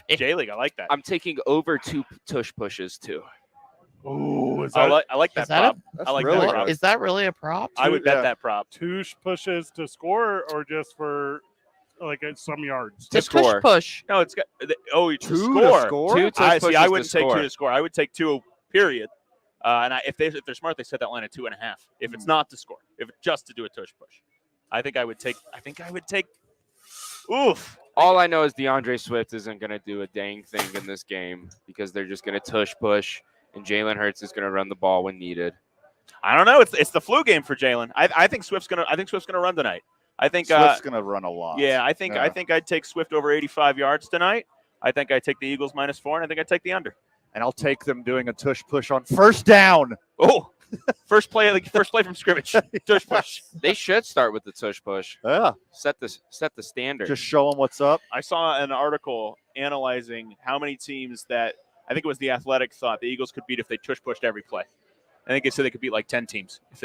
[SPEAKER 31] J League. I like that.
[SPEAKER 4] I'm taking over 2 tush pushes too.
[SPEAKER 13] Oh, is
[SPEAKER 31] I
[SPEAKER 13] that
[SPEAKER 31] like that
[SPEAKER 5] Is that
[SPEAKER 31] prop.
[SPEAKER 5] a-
[SPEAKER 31] I like
[SPEAKER 1] really
[SPEAKER 31] that prop.
[SPEAKER 5] Is that really a prop?
[SPEAKER 31] I would bet that prop.
[SPEAKER 13] Tush pushes to score or just for like some yards?
[SPEAKER 4] To score.
[SPEAKER 5] Push.
[SPEAKER 31] No, it's got to
[SPEAKER 1] to
[SPEAKER 31] score.
[SPEAKER 1] score?
[SPEAKER 4] 2 tush pushes
[SPEAKER 31] I wouldn't
[SPEAKER 4] to
[SPEAKER 31] take
[SPEAKER 4] score.
[SPEAKER 31] 2 to score. I would take 2. Period. And if they're smart, they set that line at 2.5. If it's not to score, if it's just to do a tush push, I think I would take. Oof.
[SPEAKER 4] All I know is DeAndre Swift isn't going to do a dang thing in this game because they're just going to tush push, and Jalen Hurts is going to run the ball when needed.
[SPEAKER 31] I don't know. It's the flu game for Jalen. I think Swift's gonna run tonight. I think
[SPEAKER 1] Swift's gonna run a lot.
[SPEAKER 31] Yeah, I think I'd take Swift over 85 yards tonight. I think I'd take the Eagles -4, and I think I'd take the under.
[SPEAKER 1] And I'll take them doing a tush push on first down.
[SPEAKER 31] Oh, first play from scrimmage. Tush push.
[SPEAKER 4] They should start with the tush push.
[SPEAKER 1] Yeah.
[SPEAKER 4] Set the standard.
[SPEAKER 1] Just show them what's up.
[SPEAKER 31] I saw an article analyzing how many teams that I think it was The Athletic thought the Eagles could beat if they tush pushed every play. I think they said they could beat like 10 teams if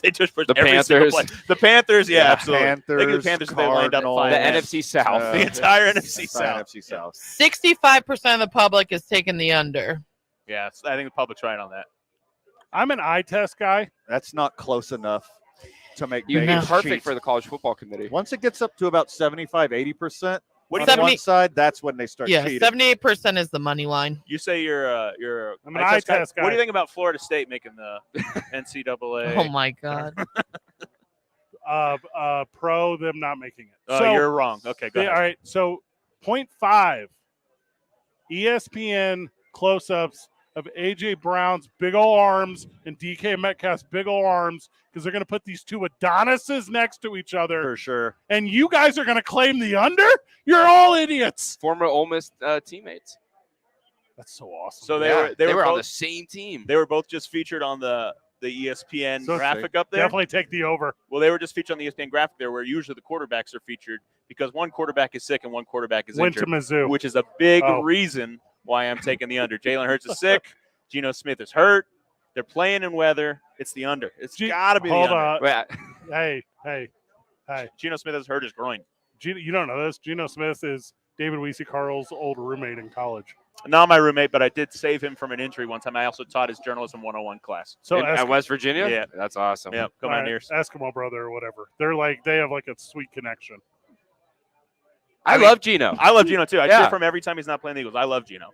[SPEAKER 31] they tush pushed every single play. The Panthers, yeah, absolutely. I think the Panthers they lined up 5.
[SPEAKER 4] The NFC South.
[SPEAKER 31] The entire NFC South.
[SPEAKER 1] NFC South.
[SPEAKER 5] 65% of the public is taking the under.
[SPEAKER 31] Yeah, I think the public's right on that.
[SPEAKER 13] I'm an eye test guy.
[SPEAKER 1] That's not close enough to make
[SPEAKER 4] You'd be
[SPEAKER 1] Vegas
[SPEAKER 4] perfect
[SPEAKER 1] cheat.
[SPEAKER 4] for the college football committee.
[SPEAKER 1] Once it gets up to about 75-80%,
[SPEAKER 31] What
[SPEAKER 1] on
[SPEAKER 31] do you
[SPEAKER 1] one side, that's when they start
[SPEAKER 5] Yeah,
[SPEAKER 1] cheating.
[SPEAKER 5] 78% is the money line.
[SPEAKER 31] You say you're
[SPEAKER 13] I'm an eye test guy.
[SPEAKER 31] What do you think about Florida State making the NCAA?
[SPEAKER 5] Oh my God.
[SPEAKER 13] Pro them not making it.
[SPEAKER 31] Oh,
[SPEAKER 13] So
[SPEAKER 31] you're wrong. Okay, go ahead.
[SPEAKER 13] all right. So 0.5 ESPN close-ups of AJ Brown's big ol' arms and DK Metcalf's big ol' arms because they're going to put these two Adonises next to each other.
[SPEAKER 1] For sure.
[SPEAKER 13] And you guys are going to claim the under? You're all idiots.
[SPEAKER 4] Former Ole Miss teammates.
[SPEAKER 13] That's so awesome.
[SPEAKER 31] So
[SPEAKER 4] they were
[SPEAKER 31] both
[SPEAKER 4] on the same team.
[SPEAKER 31] They were both just featured on the ESPN
[SPEAKER 13] So
[SPEAKER 31] graphic up there.
[SPEAKER 13] Definitely take the over.
[SPEAKER 31] Well, they were just featured on the ESPN graphic there, where usually the quarterbacks are featured because one quarterback is sick and one quarterback is
[SPEAKER 13] Went to
[SPEAKER 31] injured,
[SPEAKER 13] Mizzou.
[SPEAKER 31] which is a big
[SPEAKER 13] Oh.
[SPEAKER 31] reason why I'm taking the under. Jalen Hurts is sick. Geno Smith is hurt. They're playing in weather. It's the under. It's got to be
[SPEAKER 13] Hold
[SPEAKER 31] the under.
[SPEAKER 13] on. Hey.
[SPEAKER 31] Geno Smith has hurt his groin.
[SPEAKER 13] You don't know this. Geno Smith is David Weesey Carl's old roommate in college.
[SPEAKER 31] Not my roommate, but I did save him from an injury one time. I also taught his journalism 101 class.
[SPEAKER 13] So
[SPEAKER 4] at West Virginia?
[SPEAKER 31] Yeah.
[SPEAKER 4] That's awesome.
[SPEAKER 31] Yeah, come on, ears.
[SPEAKER 13] Eskimo brother or whatever. They have like a sweet connection.
[SPEAKER 4] I love Geno.
[SPEAKER 31] I love Geno too. I
[SPEAKER 4] Yeah.
[SPEAKER 31] cheer for him every time he's not playing the Eagles. I love Geno.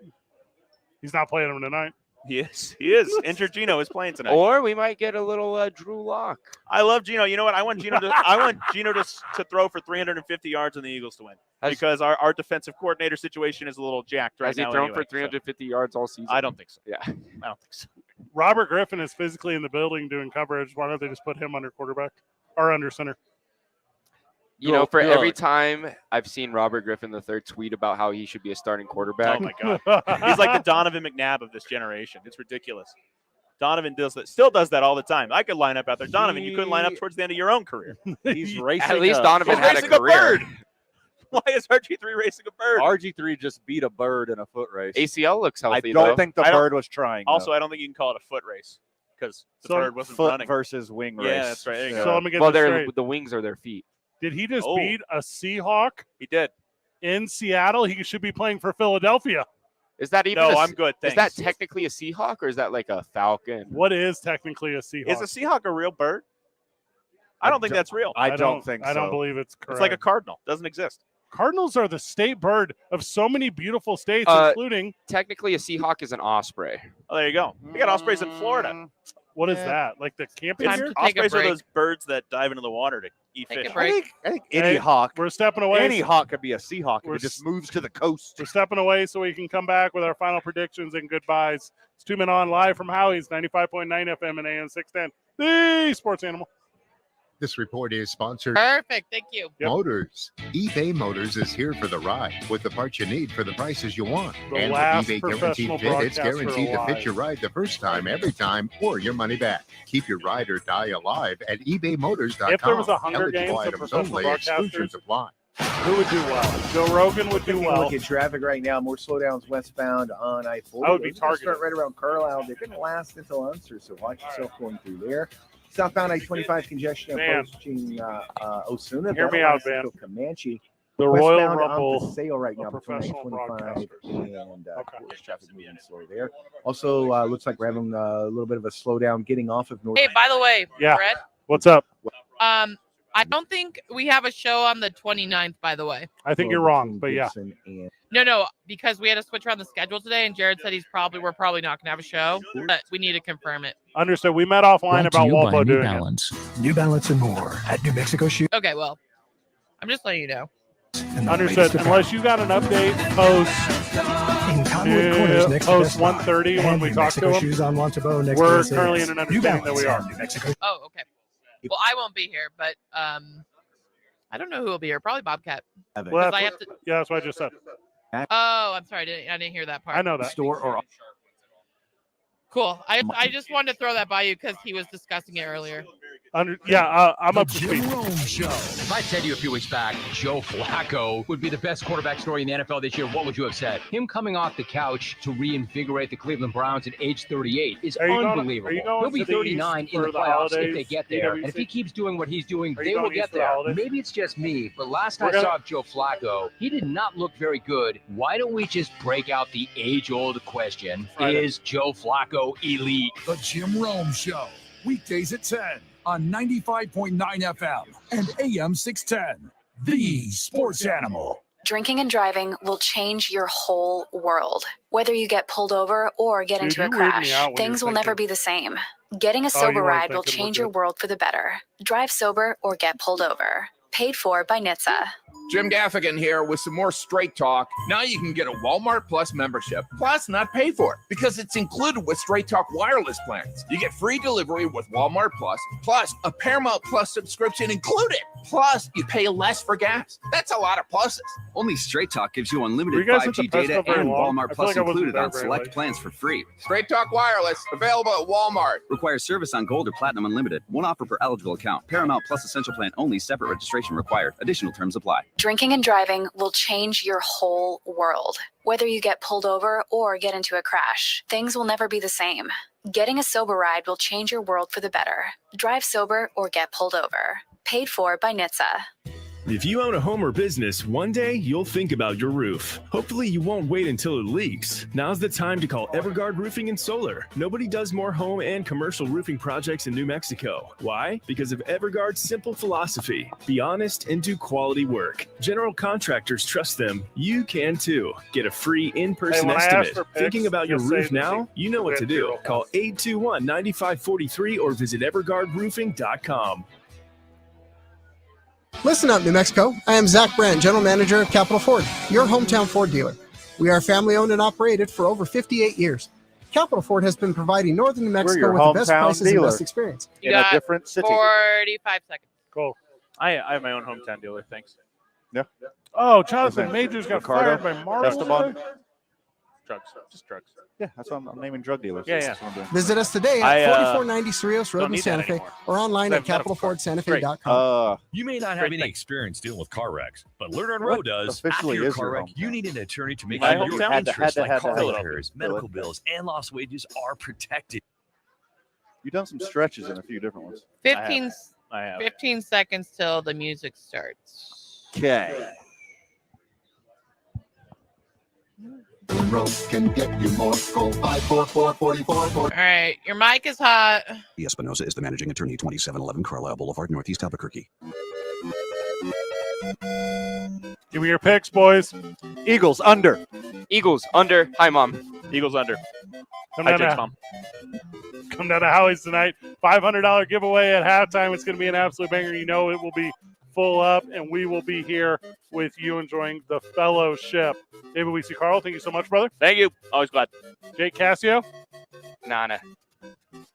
[SPEAKER 13] He's not playing them tonight.
[SPEAKER 31] He is. Injured Geno is playing tonight.
[SPEAKER 4] Or we might get a little Drew Lock.
[SPEAKER 31] I love Geno. You know what? I want Geno to throw for 350 yards and the Eagles to win because our defensive coordinator situation is a little jacked right
[SPEAKER 4] Has he
[SPEAKER 31] now.
[SPEAKER 4] thrown
[SPEAKER 31] anyway,
[SPEAKER 4] for 350 yards all season?
[SPEAKER 31] I don't think so.
[SPEAKER 4] Yeah.
[SPEAKER 31] I don't think so.
[SPEAKER 13] Robert Griffin is physically in the building doing coverage. Why don't they just put him under quarterback or under center?
[SPEAKER 4] You know, for every time I've seen Robert Griffin III tweet about how he should be a starting quarterback.
[SPEAKER 31] Oh, my God. He's like the Donovan McNabb of this generation. It's ridiculous. Donovan still does that all the time. I could line up out there. Donovan, you couldn't line up towards the end of your own career.
[SPEAKER 1] He's racing.
[SPEAKER 4] At least Donovan
[SPEAKER 31] He's
[SPEAKER 4] had a
[SPEAKER 31] racing a
[SPEAKER 4] career.
[SPEAKER 31] bird. Why is RG3 racing a bird?
[SPEAKER 1] RG3 just beat a bird in a foot race.
[SPEAKER 4] ACL looks healthy,
[SPEAKER 1] I don't
[SPEAKER 4] though.
[SPEAKER 1] think the bird was trying.
[SPEAKER 31] Also, I don't think you can call it a foot race because the bird wasn't
[SPEAKER 1] foot
[SPEAKER 31] running.
[SPEAKER 1] versus wing race.
[SPEAKER 31] Yeah, that's right. There you go.
[SPEAKER 13] So let me get
[SPEAKER 4] Well,
[SPEAKER 13] this straight.
[SPEAKER 4] the wings are their feet.
[SPEAKER 13] Did he just beat a Seahawk
[SPEAKER 31] He did.
[SPEAKER 13] in Seattle? He should be playing for Philadelphia.
[SPEAKER 4] Is that even?
[SPEAKER 31] No, I'm good.
[SPEAKER 4] Is
[SPEAKER 31] Thanks.
[SPEAKER 4] that technically a Seahawk or is that like a Falcon?
[SPEAKER 13] What is technically a Seahawk?
[SPEAKER 31] Is a Seahawk a real bird? I don't think that's real.
[SPEAKER 1] I don't think so.
[SPEAKER 13] I don't believe it's correct.
[SPEAKER 31] It's like a cardinal. Doesn't exist.
[SPEAKER 13] Cardinals are the state bird of so many beautiful states, including.
[SPEAKER 4] Technically, a Seahawk is an osprey.
[SPEAKER 31] Oh, there you go. We got ospreys in Florida.
[SPEAKER 13] What is that? Like the camping
[SPEAKER 31] It's-
[SPEAKER 13] deer?
[SPEAKER 31] ospreys are those birds that dive into the water to eat
[SPEAKER 5] Take a
[SPEAKER 31] fish.
[SPEAKER 5] break.
[SPEAKER 1] I think any hawk.
[SPEAKER 13] We're stepping away.
[SPEAKER 1] Any hawk could be a Seahawk if
[SPEAKER 13] We're
[SPEAKER 1] it just moves to the coast.
[SPEAKER 13] We're stepping away so we can come back with our final predictions and goodbyes. It's 2 Men On live from Howies, 95.9 FM and AM 610. The Sports Animal.
[SPEAKER 3] This report is sponsored
[SPEAKER 5] Perfect. Thank you.
[SPEAKER 3] Motors. eBay Motors is here for the ride with the parts you need for the prices you want.
[SPEAKER 13] The
[SPEAKER 3] And
[SPEAKER 13] last
[SPEAKER 3] with eBay
[SPEAKER 13] professional
[SPEAKER 3] Guaranteed Fit, it's
[SPEAKER 13] broadcaster
[SPEAKER 3] guaranteed to
[SPEAKER 13] alive.
[SPEAKER 3] fit your ride the first time, every time, or your money back. Keep your ride or die alive at ebaymotors.com.
[SPEAKER 13] If there was a Hunger
[SPEAKER 3] Eligible
[SPEAKER 13] Games of
[SPEAKER 3] items
[SPEAKER 13] professional
[SPEAKER 3] only. Exclusions
[SPEAKER 13] broadcasters,
[SPEAKER 3] apply.
[SPEAKER 13] who would do well? Joe Rogan would do
[SPEAKER 9] Taking a
[SPEAKER 13] well.
[SPEAKER 9] look at traffic right now. More slowdowns westbound on I-40.
[SPEAKER 13] I would be
[SPEAKER 9] Those are gonna
[SPEAKER 13] targeted.
[SPEAKER 9] Start right around Carlisle. They're going to last until Unser, so watch yourself going through there. Southbound I-25 congestion
[SPEAKER 13] Man.
[SPEAKER 9] approaching Osuna.
[SPEAKER 13] Hear me out, man.
[SPEAKER 9] Comanche.
[SPEAKER 13] The Royal
[SPEAKER 9] Westbound
[SPEAKER 13] Rumble
[SPEAKER 9] on sale right now
[SPEAKER 13] of
[SPEAKER 9] between
[SPEAKER 13] professional
[SPEAKER 9] I-25
[SPEAKER 13] broadcasters.
[SPEAKER 9] and traffic moving slow there. Also, looks like we're having a little bit of a slowdown getting off of North.
[SPEAKER 5] Hey, by the way,
[SPEAKER 13] Yeah.
[SPEAKER 5] Brett,
[SPEAKER 13] What's up?
[SPEAKER 5] I don't think we have a show on the 29th, by the way.
[SPEAKER 13] I think you're wrong, but yeah.
[SPEAKER 5] No, because we had to switch around the schedule today, and Jared said we're probably not going to have a show, but we need to confirm it.
[SPEAKER 13] Understood. We met offline about Walpo doing
[SPEAKER 8] Balance.
[SPEAKER 6] New Balance and more at New Mexico Shoe.
[SPEAKER 5] Okay, well, I'm just letting you know.
[SPEAKER 13] Understood. Unless you got an update post
[SPEAKER 6] In Cottonwood Corners next to
[SPEAKER 13] post
[SPEAKER 6] Best Buy.
[SPEAKER 13] 1:30 when
[SPEAKER 6] And
[SPEAKER 13] we
[SPEAKER 6] New
[SPEAKER 13] talk
[SPEAKER 6] Mexico
[SPEAKER 13] to them.
[SPEAKER 6] Shoes on Montebo next
[SPEAKER 13] We're
[SPEAKER 6] to SAS.
[SPEAKER 13] currently in an
[SPEAKER 6] New
[SPEAKER 13] understanding that
[SPEAKER 6] Balance
[SPEAKER 13] we are.
[SPEAKER 6] on New Mexico.
[SPEAKER 5] Oh, okay. Well, I won't be here, but I don't know who will be here. Probably Bobcat.
[SPEAKER 13] Well,
[SPEAKER 5] Because I have to.
[SPEAKER 13] yeah, that's what I just said.
[SPEAKER 5] Oh, I'm sorry. I didn't hear that part.
[SPEAKER 13] I know that.
[SPEAKER 9] Store or
[SPEAKER 5] Cool. I just wanted to throw that by you because he was discussing it earlier.
[SPEAKER 13] I'm up to speed.
[SPEAKER 16] If I said to you a few weeks back, Joe Flacco would be the best quarterback story in the NFL this year, what would you have said? Him coming off the couch to reinvigorate the Cleveland Browns at age 38 is unbelievable. He'll be 39 in the playoffs if they get there. And if he keeps doing what he's doing, they will get there. Maybe it's just me, but last I saw of Joe Flacco, he did not look very good. Why don't we just break out the age-old question, is Joe Flacco elite?
[SPEAKER 10] The Jim Rome Show, weekdays at 10 on 95.9 FM and AM 610. The Sports Animal.
[SPEAKER 18] Drinking and driving will change your whole world. Whether you get pulled over or get into a
[SPEAKER 13] you weird me
[SPEAKER 18] crash,
[SPEAKER 13] out when
[SPEAKER 18] things
[SPEAKER 13] you're
[SPEAKER 18] will never be the same. Getting a sober
[SPEAKER 13] you weren't
[SPEAKER 18] ride will
[SPEAKER 13] thinking we're
[SPEAKER 18] change your
[SPEAKER 13] good.
[SPEAKER 18] world for the better. Drive sober or get pulled over. Paid for by NHTSA.
[SPEAKER 22] Jim Gaffigan here with some more Straight Talk. Now you can get a Walmart Plus membership, plus not pay for it, because it's included with Straight Talk wireless plans. You get free delivery with Walmart plus a Paramount Plus subscription included. Plus, you pay less for gas. That's a lot of pluses.
[SPEAKER 19] Only Straight Talk gives you
[SPEAKER 22] Were
[SPEAKER 19] unlimited
[SPEAKER 22] you guys at
[SPEAKER 19] 5G
[SPEAKER 22] the press
[SPEAKER 19] data
[SPEAKER 22] club very
[SPEAKER 19] and
[SPEAKER 22] long?
[SPEAKER 19] Walmart
[SPEAKER 22] I feel
[SPEAKER 19] Plus
[SPEAKER 22] like I wasn't
[SPEAKER 19] included
[SPEAKER 22] there
[SPEAKER 19] on
[SPEAKER 22] very
[SPEAKER 19] select
[SPEAKER 22] late.
[SPEAKER 19] plans for free.
[SPEAKER 22] Straight Talk wireless available at Walmart.
[SPEAKER 19] Requires service on Gold or Platinum Unlimited. One offer per eligible account. Paramount Plus Essential Plan only. Separate registration required. Additional terms apply.
[SPEAKER 18] Drinking and driving will change your whole world. Whether you get pulled over or get into a crash, things will never be the same. Getting a sober ride will change your world for the better. Drive sober or get pulled over. Paid for by NHTSA.
[SPEAKER 24] If you own a home or business, one day you'll think about your roof. Hopefully you won't wait until it leaks. Now's the time to call Everguard Roofing and Solar. Nobody does more home and commercial roofing projects in New Mexico. Why? Because of Everguard's simple philosophy. Be honest and do quality work. General contractors trust them. You can too. Get a free in-person
[SPEAKER 13] Hey, when I ask
[SPEAKER 24] estimate.
[SPEAKER 13] for picks,
[SPEAKER 24] Thinking about your
[SPEAKER 13] just say
[SPEAKER 24] roof
[SPEAKER 13] that
[SPEAKER 24] now?
[SPEAKER 13] you-
[SPEAKER 24] You know what to do. Call 821-9543 or visit everguardroofing.com.
[SPEAKER 25] Listen up, New Mexico. I am Zach Brandt, General Manager of Capital Ford, your hometown Ford dealer. We are family owned and operated for over 58 years. Capital Ford has been providing Northern New Mexico
[SPEAKER 1] your
[SPEAKER 25] with the best
[SPEAKER 1] hometown
[SPEAKER 25] prices and
[SPEAKER 1] dealer.
[SPEAKER 25] best experience.
[SPEAKER 5] You
[SPEAKER 1] In a
[SPEAKER 5] got
[SPEAKER 1] different city.
[SPEAKER 5] 45 seconds.
[SPEAKER 13] Cool.
[SPEAKER 31] I have my own hometown dealer. Thanks.
[SPEAKER 1] Yeah.
[SPEAKER 13] Oh, Jonathan
[SPEAKER 1] Is it
[SPEAKER 13] Majors got
[SPEAKER 1] Ricardo?
[SPEAKER 13] fired by Marvel.
[SPEAKER 1] Esteban?
[SPEAKER 13] today?
[SPEAKER 31] Drugs. Just drugs.
[SPEAKER 1] Yeah, that's what I'm naming drug dealers.
[SPEAKER 13] Yeah, yeah.
[SPEAKER 1] That's what I'm doing.
[SPEAKER 25] Visit us today
[SPEAKER 31] I,
[SPEAKER 25] at 4490 Cerritos Road
[SPEAKER 31] don't
[SPEAKER 25] in
[SPEAKER 31] need
[SPEAKER 25] Santa
[SPEAKER 31] that
[SPEAKER 25] Fe
[SPEAKER 31] anymore.
[SPEAKER 25] or online at
[SPEAKER 31] Medical card.
[SPEAKER 25] capitalfordsantafé.com.
[SPEAKER 2] You may not have any experience dealing with car wrecks, but Learn on Road does.
[SPEAKER 1] officially
[SPEAKER 2] After your
[SPEAKER 1] is
[SPEAKER 2] car
[SPEAKER 1] your
[SPEAKER 2] wreck,
[SPEAKER 1] hometown?
[SPEAKER 2] you need an attorney to make
[SPEAKER 31] My
[SPEAKER 2] sure your
[SPEAKER 31] hometown? Had to-
[SPEAKER 2] interests
[SPEAKER 1] had to-
[SPEAKER 2] like
[SPEAKER 1] had to-
[SPEAKER 2] car
[SPEAKER 1] had to-
[SPEAKER 2] repairs, medical bills, and lost wages are protected.
[SPEAKER 1] You've done some stretches in a few different ones.
[SPEAKER 5] 15,
[SPEAKER 31] I have.
[SPEAKER 5] 15 seconds till the music starts.
[SPEAKER 1] Okay.
[SPEAKER 21] Can get you more. Call 544-4444.
[SPEAKER 5] All right, your mic is hot.
[SPEAKER 19] Espinosa is the managing attorney, 2711 Carlisle Boulevard, Northeast Albuquerque.
[SPEAKER 13] Give me your picks, boys.
[SPEAKER 1] Eagles under.
[SPEAKER 4] Eagles under. Hi, Mom.
[SPEAKER 31] Eagles under.
[SPEAKER 13] Come
[SPEAKER 31] Hi,
[SPEAKER 13] down,
[SPEAKER 31] Jake's
[SPEAKER 13] to,
[SPEAKER 31] mom.
[SPEAKER 13] come down to Howies tonight. $500 giveaway at halftime. It's going to be an absolute banger. You know it will be full up, and we will be here with you enjoying the fellowship. David Weesey Carl, thank you so much, brother.
[SPEAKER 31] Thank you. Always glad.
[SPEAKER 13] Jake Cassio,
[SPEAKER 4] Nana.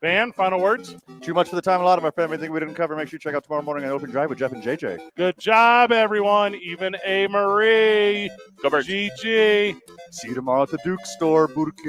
[SPEAKER 13] Van, final words.
[SPEAKER 1] Too much for the time allotted, my friend. Anything we didn't cover, make sure you check out tomorrow morning on Open Drive with Jeff and JJ.
[SPEAKER 13] Good job, everyone. Even A. Marie.
[SPEAKER 31] Go Birds.
[SPEAKER 13] GG.
[SPEAKER 1] See you tomorrow at the Duke store, Burke.